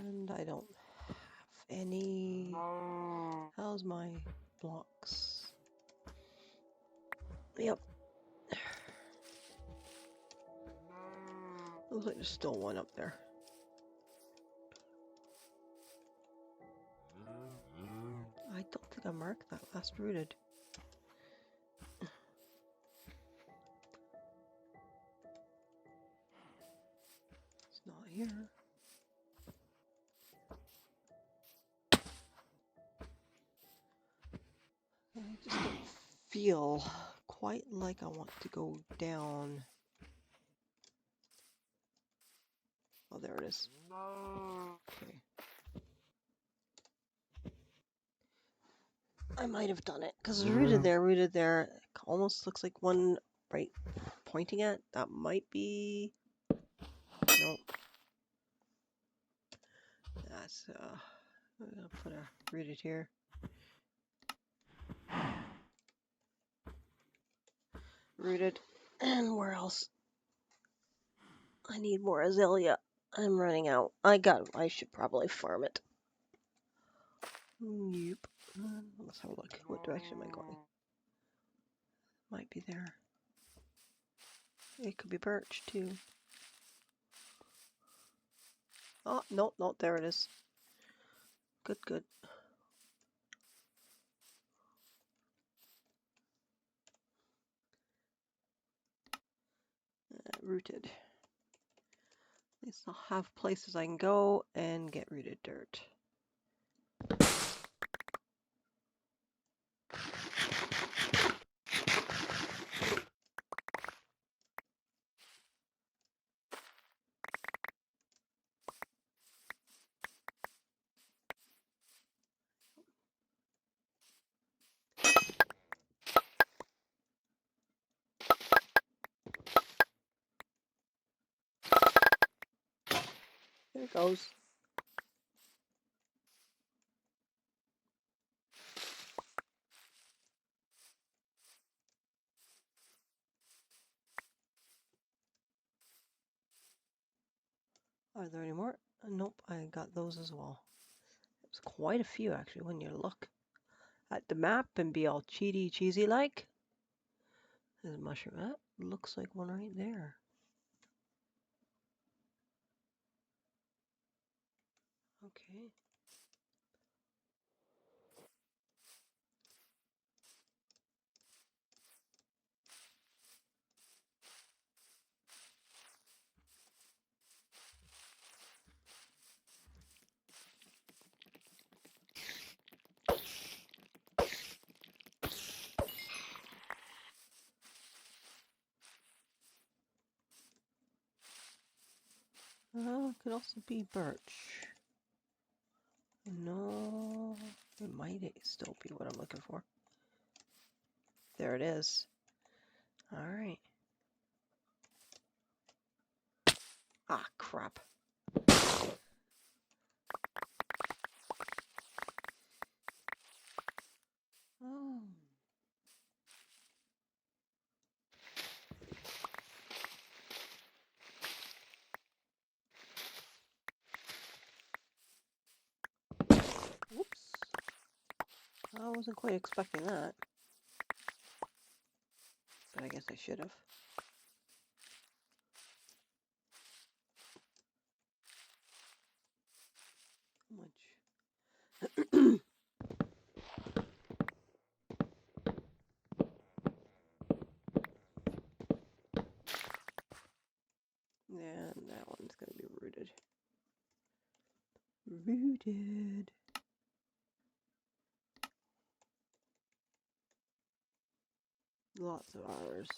And I don't have any... How's my blocks? Yep. Looks like there's still one up there. I don't think I marked that last rooted. It's not here. I just don't feel quite like I want to go down. Oh, there it is. Okay. I might have done it because it's rooted there. It almost looks like one right pointing at. That might be. Nope. That's I'm gonna put a rooted here. Rooted. And where else? I need more azalea. I'm running out. I should probably farm it. Yep. Let's have a look. What direction am I going? Might be there. It could be birch too. Oh, no, there it is. Good. rooted. At least I'll have places I can go and get rooted dirt. There it goes. Are there any more? Nope, I got those as well. It's quite a few actually when you look at the map and be all cheesy like. There's a mushroom. That looks like one right there. Okay. It could also be birch. No, it might still be what I'm looking for. There it is. All right. Ah, crap. Oh. Whoops. I wasn't quite expecting that. But I guess I should have. How much? And that one's going to be rooted. Rooted. Lots of R's.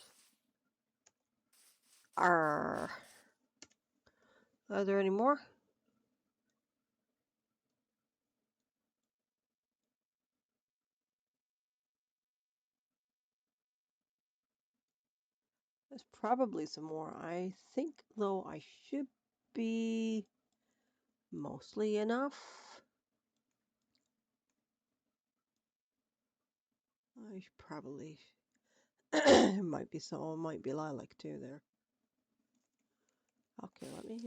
R. Are there any more? There's probably some more. I think, though, I should be mostly enough. I should probably. It might be some. It might be lilac too there. Okay, let me.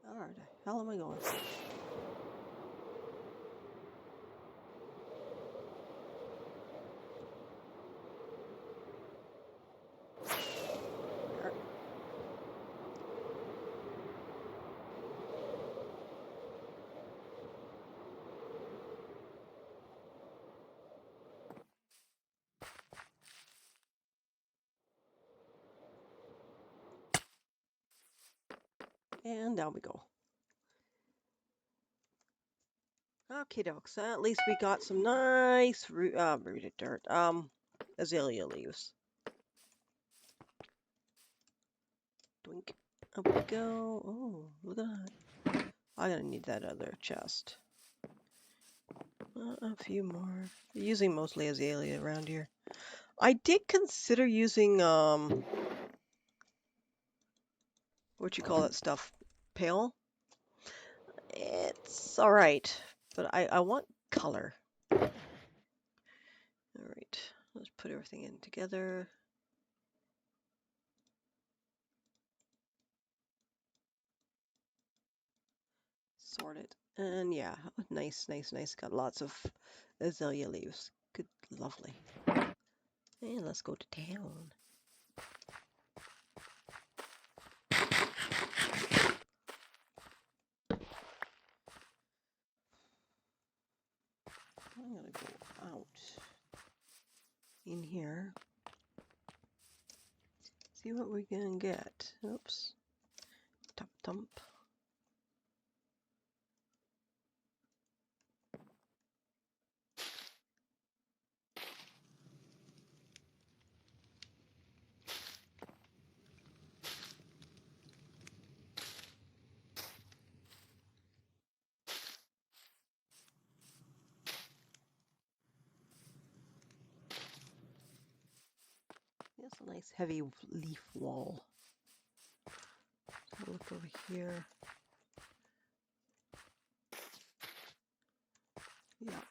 Where the hell am I going? And down we go. Okay, dokes. At least we got some nice rooted dirt. Azalea leaves. Doink. Up we go. Oh, look at that. I'm gonna need that other chest. A few more. Using mostly azalea around here. I did consider using what you call that stuff? Pale? It's alright, but I want color. Alright, let's put everything in together. Sort it. And yeah, nice. Got lots of azalea leaves. Good, lovely. And let's go to town. I'm gonna go out. in here. See what we can get. Oops. Dump, dump. That's a nice heavy leaf wall. So look over here. Yep.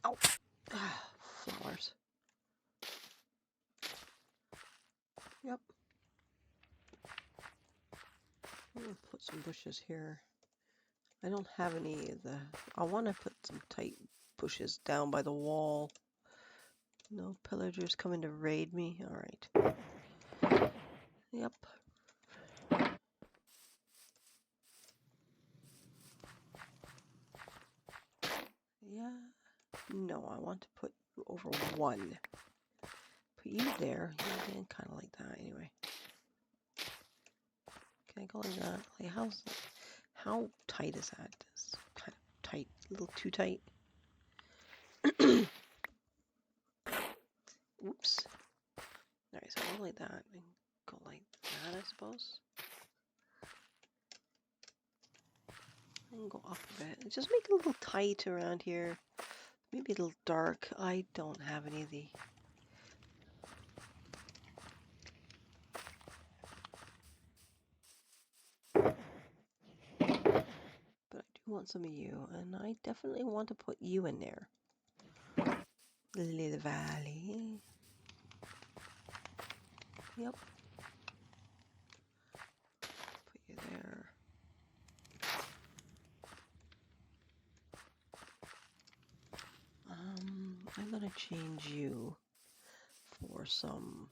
Ow! Ah, flowers. Yep. I'm gonna put some bushes here. I don't have any of the... I want to put some tight bushes down by the wall. No pillagers coming to raid me. Alright. Yep. Yeah. No, I want to put you over one. Put you there. Yeah, kind of like that anyway. Can I go like that? Like how tight is that? It's kind of tight. A little too tight. Oops. Alright, so go like that and go like that, I suppose. And go up a bit. Just make it a little tight around here. Maybe a little dark. I don't have any of the... But I do want some of you, and I definitely want to put you in there. Lily Valley. Yep. Put you there. I'm gonna change you for some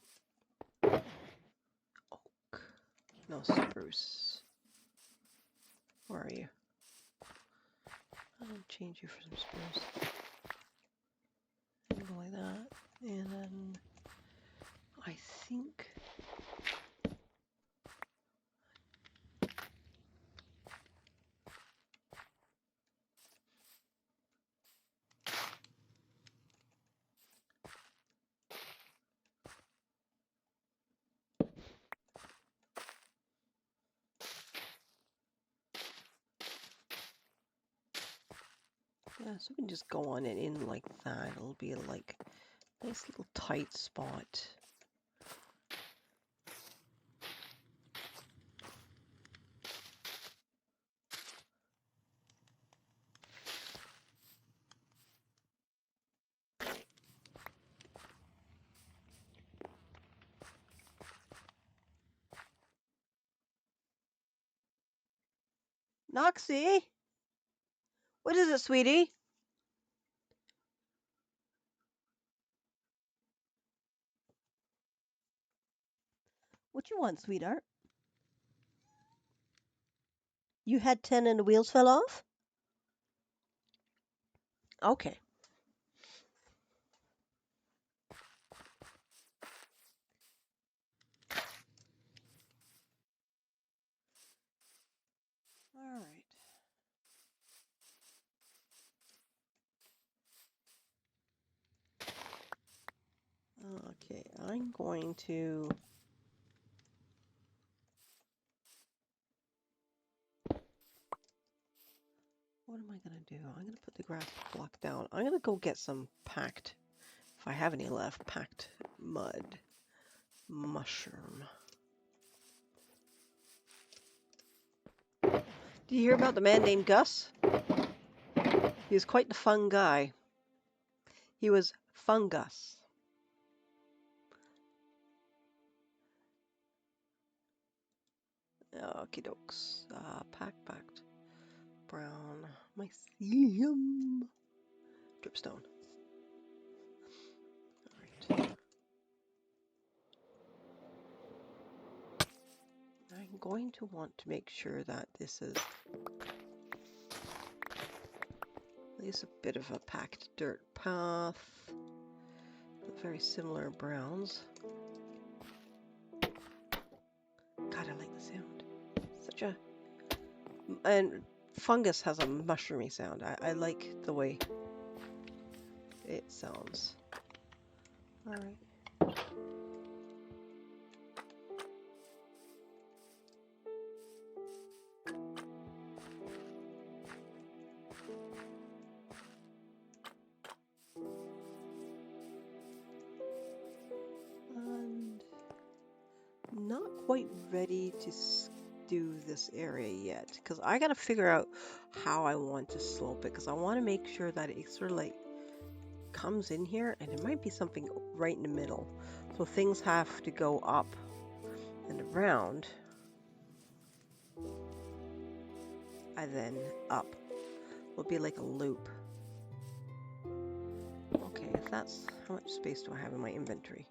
oak. No, spruce. Where are you? I'll change you for some spruce. And go like that. And then I think yeah, so we can just go on it in like that. It'll be like a nice little tight spot. Noxie? What is it, sweetie? What you want, sweetheart? You had 10 and the wheels fell off? Okay. All right. Okay, I'm going to... What am I going to do? I'm going to put the grass block down. I'm going to go get some packed, if I have any left, packed mud. Mushroom. Did you hear about the man named Gus? He was quite the fun guy. He was Fungus. Okie dokes. Packed. Brown. Mycelium. Dripstone. Alright. I'm going to want to make sure that this is There's a bit of a packed dirt path. Very similar browns. God, I like the sound. Such a... And fungus has a mushroomy sound. I like the way it sounds. Alright. And not quite ready to do this area yet because I gotta figure out how I want to slope it because I want to make sure that it sort of like comes in here, and it might be something right in the middle, so things have to go up and around and then up. It'll be like a loop. Okay, if that's... How much space do I have in my inventory?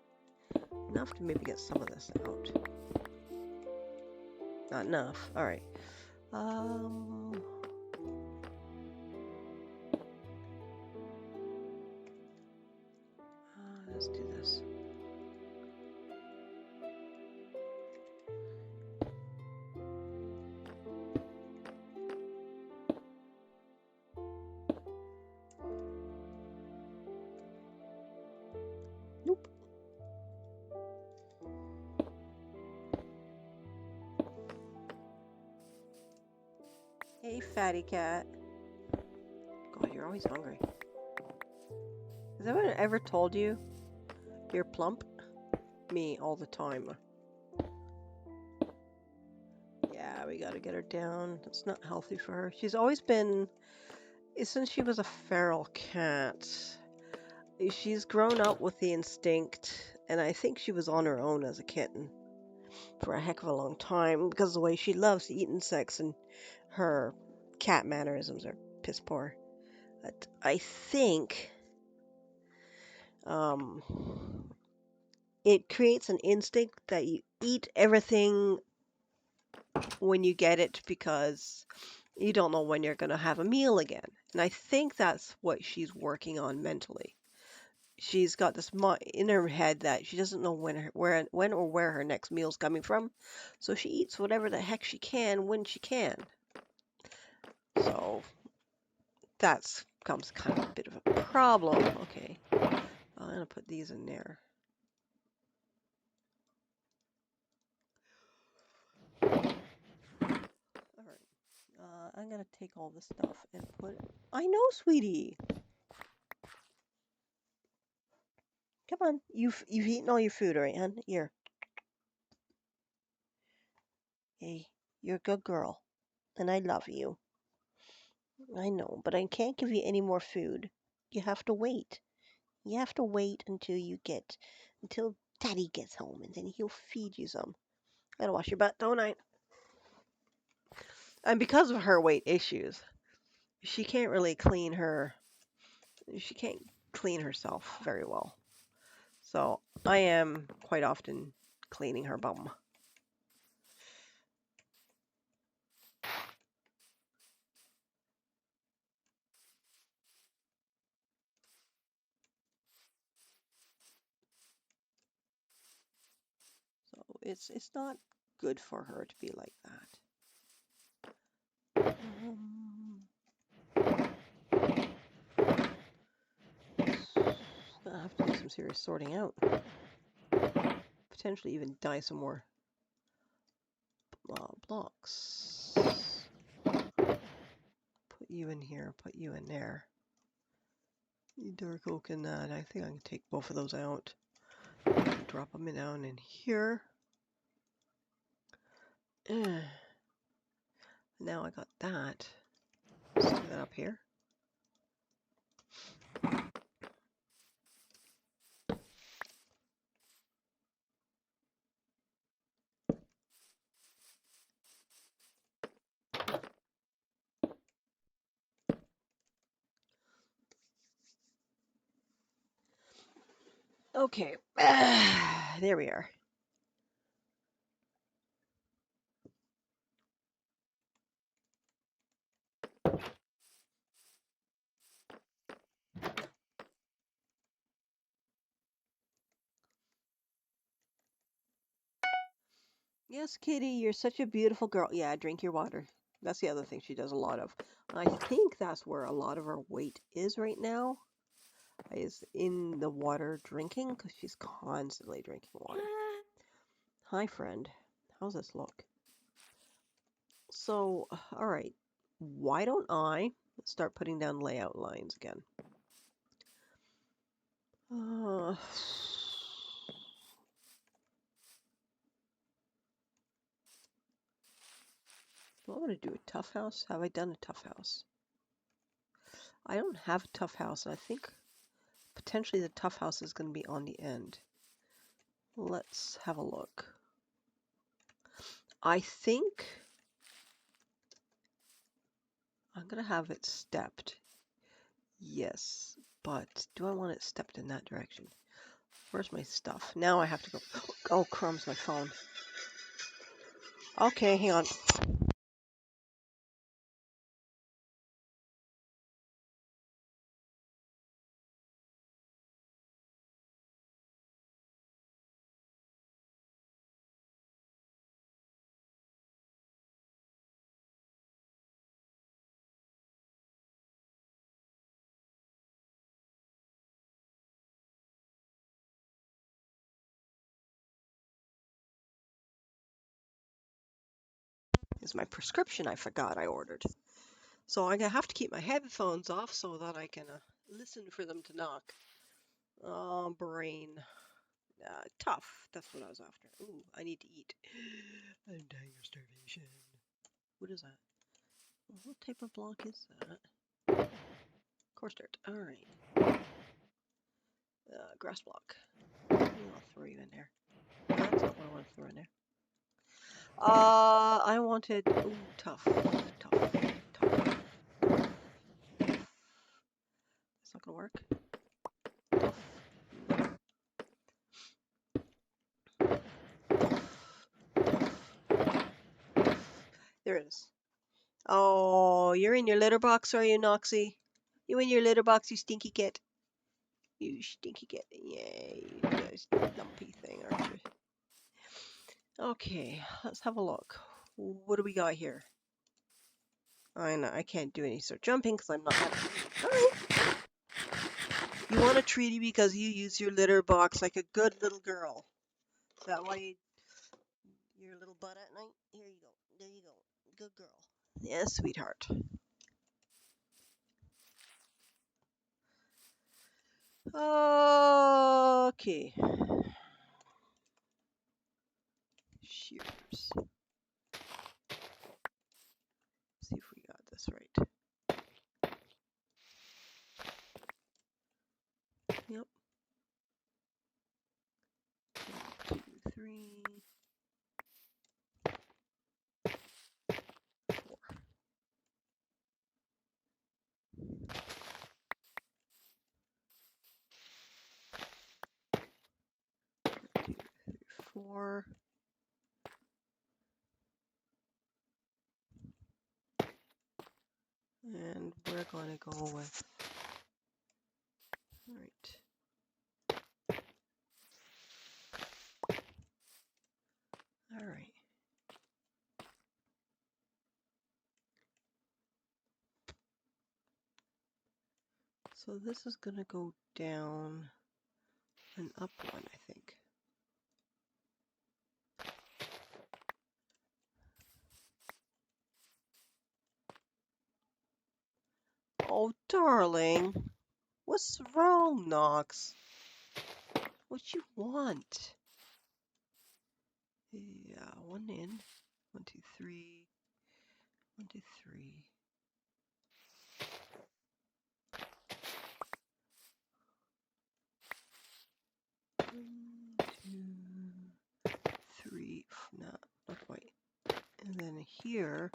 Enough to maybe get some of this out. Not enough. Alright. Let's do this. Nope. Hey, fatty cat. God, you're always hungry. Has anyone ever told you you're plump? Me, all the time. Yeah, we gotta get her down. It's not healthy for her. She's always been... Since she was a feral cat, she's grown up with the instinct, and I think she was on her own as a kitten for a heck of a long time because of the way she loves to eat insects, and her cat mannerisms are piss poor. But I think it creates an instinct that you eat everything when you get it because you don't know when you're going to have a meal again. And I think that's what she's working on mentally. She's got this in her head that she doesn't know when or where her next meal's coming from. So she eats whatever the heck she can when she can. So that's becomes kind of a bit of a problem. Okay. I'm going to put these in there. I'm gonna take all this stuff and put it... I know, sweetie. Come on. You've eaten all your food, right, hon? Here. Hey, you're a good girl, and I love you. I know, but I can't give you any more food. You have to wait. You have to wait until Daddy gets home, and then he'll feed you some. I gotta wash your butt, don't I? And because of her weight issues, she can't really clean her... She can't clean herself very well. So I am quite often cleaning her bum. So it's not good for her to be like that. Gonna have to do some serious sorting out. Potentially even dye some more blocks. Put you in here, put you in there. Dark oak and that. I think I can take both of those out. Drop them down in here. Now I got that. Stick that up here. Okay, there we are. Yes, Kitty, you're such a beautiful girl. Yeah, drink your water. That's the other thing she does a lot of. I think that's where a lot of her weight is right now, is in the water drinking, because she's constantly drinking water. Hi, friend. How's this look? So, all right. Why don't I start putting down layout lines again? Uh, do I want to do a tough house? Have I done a tough house? I don't have a tough house, and I think potentially the tough house is going to be on the end. Let's have a look. I think I'm going to have it stepped. Yes, but do I want it stepped in that direction? Where's my stuff? Now I have to go. Oh, crumbs, my phone. Okay, hang on. Is my prescription I forgot I ordered. So I have to keep my headphones off so that I can listen for them to knock. Oh, brain. Tough. That's what I was after. Ooh, I need to eat. I'm dying of starvation. What is that? What type of block is that? Coarse dirt. All right. Grass block. I'll throw you in there. That's not what I want to throw in there. I wanted. Ooh, tough. Tough. Tough. It's not gonna work. There it is. Oh, you're in your litter box, are you, Noxie? You in your litter box, you stinky kid. You stinky kid. Yeah, you guys dumpy thing, aren't you? Okay, let's have a look. What do we got here? I know I can't do any sort of jumping because I'm not. Alright. You want a treaty because you use your litter box like a good little girl. Is that why you your little butt at night? Here you go. There you go. Good girl. Yes, sweetheart. Okay. Shears. See if we got this right. Yep. 1, 2, 3, 4. 1, 2, 3, 4. And we're going to go with. All right. All right. So this is going to go down and up one, I think. Oh, darling. What's wrong, Knox? What you want? Yeah, one in. 1, 2, 3. 1, 2, 3. 1, 2, 3. No, not quite. And then here,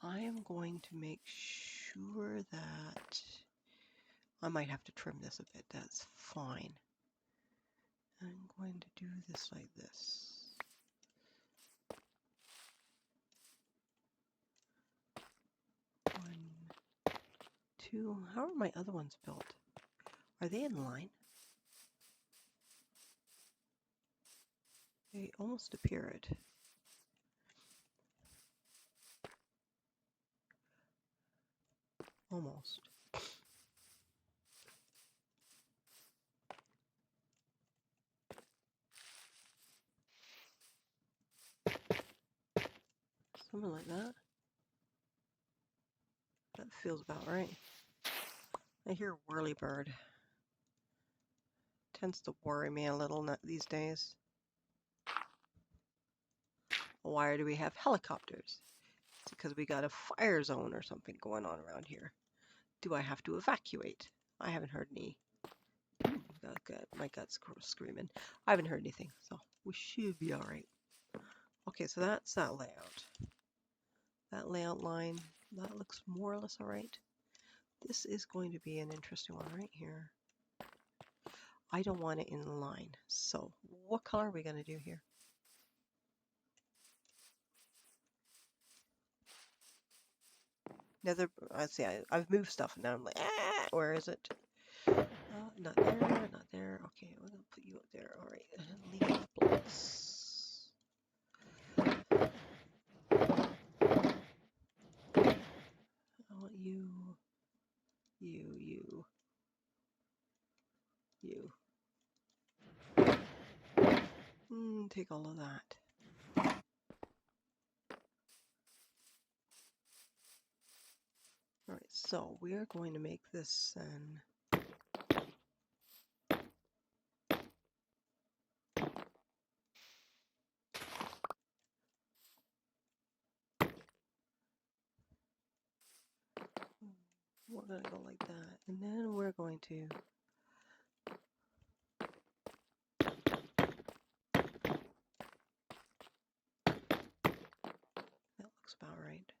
I am going to make sure that I might have to trim this a bit. That's fine. I'm going to do this like this. 1, 2. How are my other ones built? Are they in line? Okay, almost appeared. Almost. Something like that. That feels about right. I hear whirlybird. Tends to worry me a little these days. Why do we have helicopters? It's because we got a fire zone or something going on around here. Do I have to evacuate? I haven't heard any. My gut's screaming. I haven't heard anything, so we should be all right. Okay, so that's that layout. That layout line, that looks more or less all right. This is going to be an interesting one right here. I don't want it in line. So what color are we going to do here? Nether, let's see, I've moved stuff and now I'm like, where is it? Not there, not there. Okay, we're going to put you up there. All right, leaf blocks. I want you. Take all of that. All right, so we are going to make this then. We're going to go like that, and then we're going to that looks about right.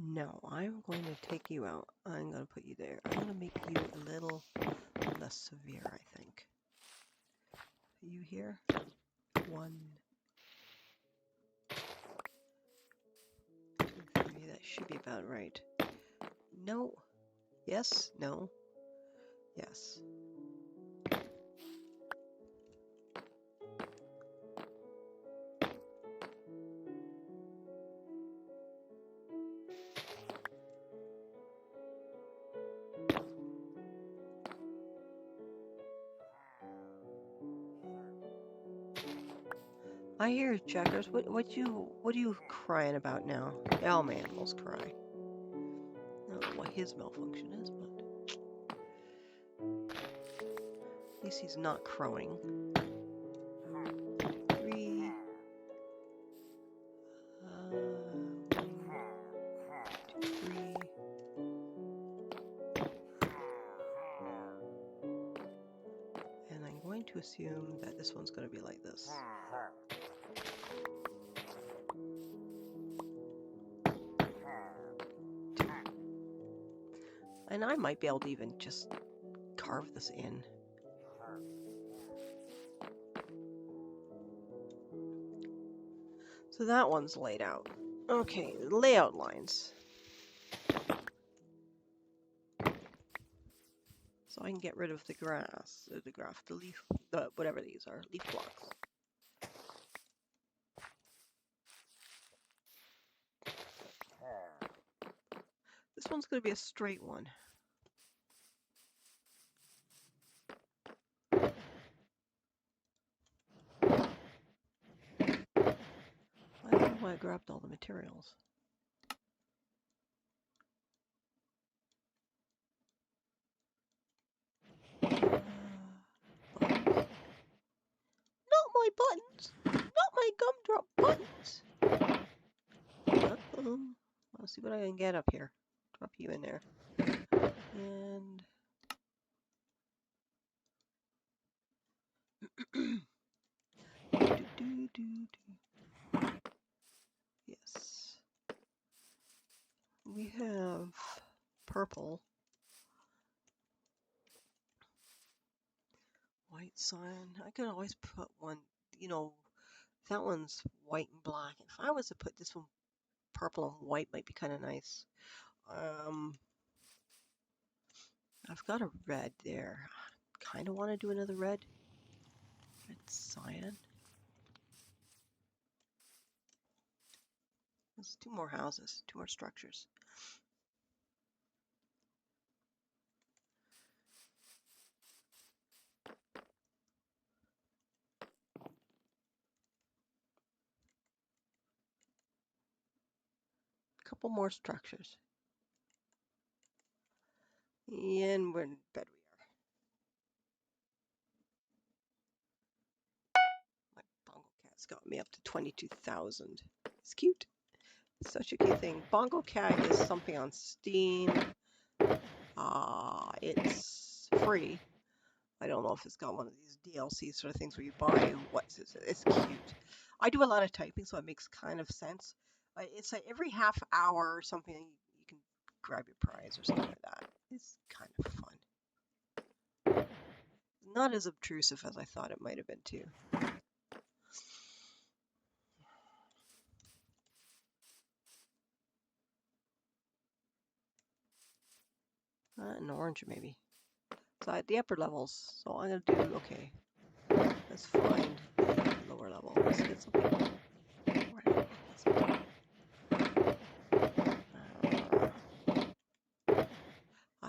No, I'm going to take you out. I'm going to put you there. I'm going to make you a little less severe, I think. You here? 1, 2, 3. That should be about right. No. Yes. No. Yes. I hear Checkers. What are you crying about now? All animals cry. I don't know what his malfunction is, but at least he's not crowing. 3. 1, 2, 3. And I'm going to assume that this one's going to be like this. And I might be able to even just carve this in. So that one's laid out. Okay, layout lines. So I can get rid of the grass, the leaf, whatever these are, leaf blocks. This one's going to be a straight one. I don't know why I grabbed all the materials. Buttons. Not my buttons! Not my gumdrop buttons! I'll see what I can get up here. Drop you in there. And yes. We have purple. White sign. I could always put one, that one's white and black. If I was to put this one purple and white, might be kind of nice. I've got a red there. Kind of want to do another red. Red cyan. There's 2 more houses, 2 more structures. A couple more structures. And we're in bed we are. My Bongo Cat's got me up to 22,000. It's cute. Such a cute thing. Bongo Cat is something on Steam. It's free. I don't know if it's got one of these DLC sort of things where you buy what's it. It's cute. I do a lot of typing, so it makes kind of sense. It's like every half hour or something you can grab your prize or something like that. It's kind of fun. Not as obtrusive as I thought it might have been too. An orange maybe. So at the upper levels, so I'm gonna do okay. Let's find the lower level. Let's get something.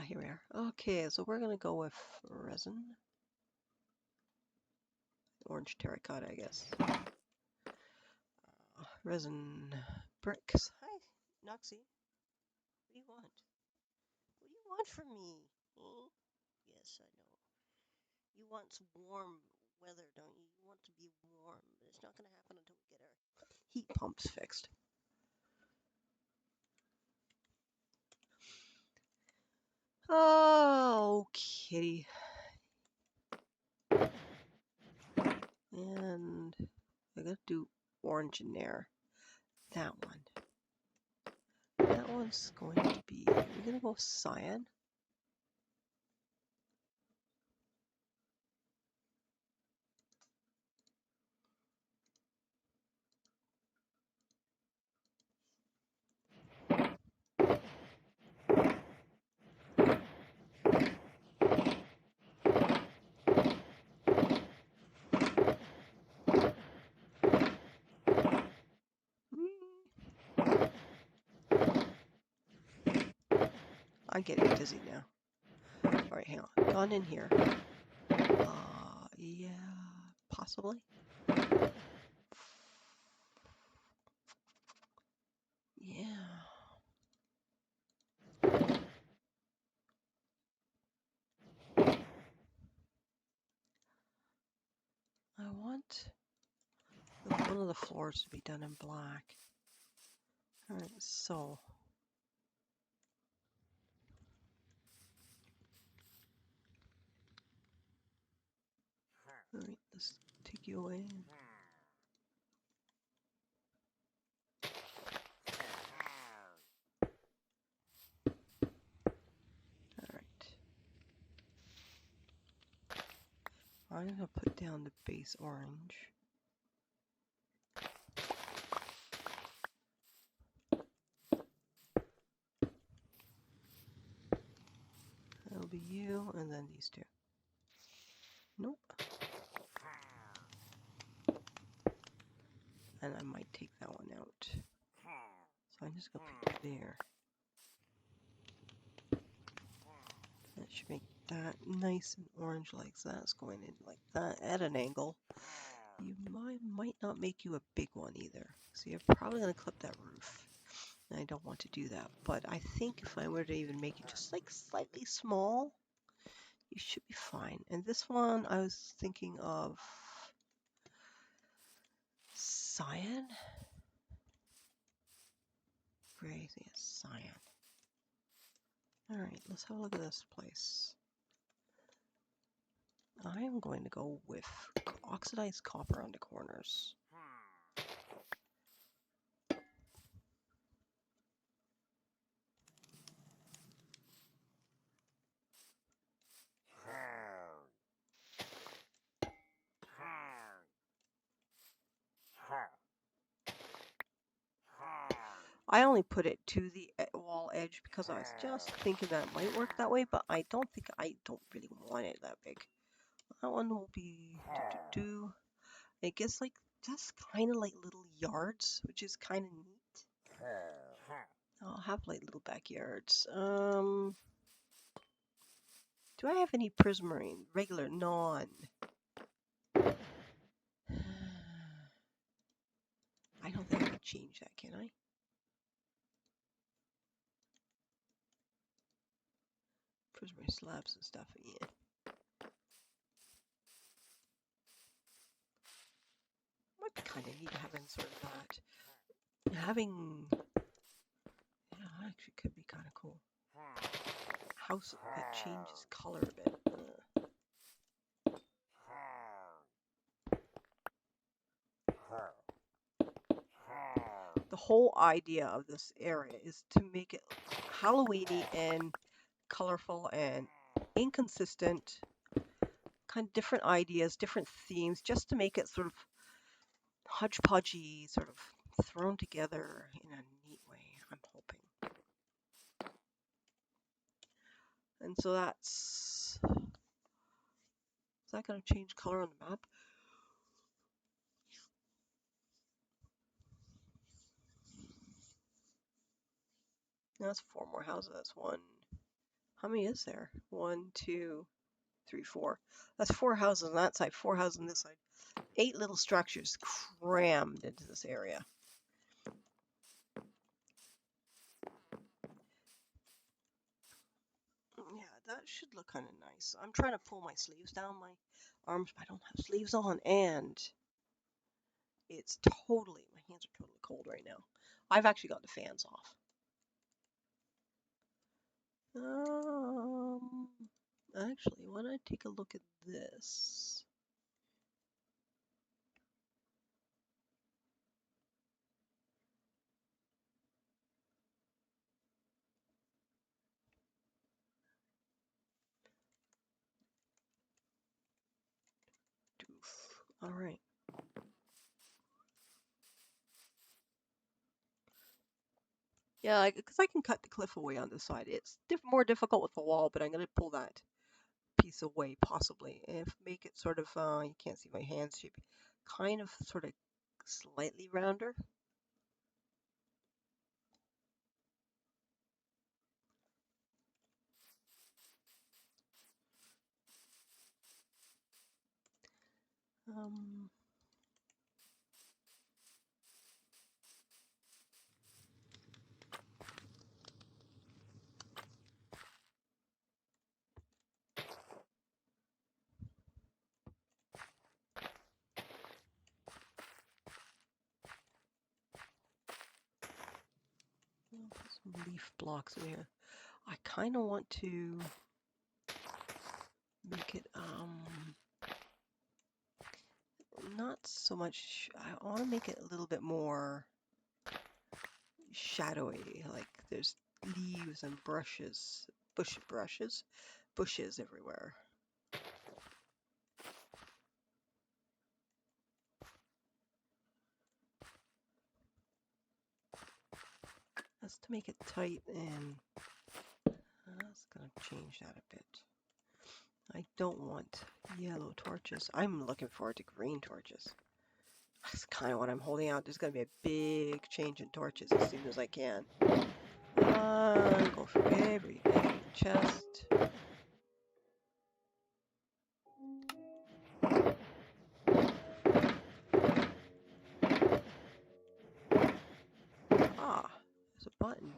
Here we are. Okay, so we're gonna go with resin. Orange terracotta, I guess. Resin bricks. Hi, Noxie. What do you want? What do you want from me? Yes, I know. You want some warm weather, don't you? You want to be warm, but it's not gonna happen until we get our heat pumps fixed. Oh, kitty. And I gotta do orange in there. That one. That one's going to be, we're gonna go cyan. I'm getting dizzy now. Alright, hang on. Gone in here. Yeah, possibly. Yeah. I want one of the floors to be done in black. Alright, so. Alright, let's take you away. Alright. I'm gonna put down the base orange. That'll be you, and then these two. Nope. And I might take that one out. So I'm just gonna put it there. That should make that nice and orange like that's going in like that at an angle. You might not make you a big one either. So you're probably gonna clip that roof. And I don't want to do that. But I think if I were to even make it just like slightly small, you should be fine. And this one I was thinking of cyan. Gray, yes, cyan. Alright, let's have a look at this place. I am going to go with oxidized copper on the corners. I only put it to the wall edge because I was just thinking that it might work that way, but I don't really want it that big. That one will be It gets like just kind of like little yards, which is kind of neat. I'll have like little backyards. Do I have any prismarine? Regular, non. I don't think I can change that, can I? Prismarine slabs and stuff, yeah. Might be kind of neat having sort of that. Having, yeah, actually could be kind of cool. House that changes color a bit. The whole idea of this area is to make it Halloweeny and colorful and inconsistent, kind of different ideas, different themes, just to make it sort of hodgepodgey, sort of thrown together in a neat way, I'm hoping. And so is that going to change color on the map? No, that's 4 more houses. That's one. How many is there? 1, 2, 3, 4. That's 4 houses on that side, 4 houses on this side. 8 little structures crammed into this area. Yeah, that should look kind of nice. I'm trying to pull my sleeves down my arms, but I don't have sleeves on, and it's totally, my hands are totally cold right now. I've actually got the fans off. Actually, why don't I take a look at this? All right. Yeah, because I can cut the cliff away on this side. It's more difficult with the wall, but I'm going to pull that piece away possibly and make it sort of, you can't see my hands shape, kind of sort of slightly rounder. Um, some leaf blocks in here. I kind of want to make it, not so much, I want to make it a little bit more shadowy, like there's leaves and bushes everywhere. That's to make it tight, and that's going to change that a bit. I don't want yellow torches. I'm looking forward to green torches. That's kind of what I'm holding out. There's going to be a big change in torches as soon as I can. Go for everything. Chest. Ah, there's a button.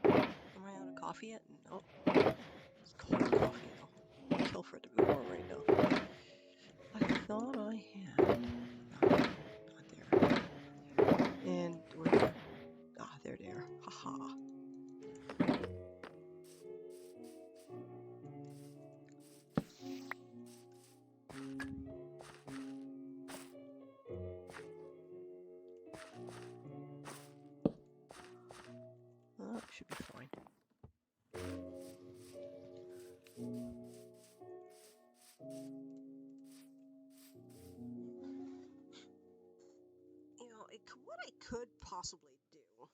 Am I out of coffee yet? No. It's cold coffee though. I'll kill for it to be warm right now. I thought I had. Not there. And where? Ah, there they are. Haha. Should be fine. You know, what I possibly do.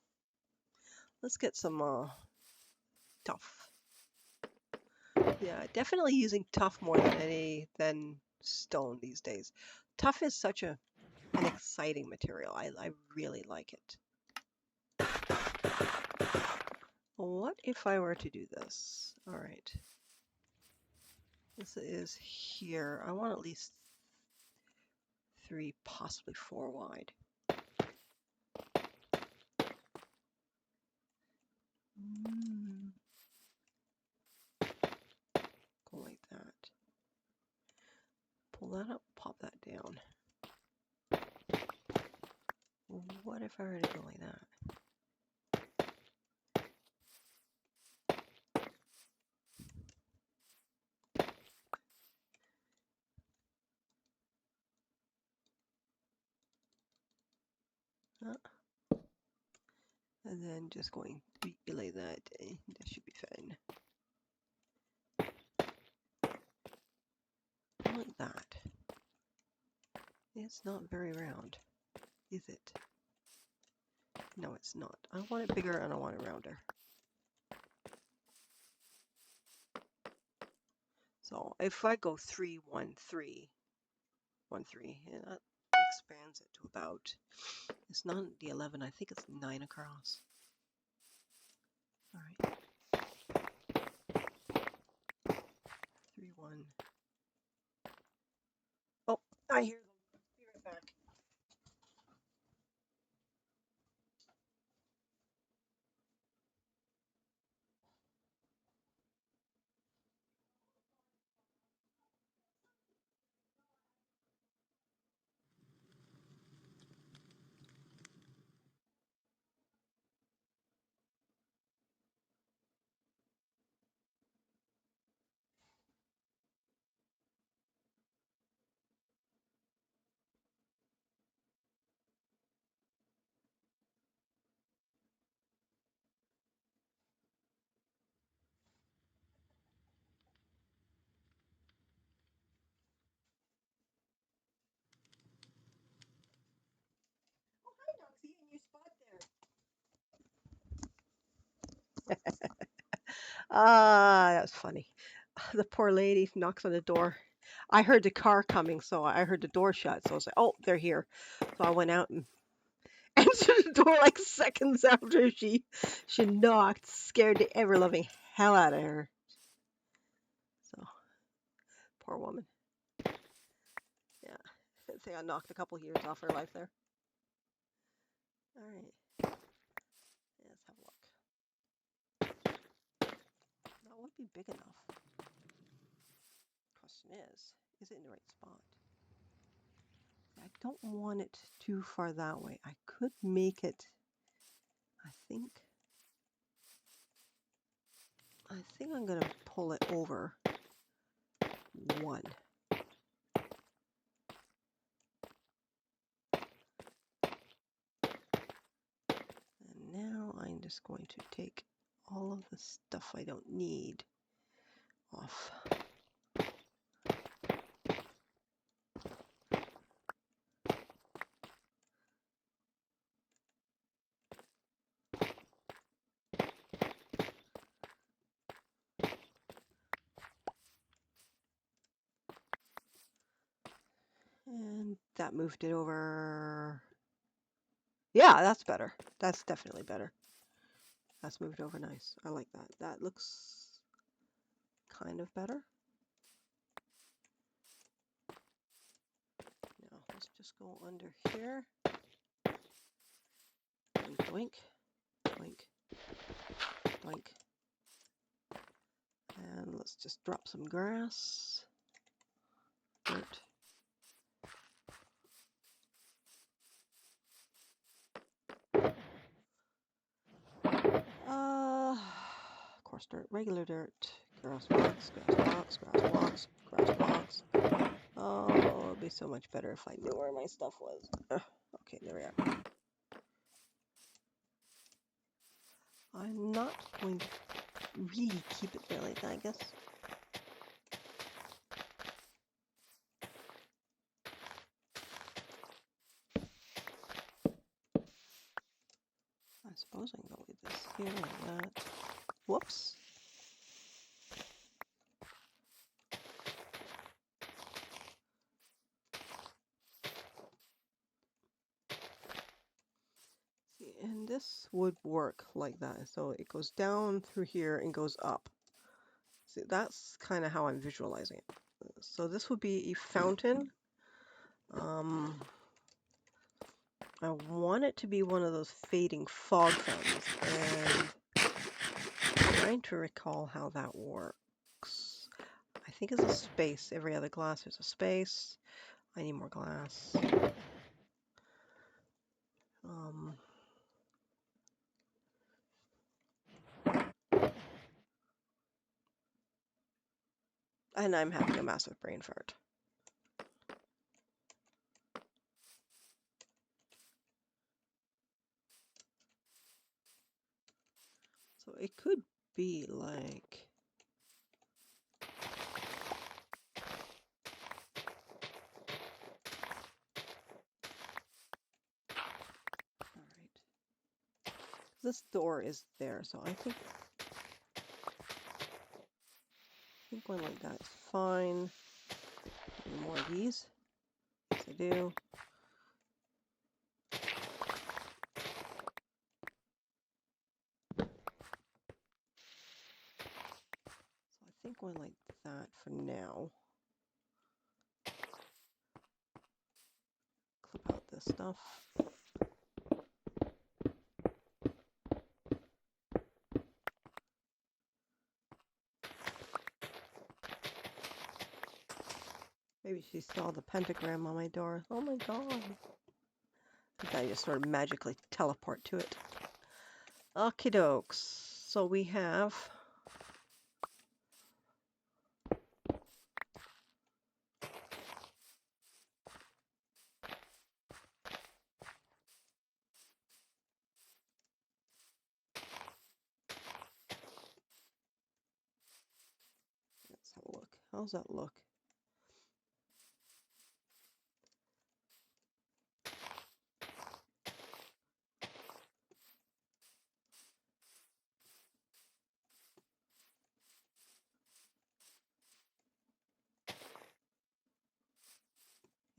Let's get some tough. Yeah, definitely using tough more than stone these days. Tough is such an exciting material. I really like it. What if I were to do this? All right. This is here. I want at least 3, possibly 4 wide. Go like that. Pull that up, pop that down. What if I were to go like that? And then just going like that. That should be fine. Like that. It's not very round, is it? No, it's not. I want it bigger and I want it rounder. So if I go 3, 1, 3, 1, 3, and that expands it to about, it's not the 11, I think it's 9 across. All right. 3, 1. Oh, I hear them. Be right back. Oh, hi, Noxie, in your spot there. Ah, that was funny. The poor lady knocks on the door. I heard the car coming, so I heard the door shut. So I was like, "Oh, they're here." So I went out and answered the door like seconds after she knocked, scared the ever loving hell out of her. So poor woman. Yeah, I think I knocked a couple years off her life there. All right, let's have a look. That would be big enough. Question is it in the right spot? I don't want it too far that way. I could make it, I think I'm going to pull it over 1. And now I'm just going to take all of the stuff I don't need off. And that moved it over. Yeah, that's better. That's definitely better. That's moved over nice. I like that. That looks kind of better. Now let's just go under here. And doink, doink, doink. And let's just drop some grass. Dirt. Coarse dirt, regular dirt, grass blocks, grass blocks, grass blocks, grass blocks. Oh, it would be so much better if I knew where my stuff was. Okay, there we are. I'm not going to really keep it there like that, I guess. Go with this here like that. Whoops. See, and this would work like that. So it goes down through here and goes up. See, that's kind of how I'm visualizing it. So this would be a fountain. I want it to be one of those fading fog fountains, and I'm trying to recall how that works. I think it's a space. Every other glass there's a space. I need more glass. And I'm having a massive brain fart. So it could be like... Alright. This door is there, so I think one like that is fine. Any more of these? Yes, I do. So I think one like that for now. Clip out this stuff. Maybe she saw the pentagram on my door. Oh my god. I think I just sort of magically teleport to it. Okie dokes. So we have... Let's have a look. How's that look?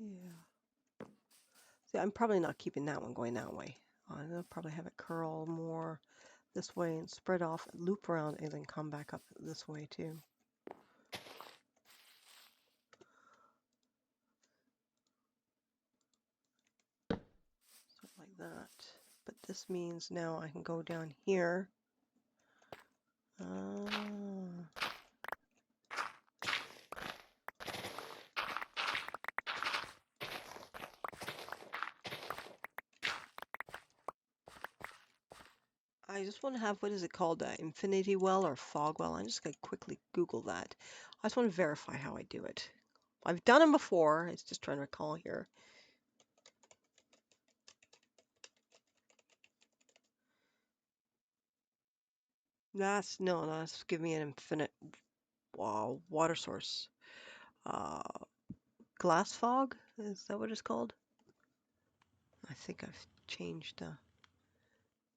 Yeah. See, I'm probably not keeping that one going that way. I'll probably have it curl more this way and spread off, loop around, and then come back up this way too. Sort of like that. But this means now I can go down here. I just want to have, what is it called, infinity well or fog well? I'm just going to quickly Google that. I just want to verify how I do it. I've done them before. It's just trying to recall here. That's give me an infinite water source. Glass fog? Is that what it's called? I think I've changed the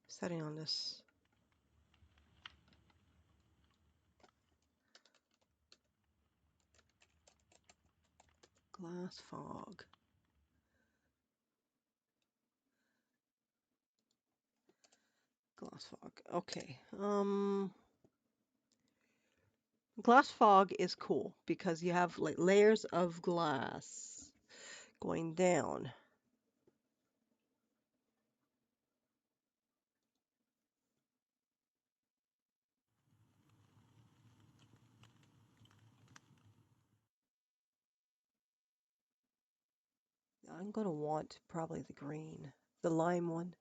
setting on this. Glass fog. Glass fog. Okay. Glass fog is cool because you have like layers of glass going down. I'm going to want probably the green, the lime one.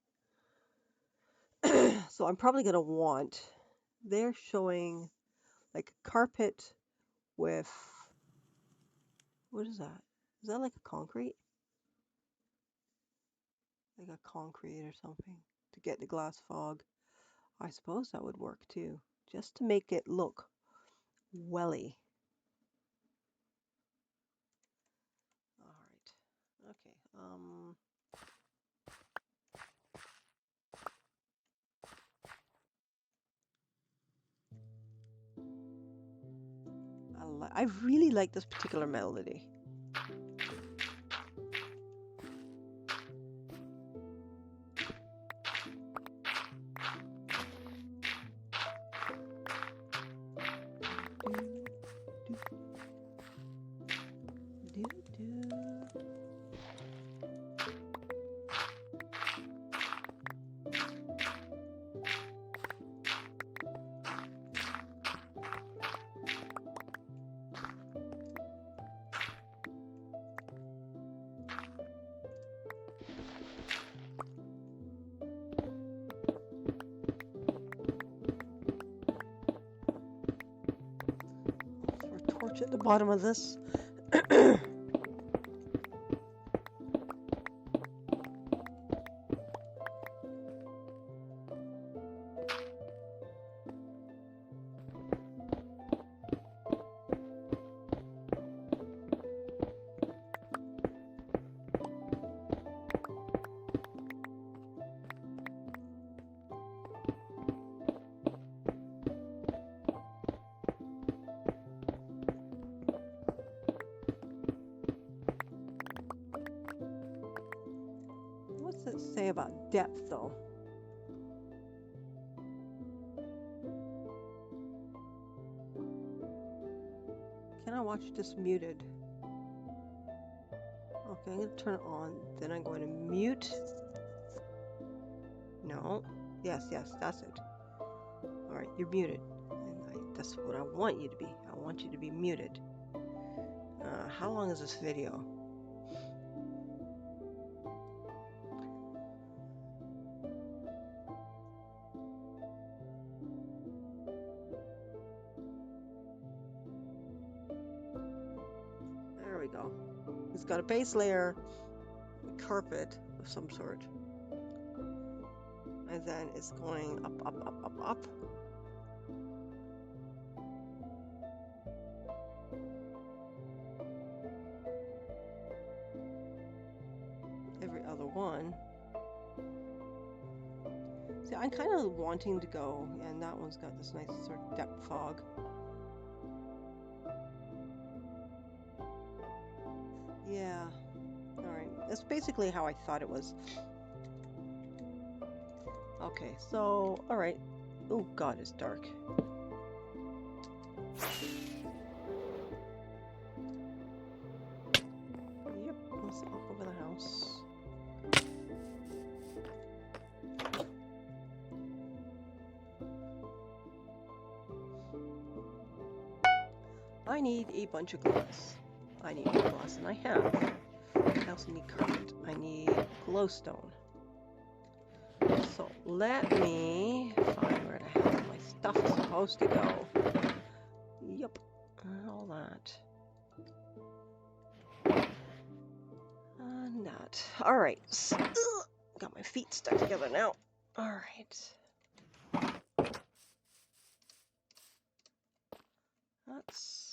So I'm probably going to want, they're showing like a carpet with, what is that? Is that like a concrete? Like a concrete or something to get the glass fog. I suppose that would work too, just to make it look welly. All right. Okay. I really like this particular melody. Throw a torch at the bottom of this. What's it say about depth, though? Can I watch this muted? Okay, I'm going to turn it on. Then I'm going to mute. No. Yes, that's it. Alright, you're muted. And that's what I want you to be. I want you to be muted. How long is this video? There we go. It's got a base layer, a carpet of some sort. And then it's going up, up, up, up, up. Every other one. See, I'm kind of wanting to go, and that one's got this nice sort of depth fog. Yeah. Alright. That's basically how I thought it was. Okay, so, alright. Oh god, it's dark. Yep, let's up over the house. I need a bunch of glass. I need more glass than I have. I also need carpet. I need glowstone. So let me find where the hell my stuff is supposed to go. Yep, all that. And that. Alright. Got my feet stuck together now. Alright. That's...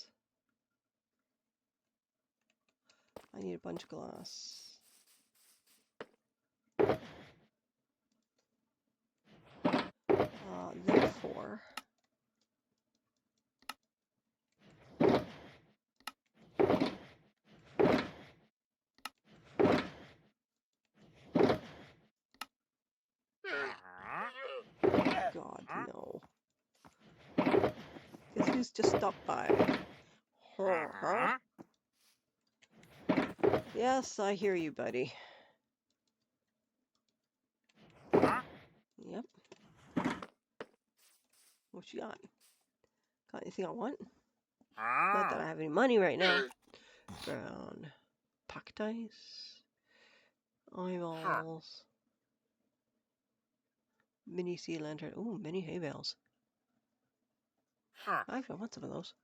I need a bunch of glass. Therefore... God, no. Guess who's just stopped by? Huh? Yes, I hear you, buddy. Yep. What you got? Got anything I want? Not that I have any money right now. Brown. Pack dice. Eyeballs. Mini sea lantern. Ooh, mini hay bales. Actually, I want some of those.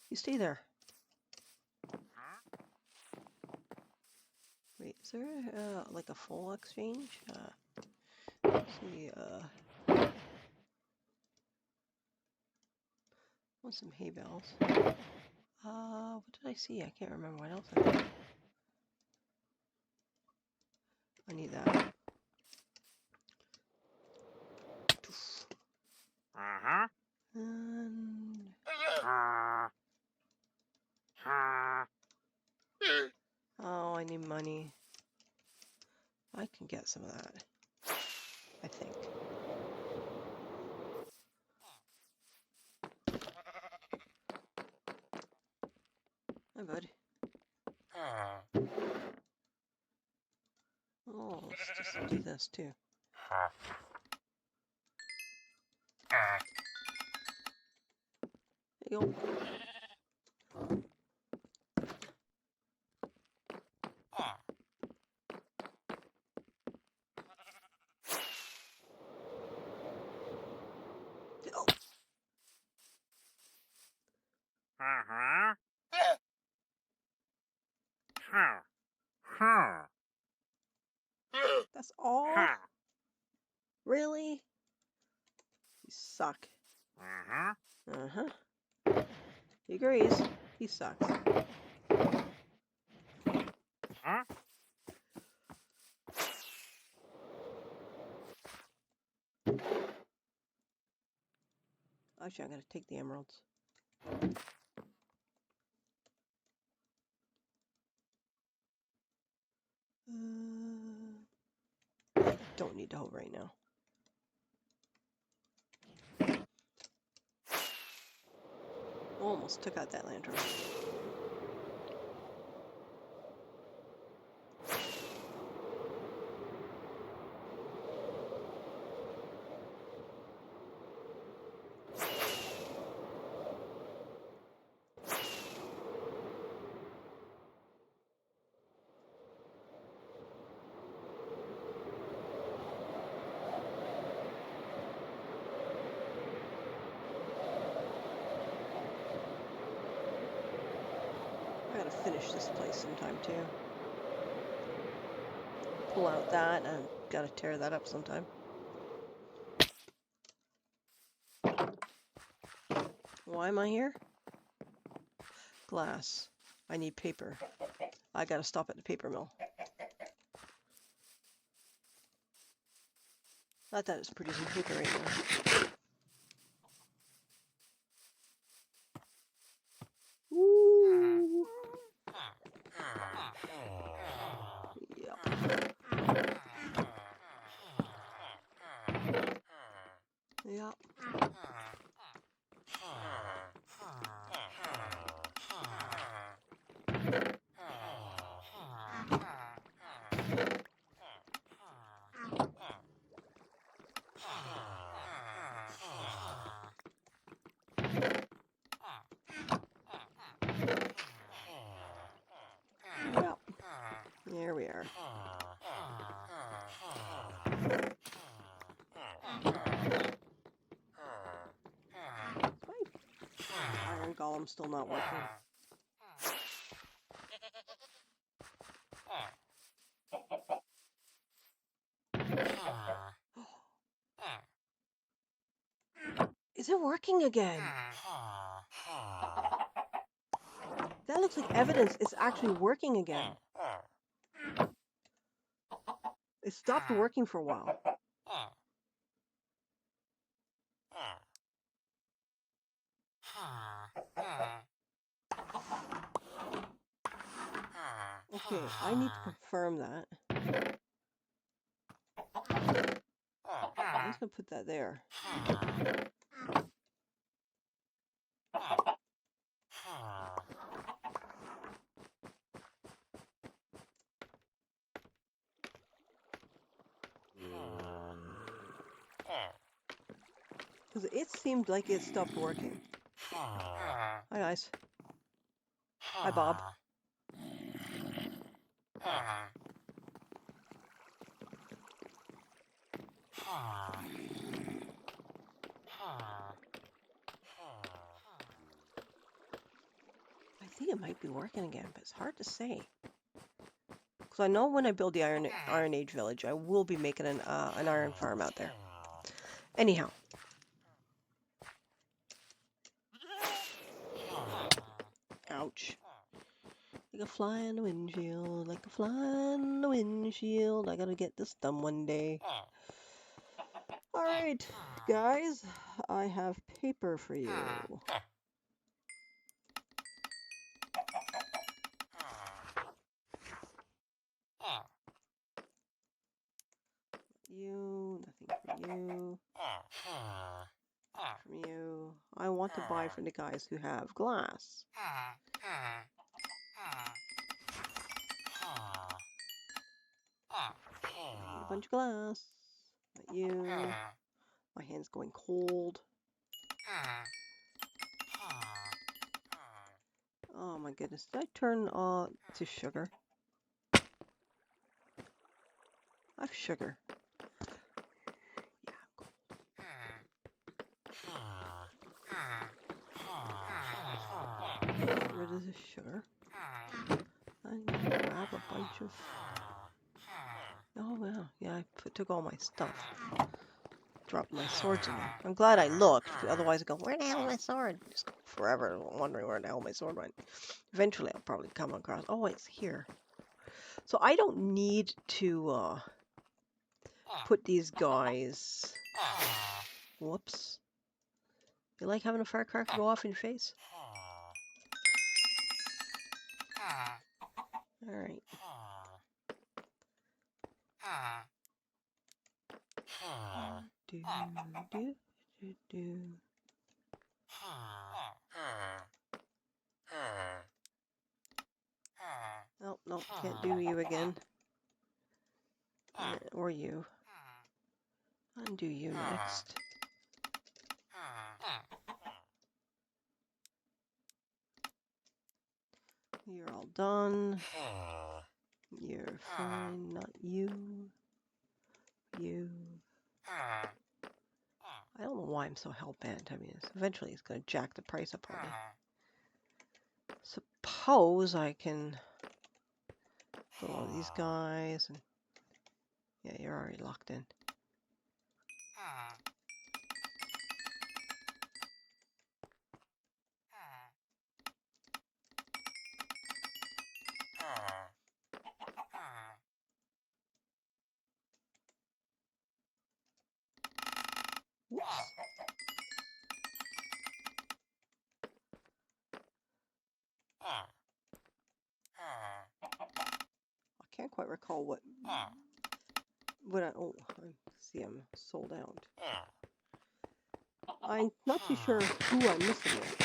You stay there. Wait, is there like a full exchange? Let's see. Want some hay bales. What did I see? I can't remember what else I did. I need that. And money. I can get some of that, I think. Hi, bud. Oh, let's just do this too. There you go. That's all? Really? You suck. Uh-huh. He agrees. He sucks. Actually, I'm gonna take the emeralds. Don't need to hoe right now. Almost took out that lantern. I gotta finish this place sometime too. Pull out that and gotta tear that up sometime. Why am I here? Glass. I need paper. I gotta stop at the paper mill. Not that it's producing paper right now. Woo! Yep. Yep. Yep. There we are. My iron golem's still not working. Is it working again? That looks like evidence it's actually working again. It stopped working for a while. Okay, I need to confirm that. I'm just gonna put that there. Because it seemed like it stopped working. Hi guys. Hi Bob. I think it might be working again, but it's hard to say. Because I know when I build the Iron Age village, I will be making an iron farm out there. Anyhow. Ouch. Like a fly in the windshield, like a fly in the windshield. I gotta get this done one day. Alright, guys, I have paper for you. you. From you. I want to buy from the guys who have glass. I need a bunch of glass. Not you. My hand's going cold. Oh my goodness. Did I turn to sugar? I have sugar. Get rid of the sugar. I'm gonna grab a bunch of... Oh wow, yeah, I took all my stuff. Dropped my swords in there. I'm glad I looked, otherwise I'd go, where the hell is my sword? Just go forever wondering where the hell my sword went. Eventually I'll probably come across... Oh, it's here. So I don't need to put these guys... Whoops. You like having a firecracker go off in your face? Alright. Do, do, do, do. Oh, no, can't do you again. Or you. Undo you next. You're all done. You're fine, not you. You. I don't know why I'm so hell-bent. I mean, eventually it's going to jack the price up on me. Suppose I can put all these guys and... Yeah, you're already locked in. Whoops. I can't quite recall what I... Oh, I see I'm sold out. I'm not too sure who I'm missing with.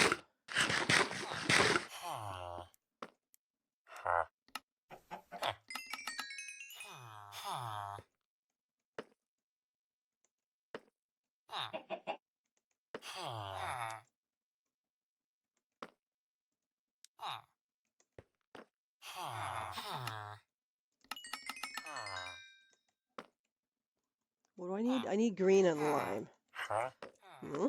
What do I need? I need green and lime. Hmm?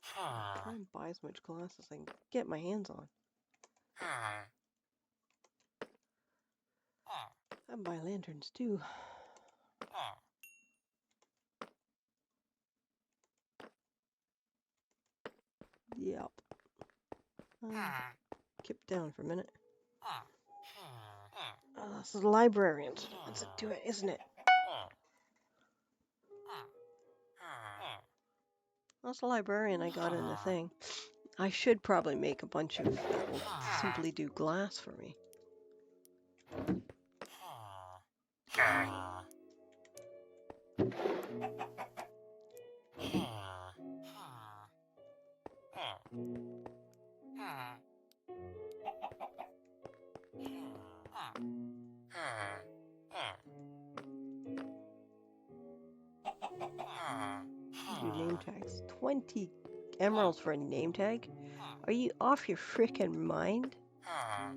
Try and buy as much glass as I can get my hands on. I can buy lanterns too. Yep. Keep down for a minute. This is librarians. That's a do it, isn't it? That's a librarian I got in the thing. I should probably make a bunch of that will simply do glass for me. Do name tags. 20 emeralds for a name tag? Are you off your frickin' mind? I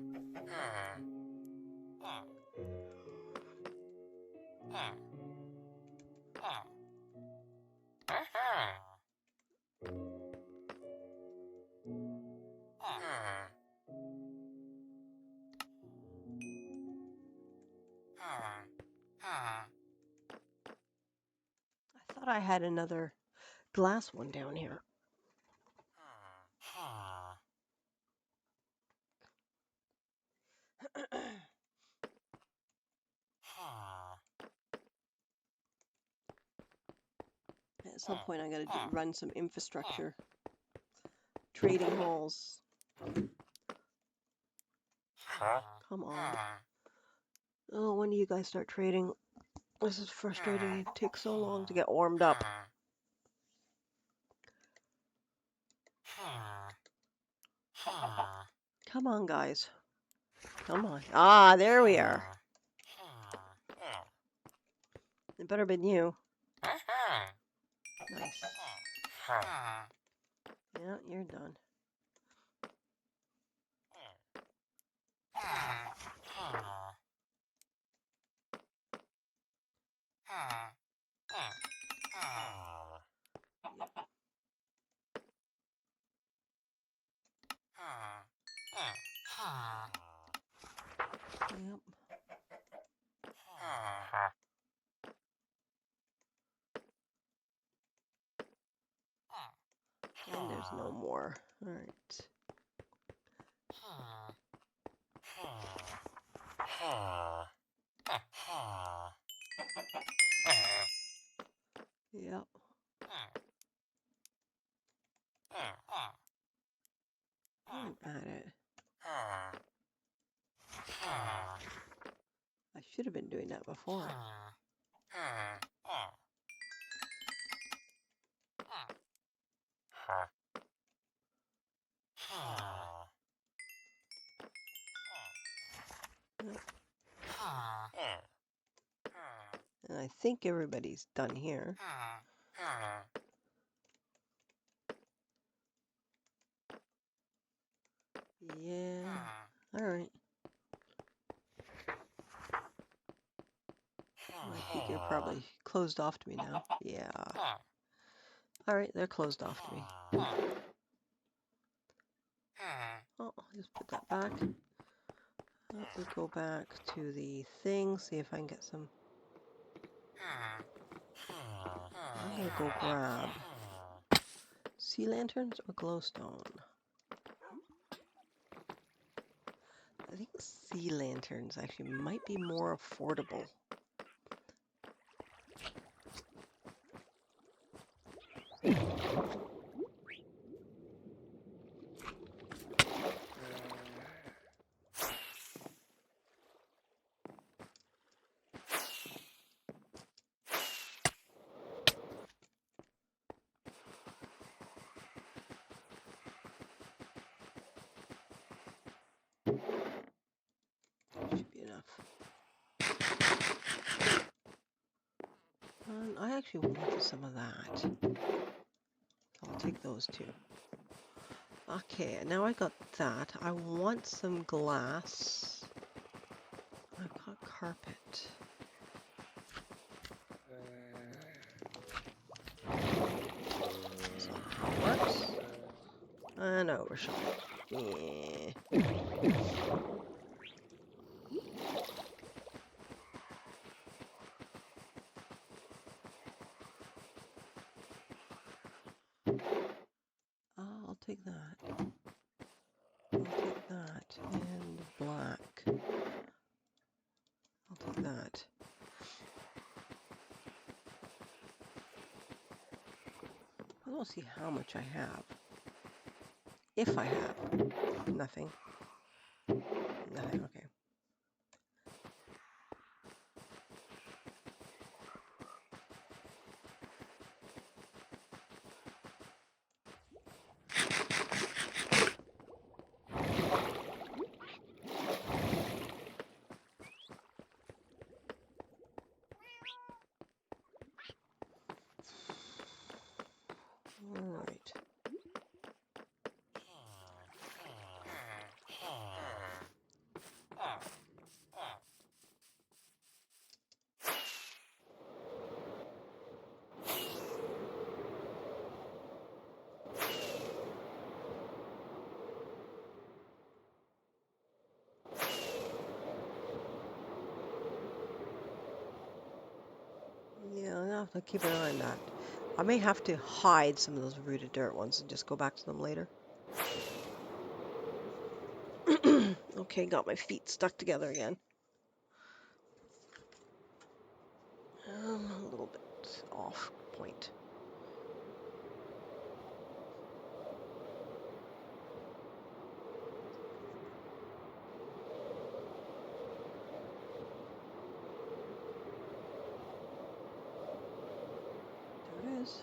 thought I had another glass one down here. At some point I gotta run some infrastructure. Trading halls. Come on. Oh, when do you guys start trading? This is frustrating. It takes so long to get warmed up. Come on, guys. Come on. Ah, there we are. It better been you. Nice. Yeah, you're done. Yep. And there's no more. All right. Yep. I'm at it. I should have been doing that before. Yep. And I think everybody's done here. Yeah. All right. I think you're probably closed off to me now. Yeah. All right, they're closed off to me. Oh, I'll just put that back. Let me go back to the thing, see if I can get some. I'm gonna go grab sea lanterns or glowstone. I think sea lanterns actually might be more affordable. Should be enough. I actually wanted some of that. So I'll take those two. Okay, now I got that. I want some glass. I've got carpet. So that works. And overshot. Yeah. I'll take that. I'll take that and black. I'll take that. I don't see how much I have. If I have. Nothing. Nothing, okay. Alright. Yeah, I'll have to keep an eye on that. I may have to hide some of those rooted dirt ones and just go back to them later. Okay, got my feet stuck together again. A little bit off point. is.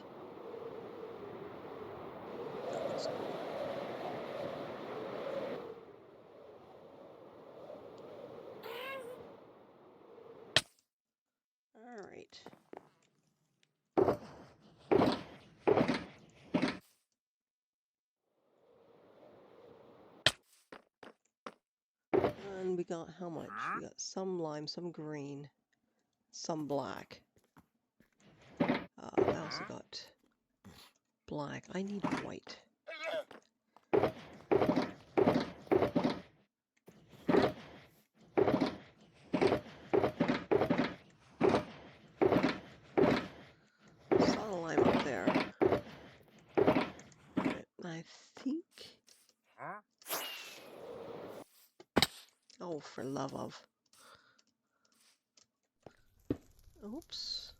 That looks cool. All right. And we got how much? We got some lime, some green, some black. I also got black. I need white. Saw the lime up there. Right, I think. Oh, for love of. Oops.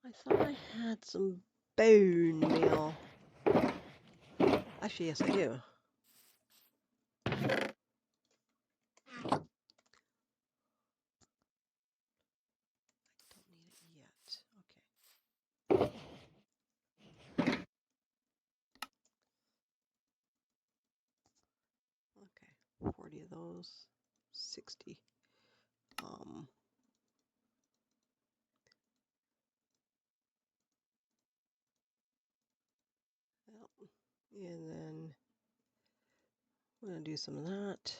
I thought I had some bone meal. Actually, yes, I do. Don't need it yet. Okay. 40 of those. 60. Yep. And then I'm gonna do some of that.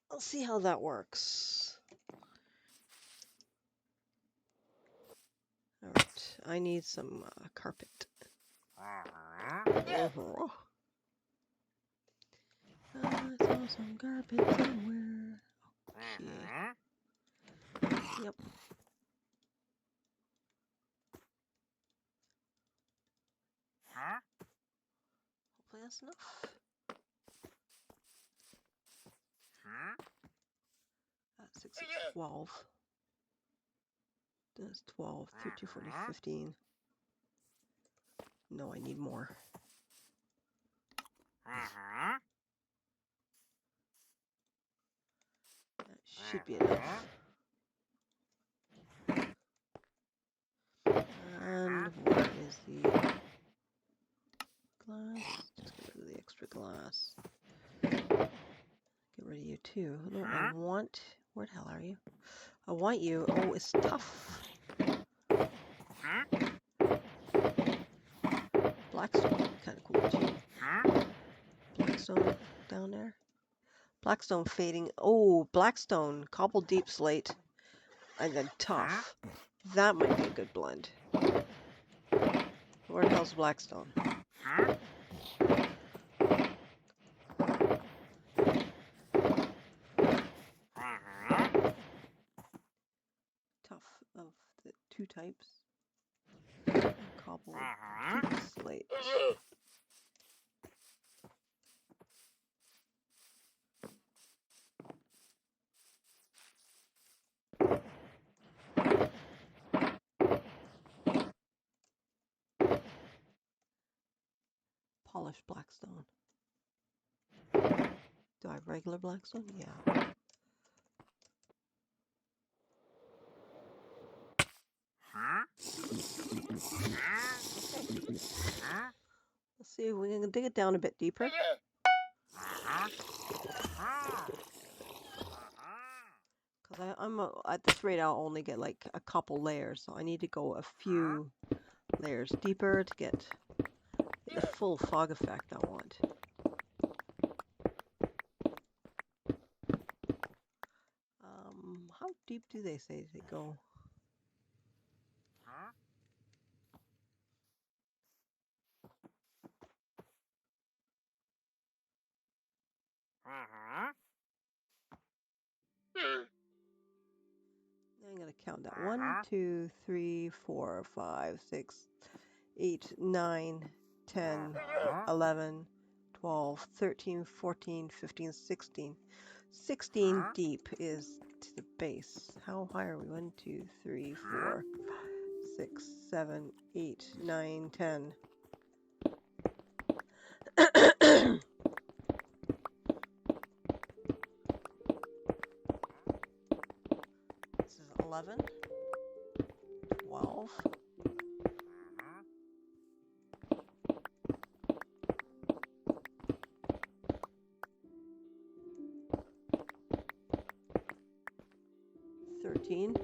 I'll see how that works. All right, I need some carpet. Uh-huh. I saw some carpet somewhere. Okay. Yep. Hopefully that's enough. That's 6 is 12. That's 12, 13, 14, 15. No, I need more. That should be enough. And where is the glass? Just get rid of the extra glass. Get rid of you too. No, I want... Where the hell are you? I want you. Oh, it's tough. Blackstone, kind of cool too. Blackstone down there. Blackstone fading. Oh, Blackstone, cobbled deep slate, and then tough. That might be a good blend. Where the hell's Blackstone? Tough of the two types. Cobbled deep slate. Polished Blackstone. Do I have regular Blackstone? Yeah. Let's see if we can dig it down a bit deeper. Because I'm at this rate, I'll only get like a couple layers, so I need to go a few layers deeper to get the full fog effect I want. How deep do they say they go? I'm gonna count that. 1, 2, 3, 4, 5, 6, 8, 9, 10, 11, 12, 13, 14, 15, 16. 16 deep is to the base. How high are we? 1, 2, 3, 4, 6, 7, 8, 9, 10. 11, 12, 13,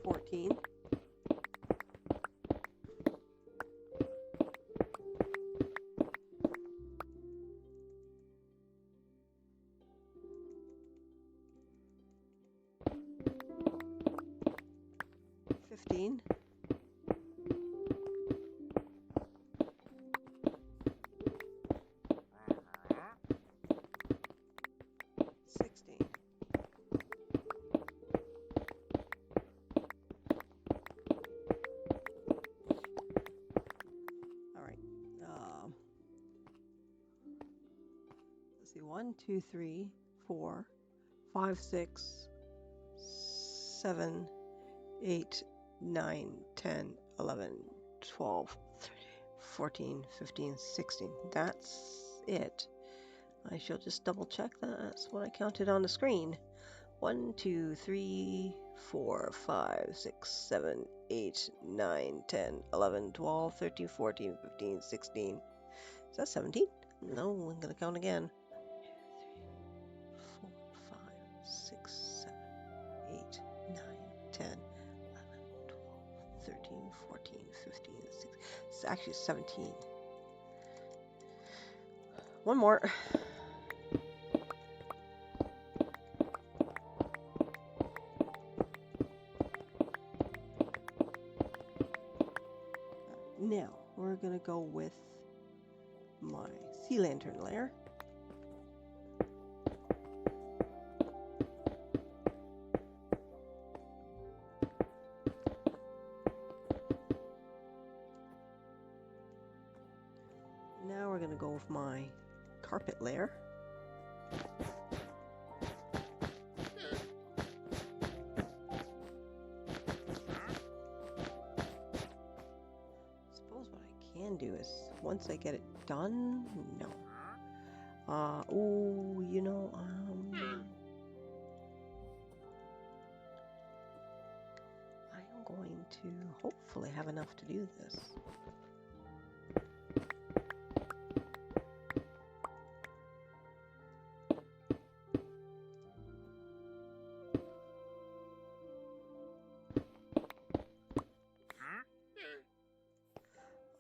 14, 15, 16. All right. Let's see. 1, 2, 3, 4, 5, 6, 7, 8, 9, 10, 11, 12, 14, 15, 16. That's it. I shall just double check that. That's what I counted on the screen. 1, 2, 3, 4, 5, 6, 7, 8, 9, 10, 11, 12, 13, 14, 15, 16. Is that 17? No, I'm going to count again. 4, 5, 6, 7, 8, 9, 10, 11, 12, 13, 14, 15, 16. It's actually 17. One more. Now, we're going to go with my sea lantern layer. Now we're going to go with my carpet layer. Suppose what I can do is, once I get it done, no. Oh, you know, I'm going to hopefully have enough to do this.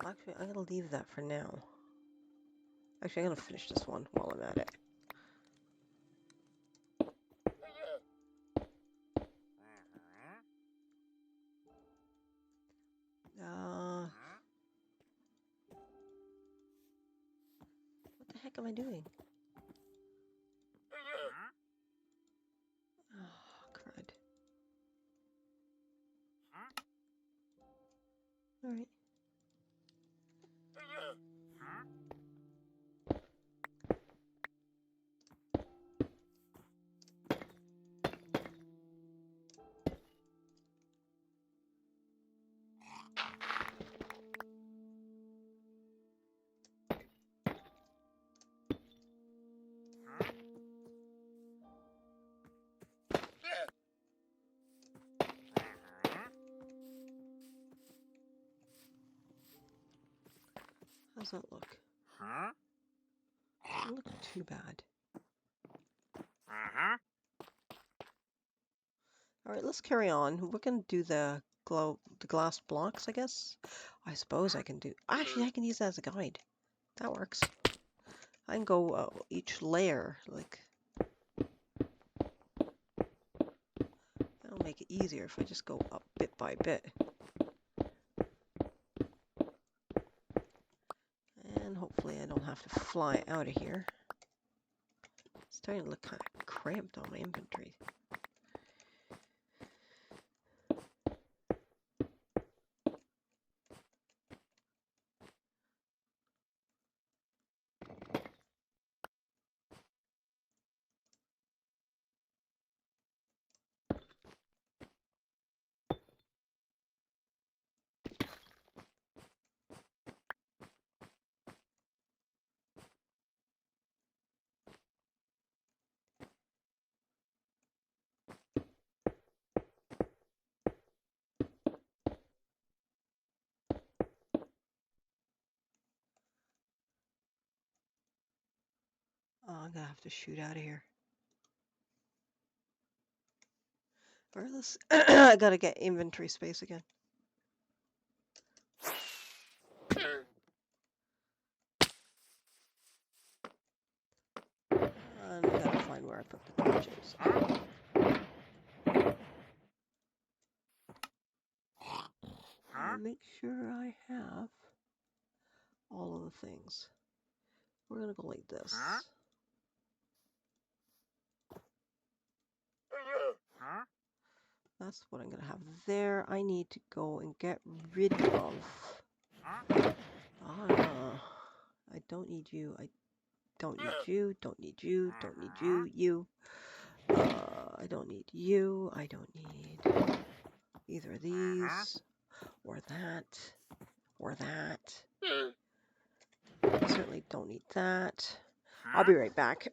Actually, I'm going to leave that for now. Actually, I'm going to finish this one while I'm at it. What the heck am I doing? Oh, crud. Alright. How's that look? Doesn't look too bad. Alright, let's carry on. We're going to do the glass blocks, I guess. I suppose I can do... Actually, I can use that as a guide. That works. I can go each layer, like... That'll make it easier if I just go up bit by bit. And hopefully I don't have to fly out of here. It's starting to look kind of cramped on my inventory. Oh, I'm gonna have to shoot out of here. Or this, I gotta get inventory space again. And I gotta find where I put the torches. Make sure I have all of the things. We're gonna go like this. That's what I'm gonna have there. I need to go and get rid of. I don't need you. I don't need you. Don't need you. Don't need you. You. I don't need you. I don't need either of these or that or that. I certainly don't need that. I'll be right back.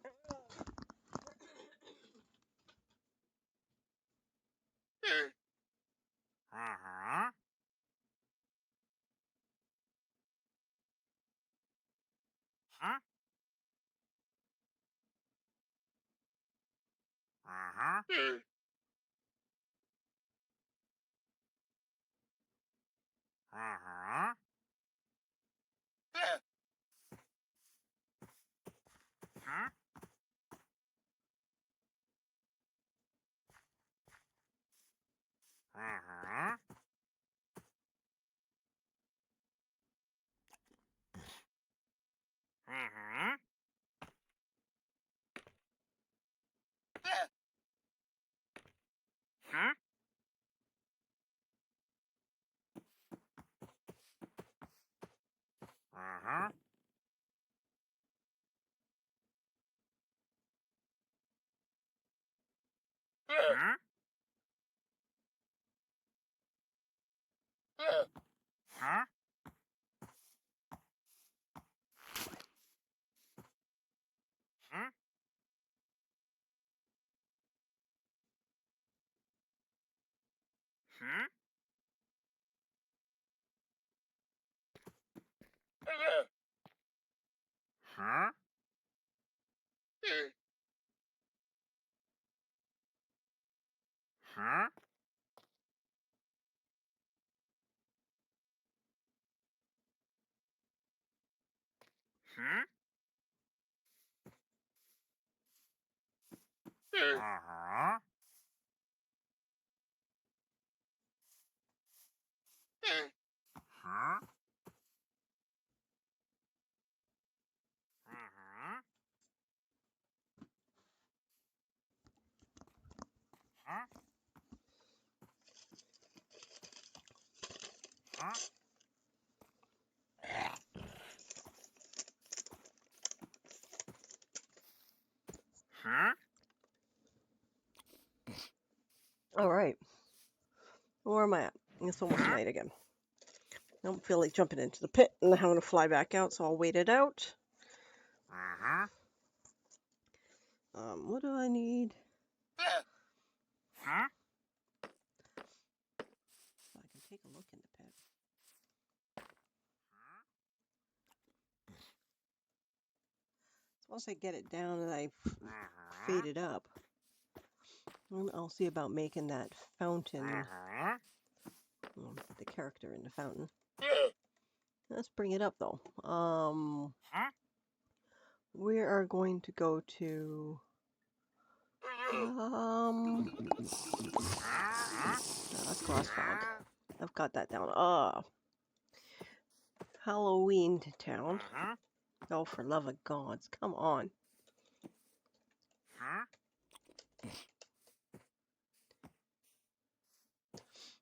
All right. Where am I at? It's almost night again. I don't feel like jumping into the pit and having to fly back out, so I'll wait it out. What do I need? So I can take a look in the pit. So once I get it down and I fade it up, then I'll see about making that fountain, the character in the fountain. Let's bring it up though. We are going to go to Crossfog. I've got that down. Halloween Town. Oh, for love of gods, come on.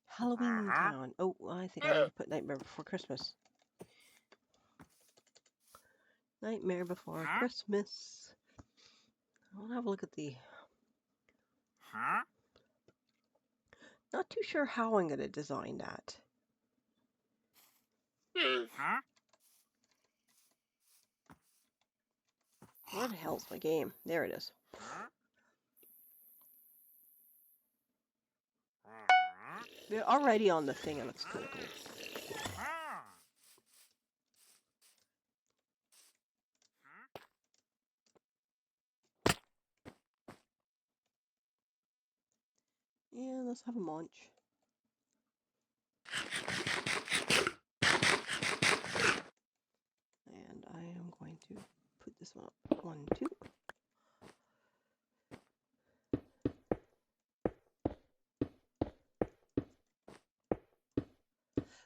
Halloween Town. Oh, I think I need to put Nightmare Before Christmas. Nightmare Before Christmas. I'll have a look at the... Not too sure how I'm going to design that. Where the hell's my game? There it is. They're already on the thing and it's kind of cool. Yeah, let's have a munch. And I am going to put this one up. 1, 2.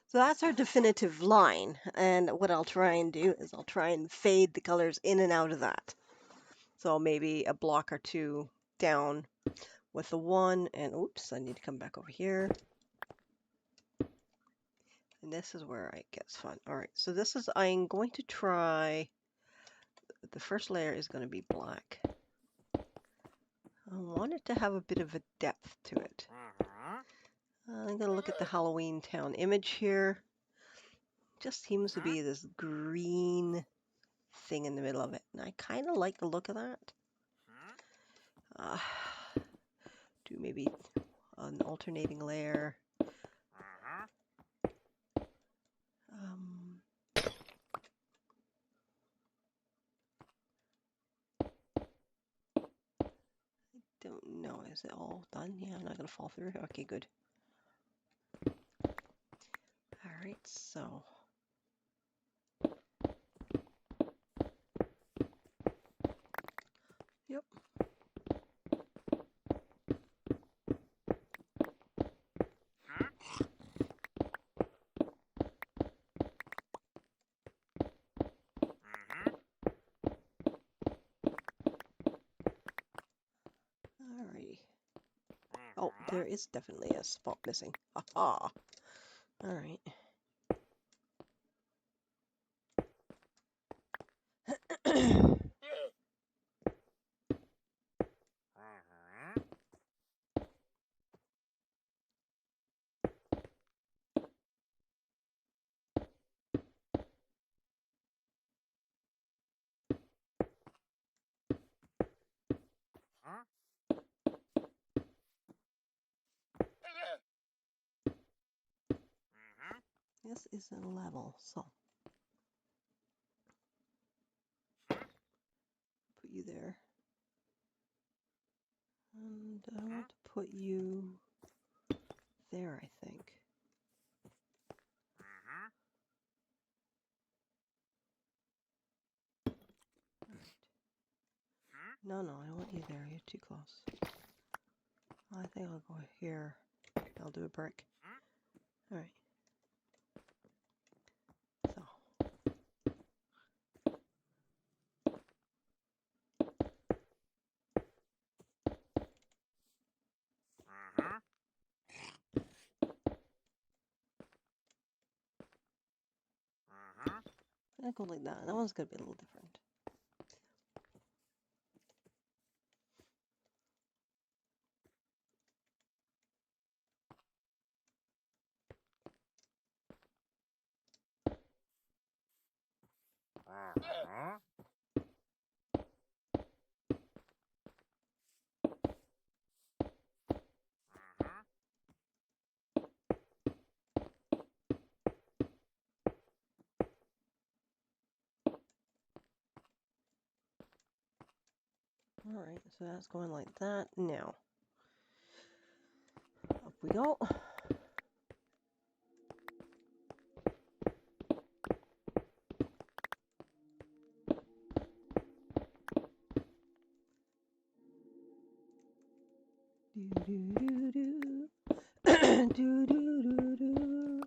So that's our definitive line. And what I'll try and do is I'll try and fade the colors in and out of that. So maybe a block or two down with the 1. And oops, I need to come back over here. And this is where it gets fun. All right, so this is, I'm going to try, the first layer is going to be black. I want it to have a bit of a depth to it. I'm going to look at the Halloween Town image here. Just seems to be this green thing in the middle of it. And I kind of like the look of that. Do maybe an alternating layer. Don't know. Is it all done? Yeah, I'm not going to fall through. Okay, good. All right, so. Yep. Alrighty. Oh, there is definitely a spot missing. Aha! Alright. This is a level, so put you there. And I want to put you there, I think. No, no, I don't want you there. You're too close. I think I'll go here. I'll do a brick. Alright. So. I'll go like that. That one's going to be a little different. Alright, so that's going like that. Now, up we go. Do do do do. Do do do do.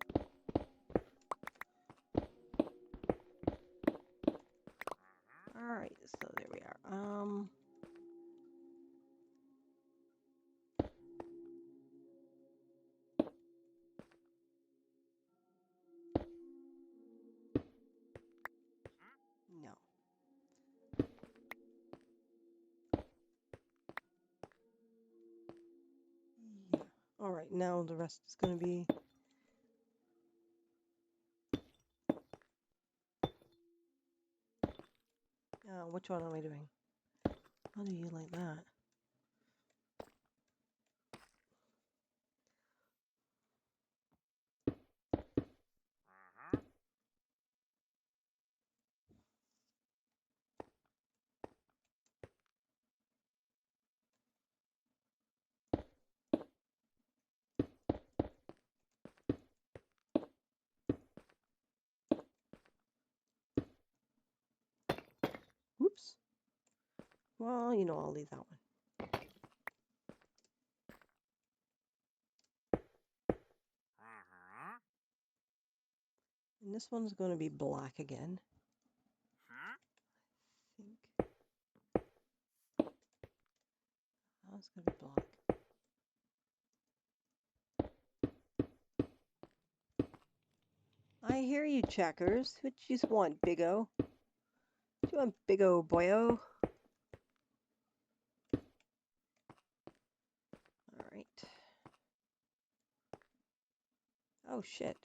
Alright, so there we are. No. Yeah. Alright, now the rest is going to be... which one am I doing? How do you like that? Well, you know, I'll leave that one. And this one's going to be black again. I think. That's going to be black. I hear you, Checkers. What you want, Big O? What you want, Big O boyo? All right. Oh, shit.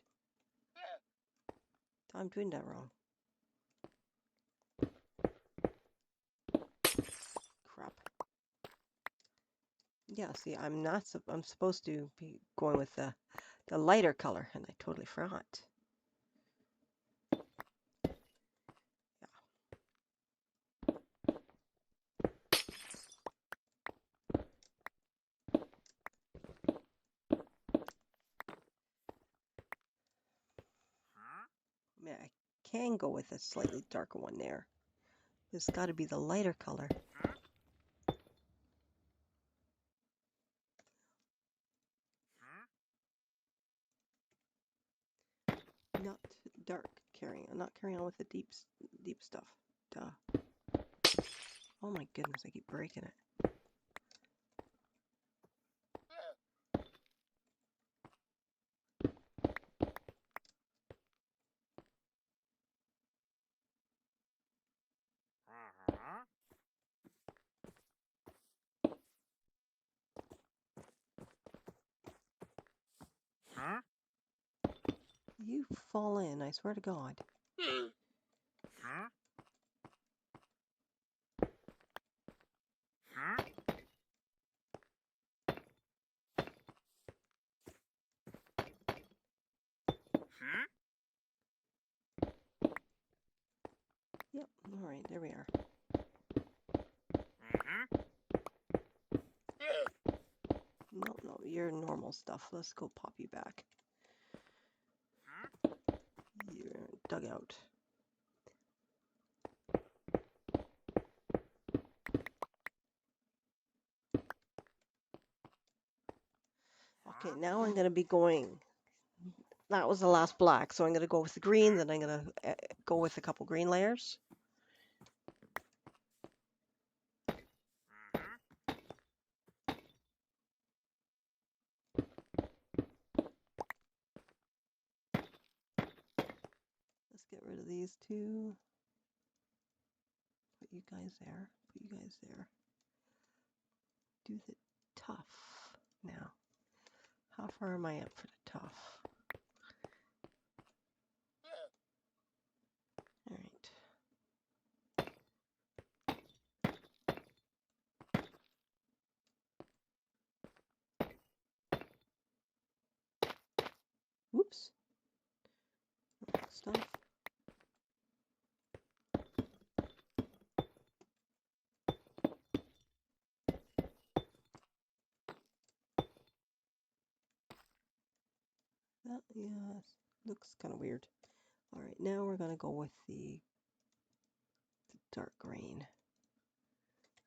I'm doing that wrong. Crap. Yeah, see, I'm supposed to be going with the lighter color, and I totally forgot. I mean, I can go with a slightly darker one there. It's got to be the lighter color. Not dark carrying. I'm not carrying on with the deep stuff. Duh. Oh my goodness, I keep breaking it. You fall in, I swear to God. Yep, alright, there we are. No, you're normal stuff. Let's go pop you back. You're dug out. Okay, now I'm going to be going. That was the last black, so I'm going to go with the green, then I'm going to go with a couple green layers. Let's get rid of these two. Put you guys there. Put you guys there. Do the tough now. How far am I up for the tough? All right. Whoops. Stuff. That, yeah, looks kind of weird. All right, now we're going to go with the dark green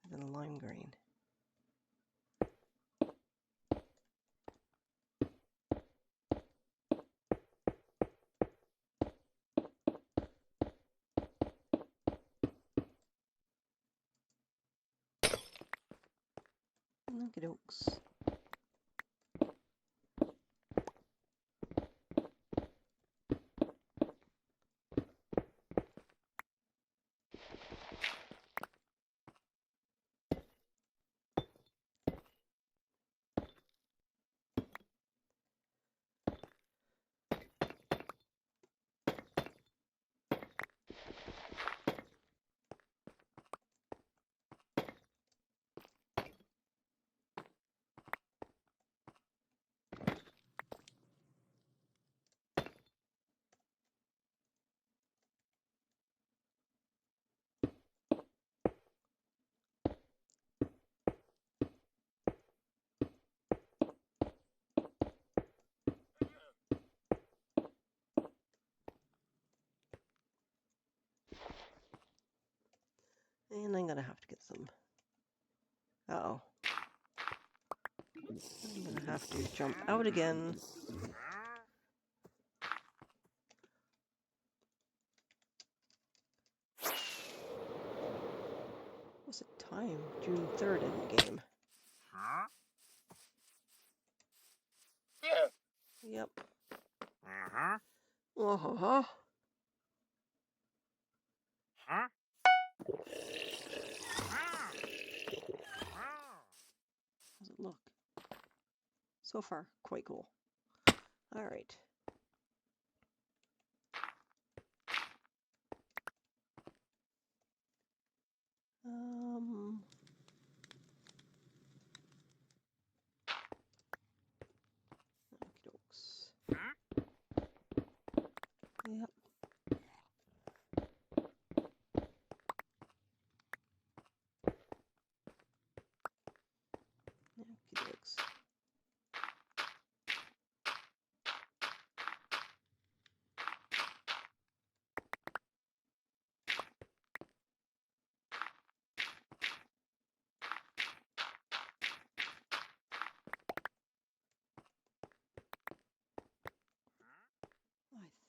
and then lime green. Okie dokes. And I'm going to have to get some Uh-oh. I'm gonna have to jump out again. What's the time? June 3rd in the game. Yep. Uh-huh. How's it look? So far, quite cool. All right. Okey-dokes. Yep. Okey-dokes.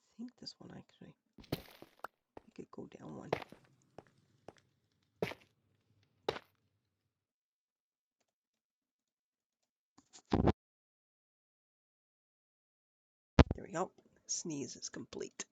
I think this one actually. I could go down one. There we go. Sneeze is complete.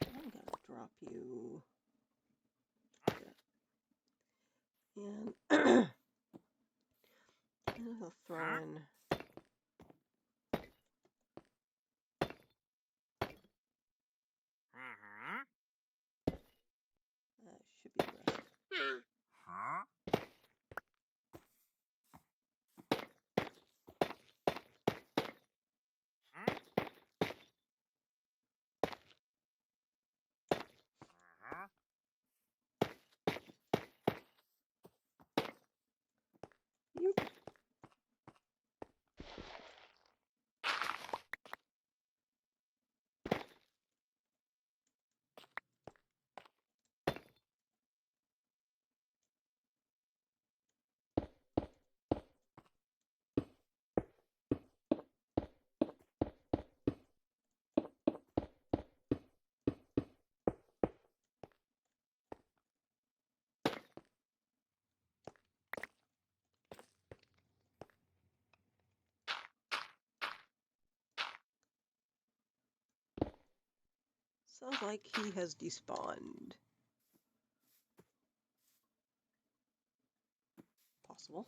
I'm gonna drop you there. And I'll throw in. Should be the rest. You. Sounds like he has despawned. Possible.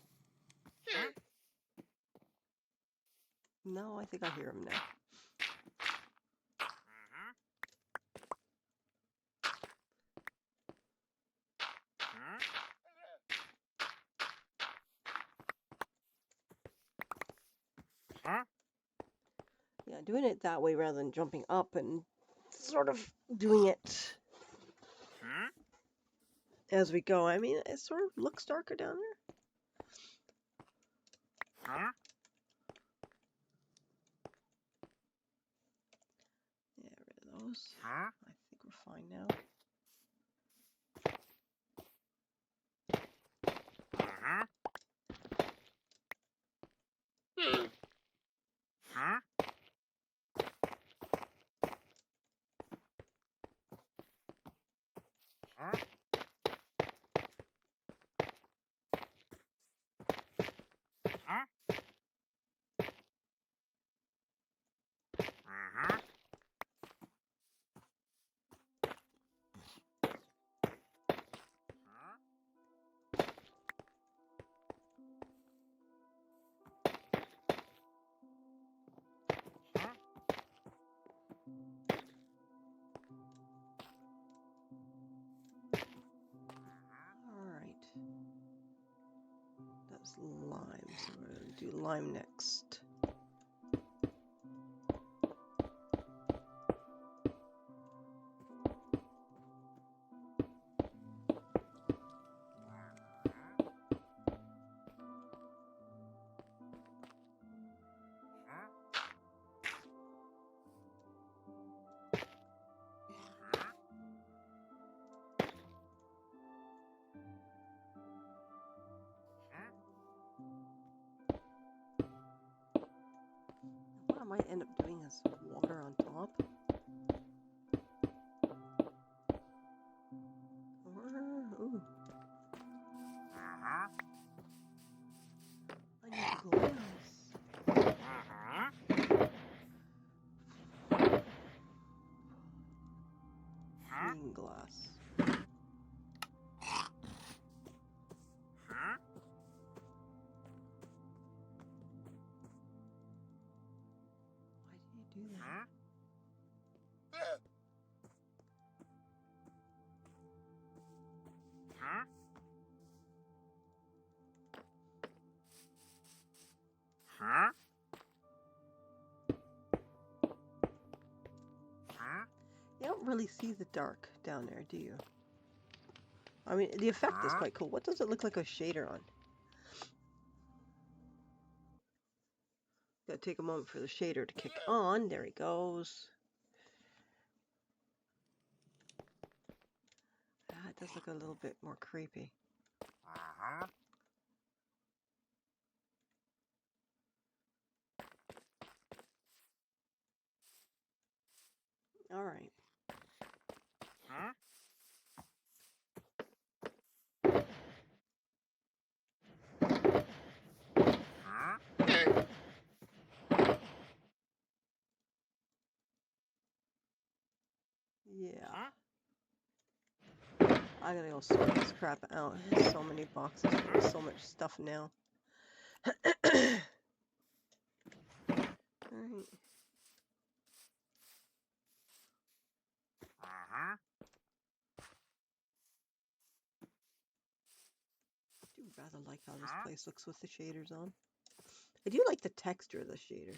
No, I think I hear him now. Yeah, doing it that way rather than jumping up and sort of doing it as we go. I mean, it sort of looks darker down there. Yeah, rid of those. I think we're fine now. Alright. That's lime, so we're going to do lime next. has water on top. Ooh. I need glass. Green glass. Why did you do that? You don't really see the dark down there, do you? I mean, the effect is quite cool. What does it look like a shader on? Gotta take a moment for the shader to kick on. There he goes. That does look a little bit more creepy. All right. Yeah. I gotta go sort this crap out. There's so many boxes. There's so much stuff now. Alright. I do rather like how this place looks with the shaders on. I do like the texture of the shader.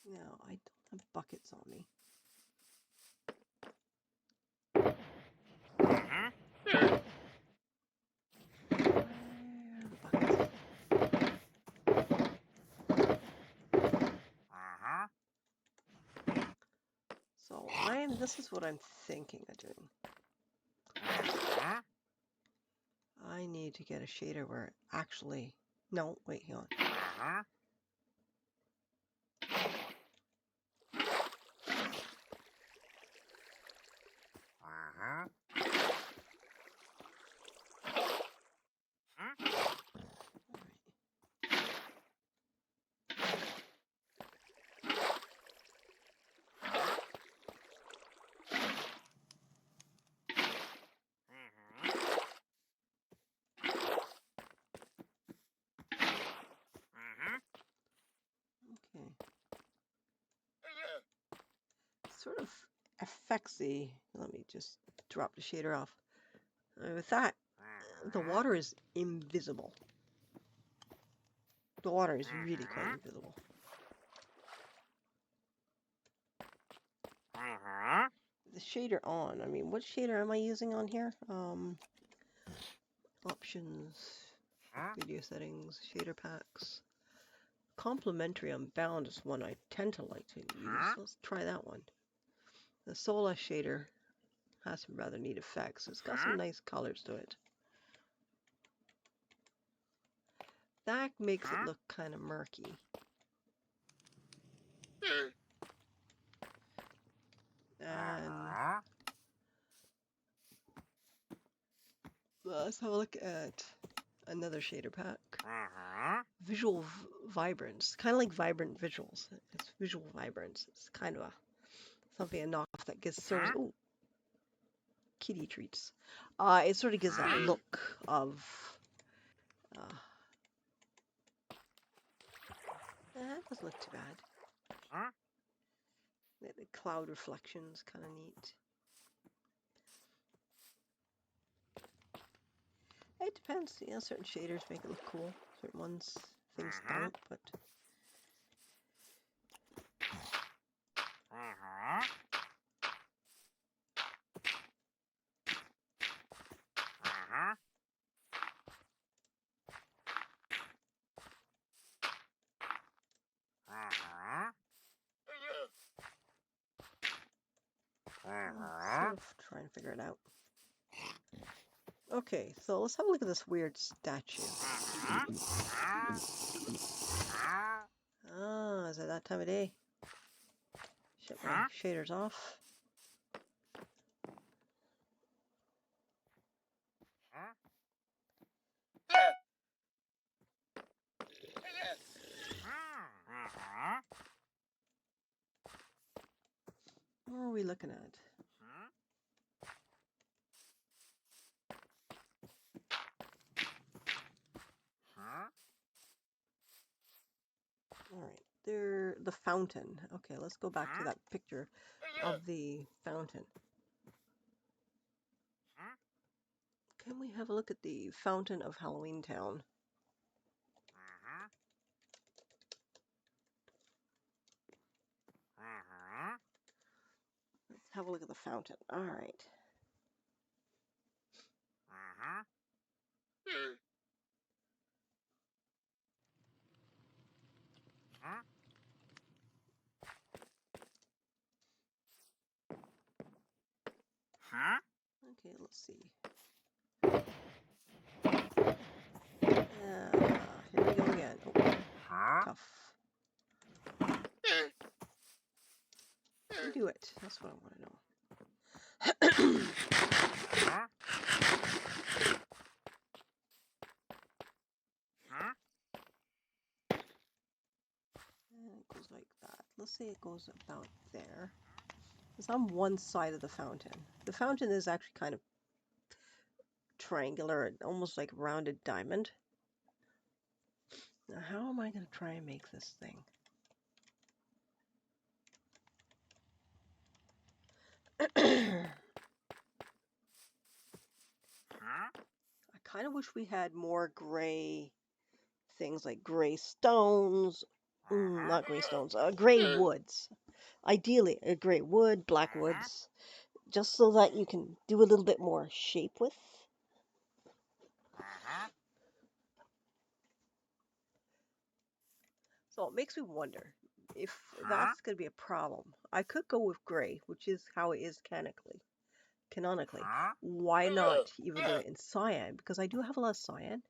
Now, I don't have buckets on me. Buckets. So this is what I'm thinking of doing. I need to get a shader where it actually, no, wait, hang on. Okay. Sort of effectsy. Let me just drop the shader off. With that, the water is invisible. The water is really quite invisible. The shader on. I mean, what shader am I using on here? Options, video settings, shader packs. Complementary Unbound is one I tend to like to use. Let's try that one. The Sola shader has some rather neat effects. It's got some nice colors to it. That makes it look kind of murky. And let's have a look at another shader pack. Visual Vibrance. Kind of like Vibrant Visuals. It's Visual Vibrance. It's kind of something a knockoff that gives sort of... Ooh, kitty treats. It sort of gives that look of... that doesn't look too bad. The cloud reflections, kind of neat. It depends. You know, certain shaders make it look cool. Certain ones, things don't, but... try and figure it out. Okay, so let's have a look at this weird statue. Ah, is it that time of day? Shut my shaders off. What are we looking at? All right, there, the fountain. Okay, let's go back to that picture of the fountain. Can we have a look at the fountain of Halloween Town? Let's have a look at the fountain. All right. Okay, let's see. Here we go again. Oh, tough. Do it. That's what I want to know. And it goes like that. Let's say it goes about there. It's on one side of the fountain. The fountain is actually kind of triangular, almost like rounded diamond. Now, how am I going to try and make this thing? I kind of wish we had more gray things, like gray stones. Not gray stones, gray woods. Ideally, a gray wood, black woods, just so that you can do a little bit more shape with. So it makes me wonder if that's going to be a problem. I could go with gray, which is how it is canonically. Why not even do it in cyan? Because I do have a lot of cyan.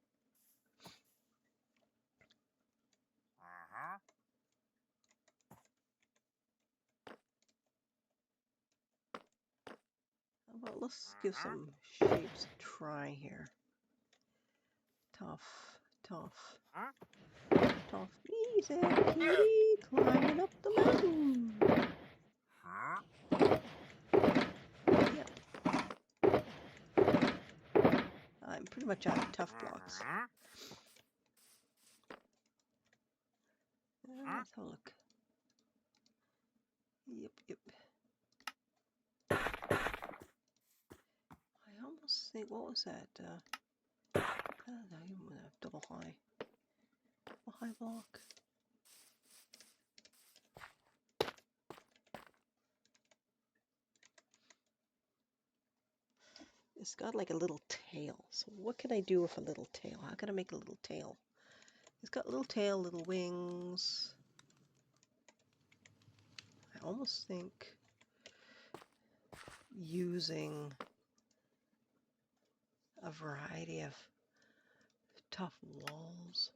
Well, let's give some shapes a try here. Tough, tough, tough. Easy, kitty, climbing up the mountain. Yep. I'm pretty much out of tough blocks. Let's have a look. Yep, yep. I almost think, what was that? No, you want to have double high. A high block. It's got like a little tail. So what can I do with a little tail? How can I make a little tail? It's got a little tail, little wings. I almost think using a variety of tough walls.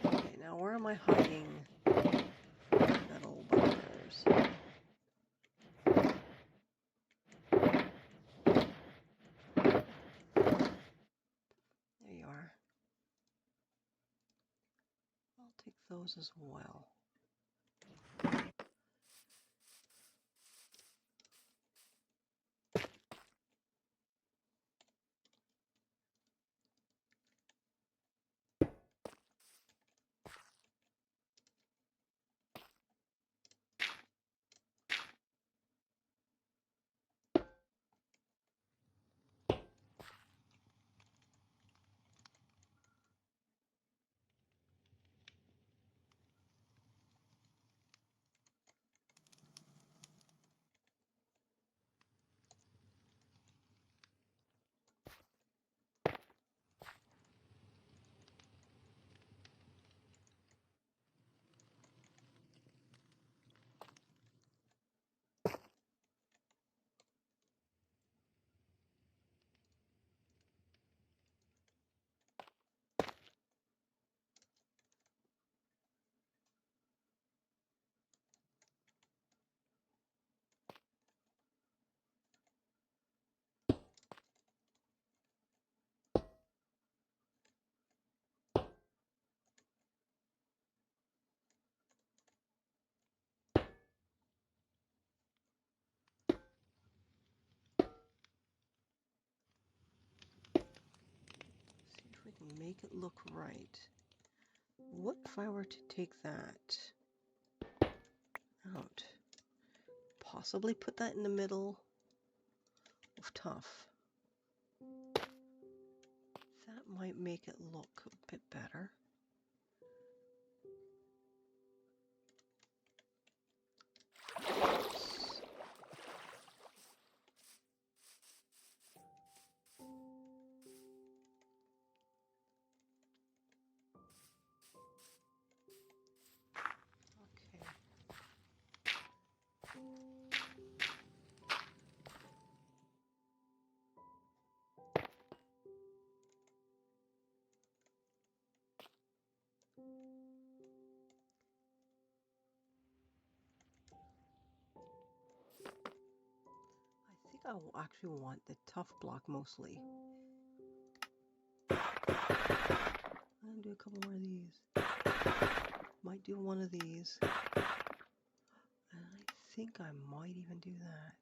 Okay, now where am I hiding that old buggers? There you are. I'll take those as well. make it look right. What if I were to take that out? Possibly put that in the middle of tough. That might make it look a bit better. I think I will actually want the tough block mostly. I'm gonna do a couple more of these. Might do one of these. And I think I might even do that.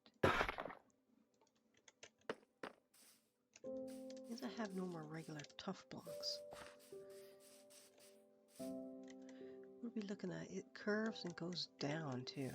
Because I have no more regular tough blocks. We'll be looking at it curves and goes down too.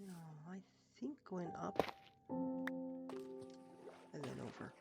No, I think going up and then over.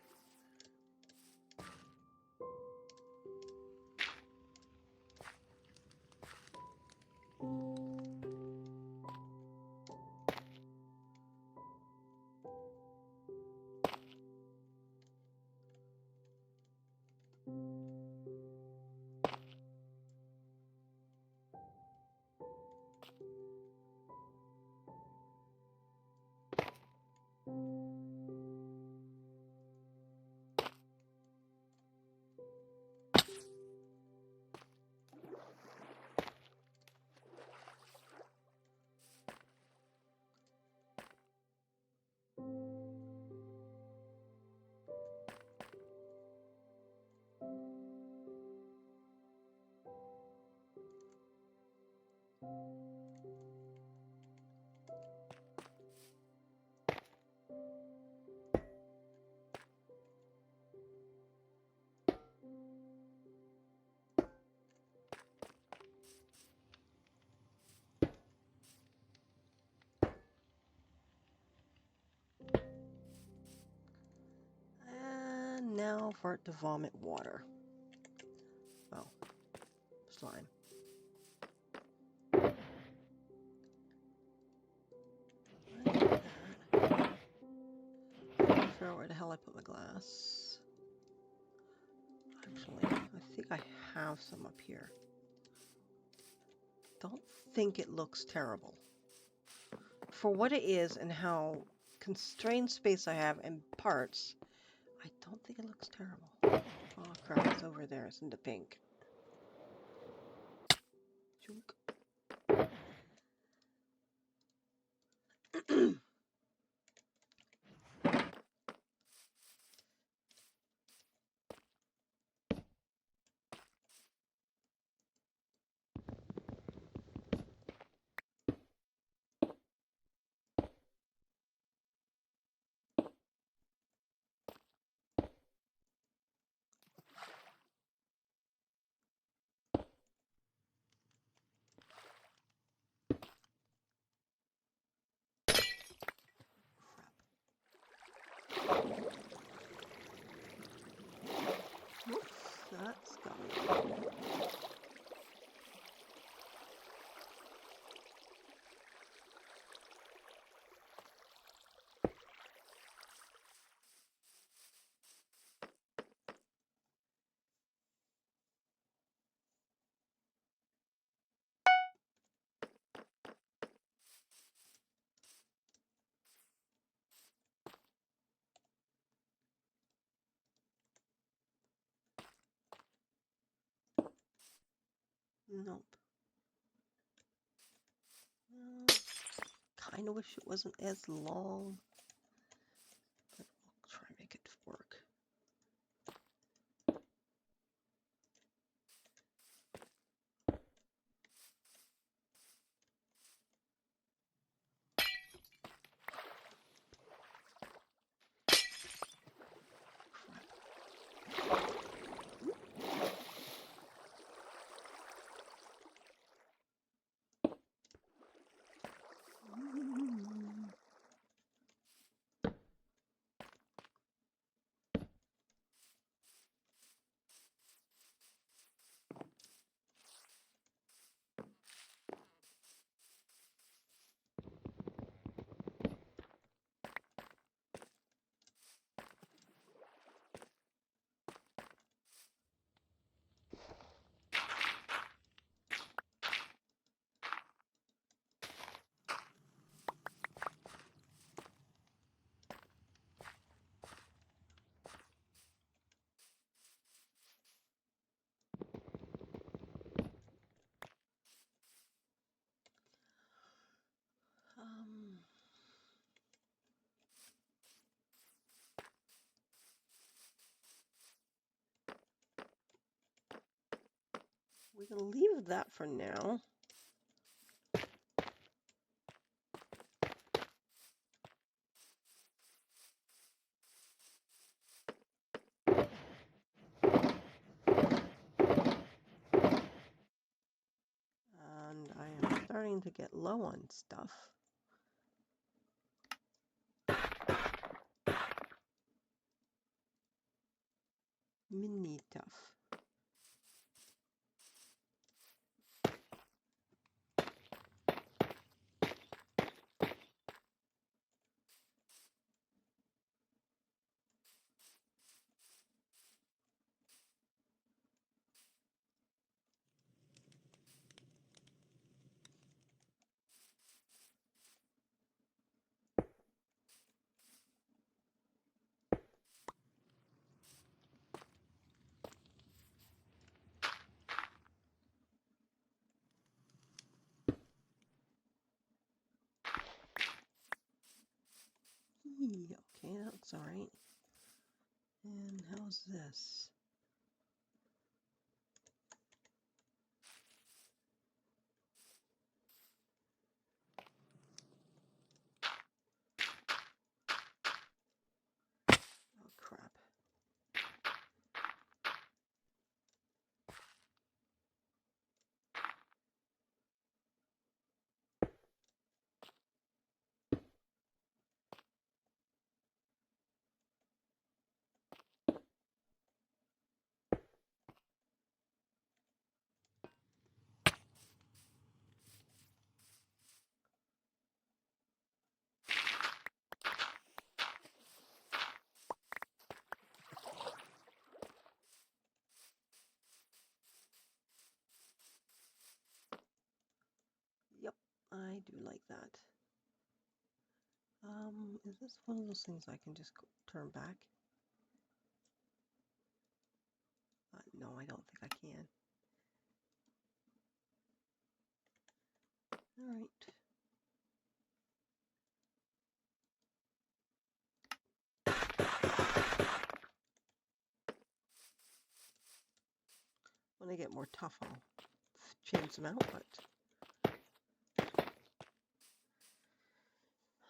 And now for it to vomit water. Oh, slime. I did that. Figure out where the hell I put my glass. Actually, I think I have some up here. Don't think it looks terrible. For what it is and how constrained space I have and parts, I don't think it looks terrible. Oh crap, it's over there. It's in the pink. Chunk. Nope. Kind of wish it wasn't as long, but we'll try and make it work. Um, we're going to leave that for now. And I am starting to get low on stuff. Mini tough. Okay, that's all right. And how's this? Oh, crap. Yep, I do like that. Is this one of those things I can just turn back? No, I don't think I can. All right. When I get more tough, I'll change them out, but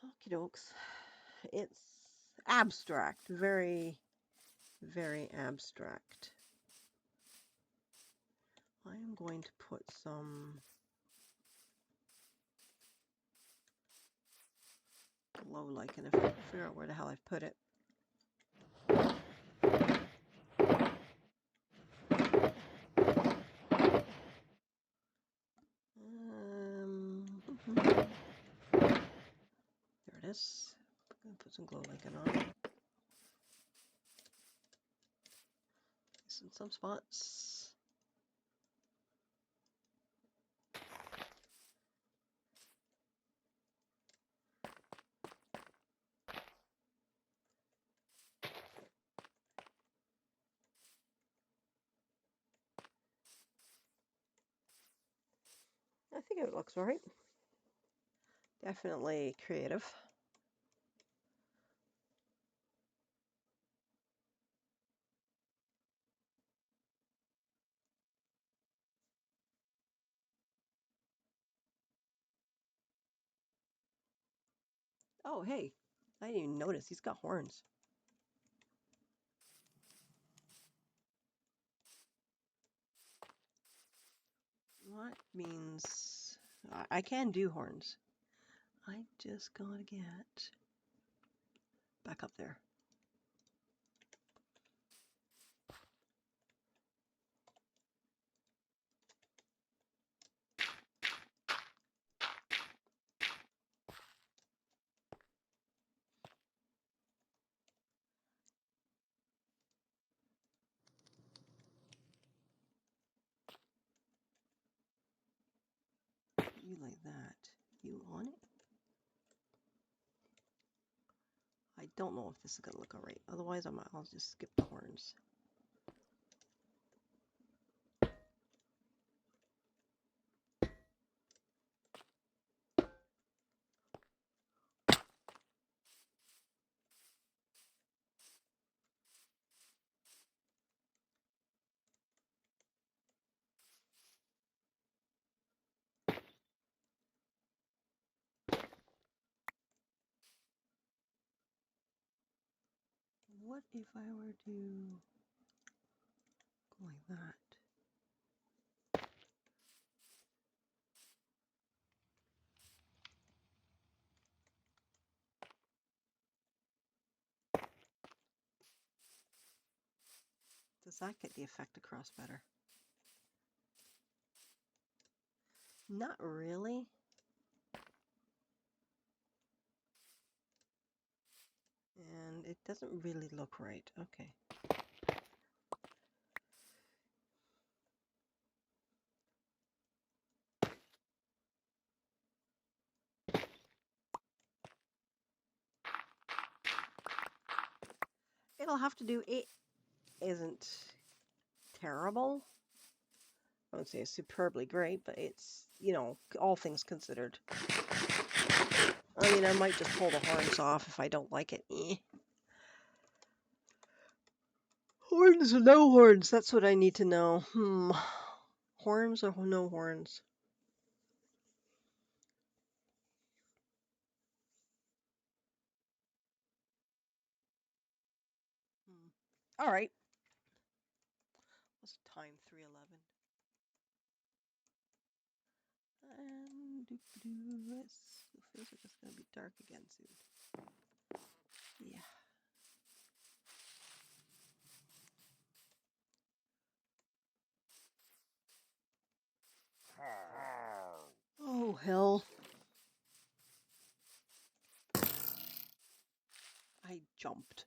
okie dokes. It's abstract, very, very abstract. I am going to put some glow lichen if I can figure out where the hell I've put it. There it is. I'm going to put some glow lichen on it. In some spots. I think it looks all right. Definitely creative. Oh, hey, I didn't even notice. He's got horns. What means I can do horns. I just gotta get back up there. You like that. You want it? I don't know if this is gonna look alright. Otherwise, I'll just skip the horns. What if I were to go like that? Does that get the effect across better? Not really. And it doesn't really look right. Okay. It'll have to do. It isn't terrible. I would say it's superbly great, but it's, all things considered. I mean, I might just pull the horns off if I don't like it. Horns or no horns? That's what I need to know. Horns or no horns? All right. What's the time? 3:11. And it feels like it's gonna be dark again soon. Yeah. Oh hell! I jumped.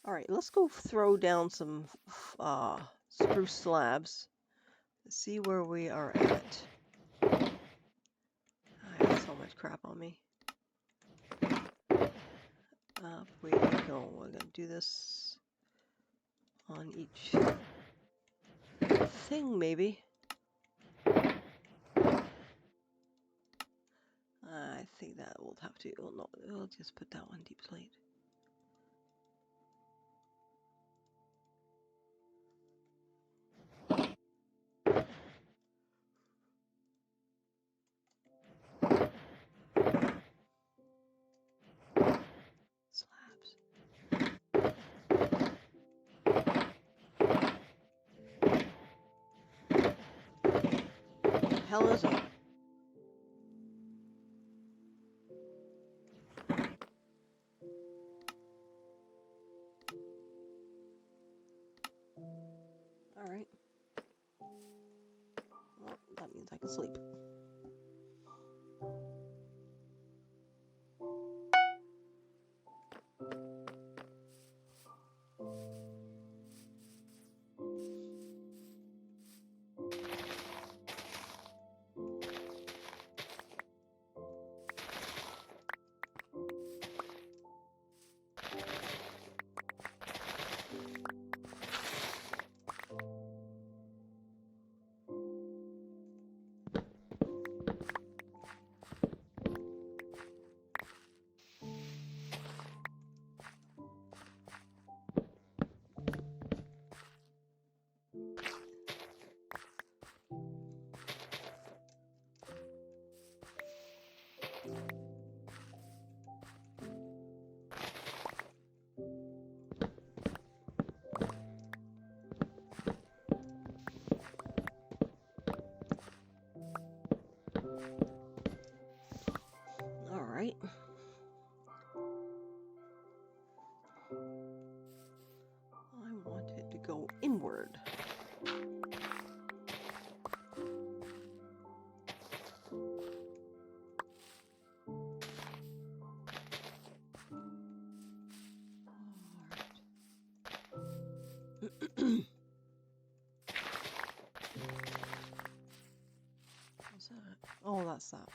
All right, let's go throw down some spruce slabs. See where we are at. I have so much crap on me. Up we go. We're gonna do this on each thing, maybe. I think that will have to. Oh no, we'll just put that one deep slate. Slabs. What the hell is it? All right. Well, that means I can sleep. What's that? Oh, that's that.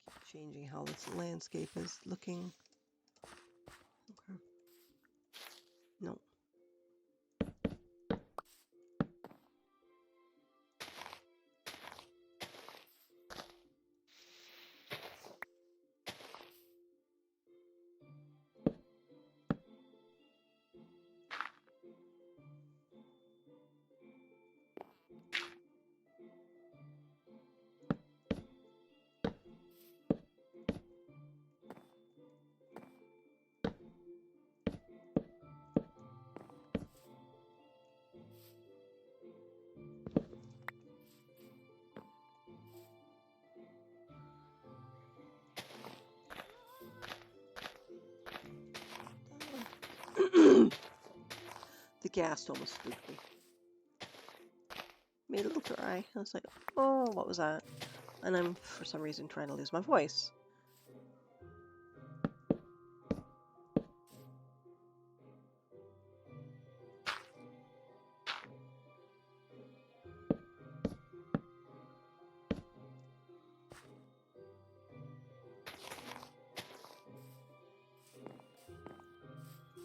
Keep changing how this landscape is looking. Okay. No. The gas almost spooked me. Made a little cry. I was like, oh, what was that? And I'm, for some reason, trying to lose my voice.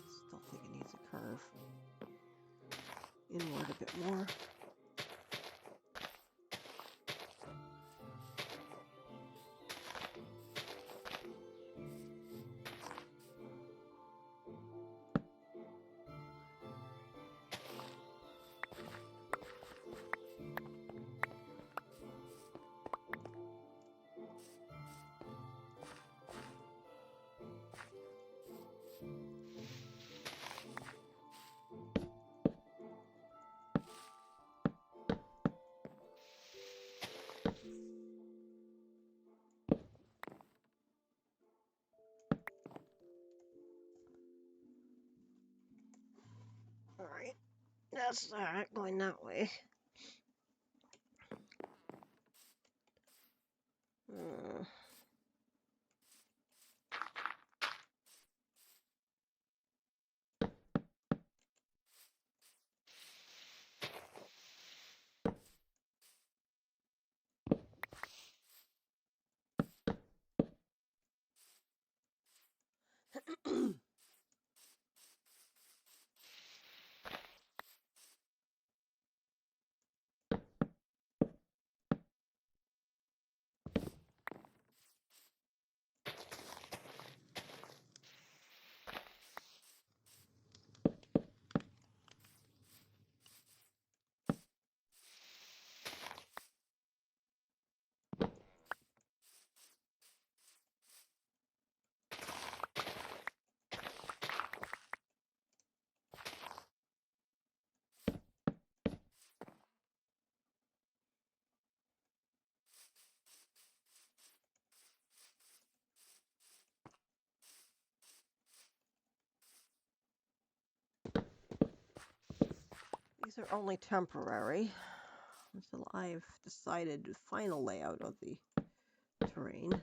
Still think it needs a curve. Inward a bit more. Alright, that's that, going that way. Uh, These are only temporary until I've decided the final layout of the terrain.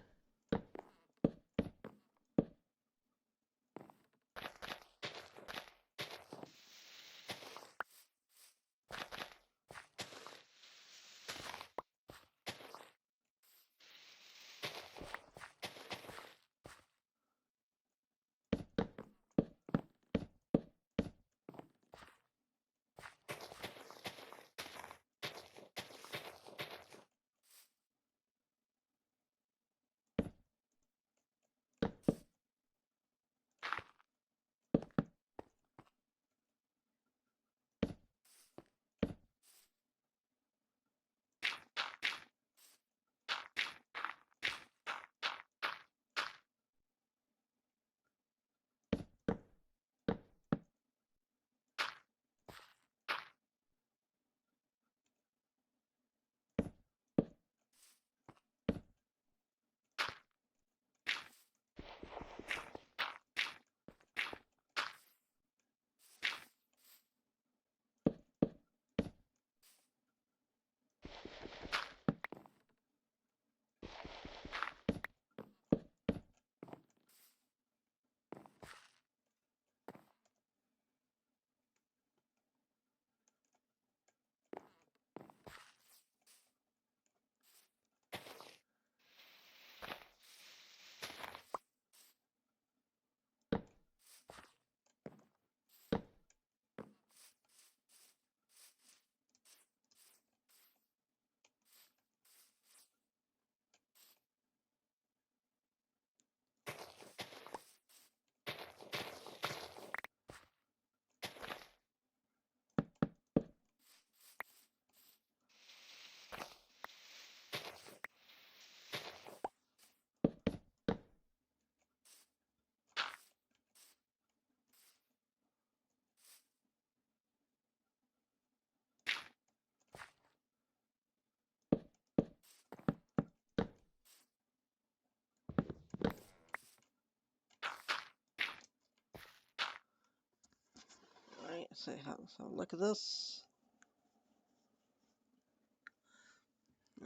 So look at this.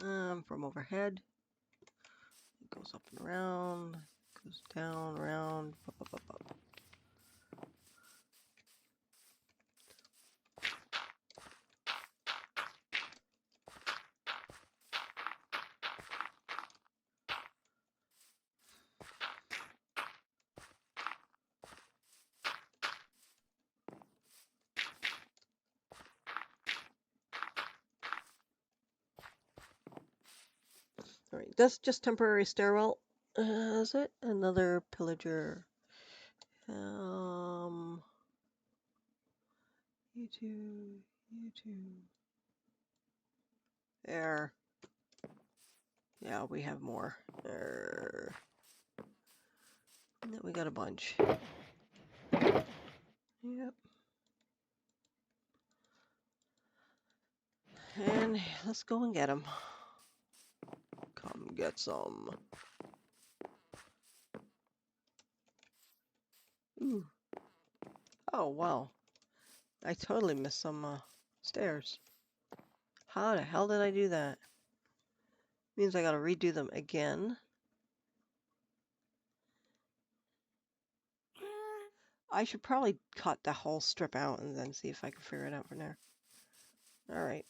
From overhead, it goes up and around, goes down, around, up. All right, that's just temporary stairwell. Is it another pillager? You two. There. Yeah, we have more. There. We got a bunch. Yep. And let's go and get them. Come get some. Ooh. Oh, wow. I totally missed some stairs. How the hell did I do that? Means I gotta redo them again. I should probably cut the whole strip out and then see if I can figure it out from there. Alright.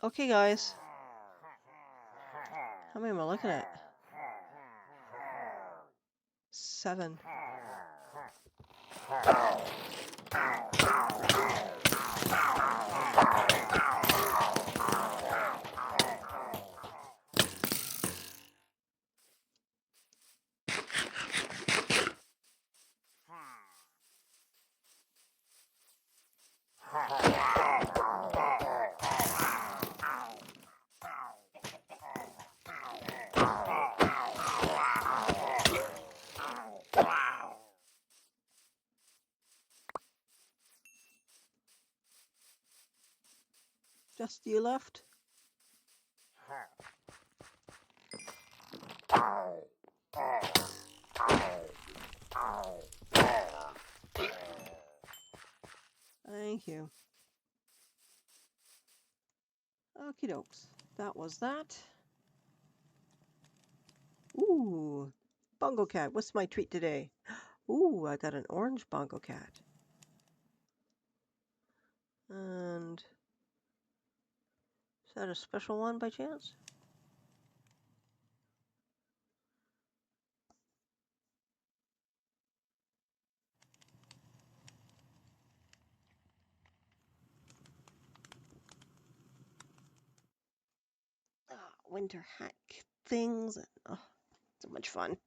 Okay, guys. How many am I looking at? 7. Just you left? Thank you. Okie dokes. That was that. Ooh. Bongo cat. What's my treat today? Ooh, I got an orange bongo cat. And is that a special one by chance? Winter hat things. Oh, so much fun. Is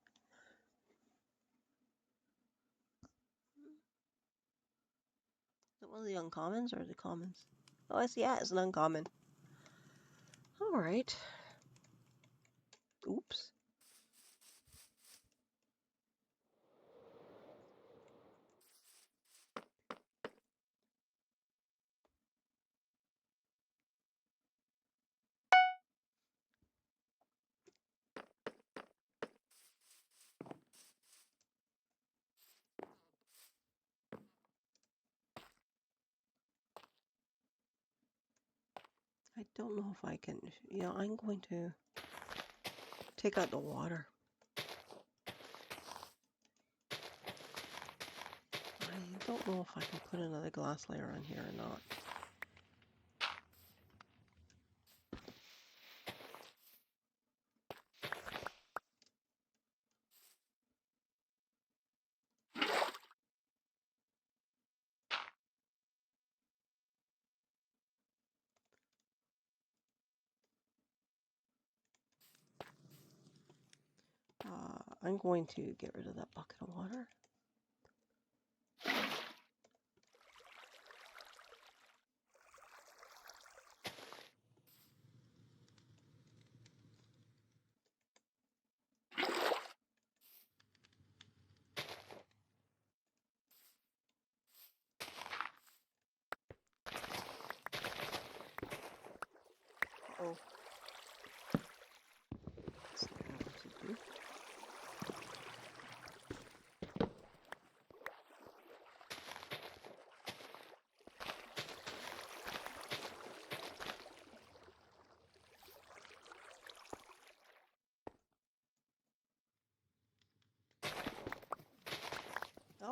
it one of the uncommons or the commons? Oh, I see. Yeah, it's an uncommon. All right. Oops. I don't know if I can. Yeah, I'm going to take out the water. I don't know if I can put another glass layer on here or not. I'm going to get rid of that bucket of water. Oh. That's not what I want to do.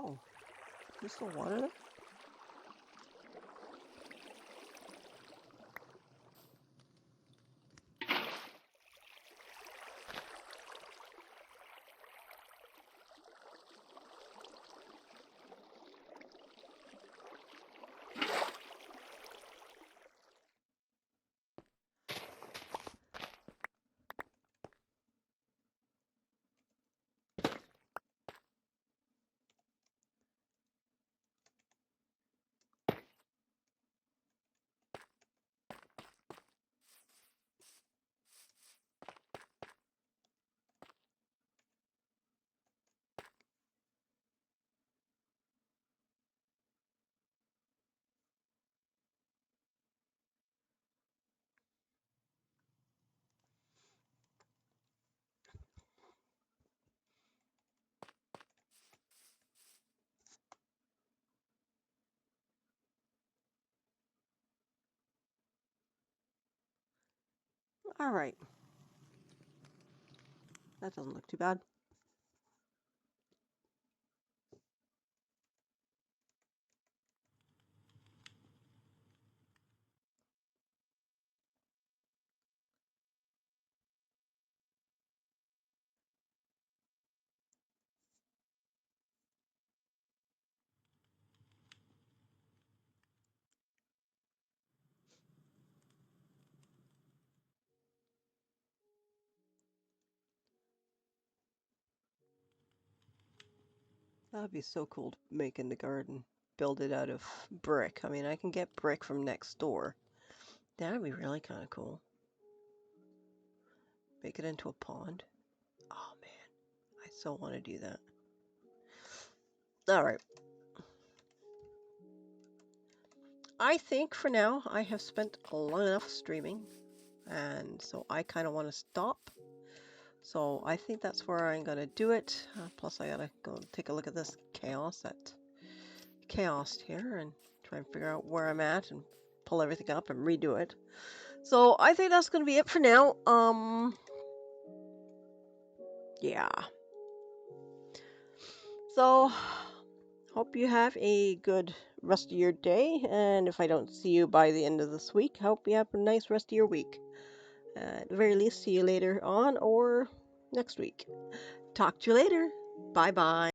Oh, you still water them? All right. That doesn't look too bad. That'd be so cool to make in the garden. Build it out of brick. I mean, I can get brick from next door. That'd be really kind of cool. Make it into a pond. Oh man, I so want to do that. All right. I think for now I have spent long enough streaming, and so I kind of want to stop. So I think that's where I'm gonna do it. Plus, I gotta go take a look at this chaos here, and try and figure out where I'm at and pull everything up and redo it. So I think that's gonna be it for now. Yeah. So hope you have a good rest of your day, and if I don't see you by the end of this week, hope you have a nice rest of your week. At the very least, see you later on or next week. Talk to you later. Bye bye.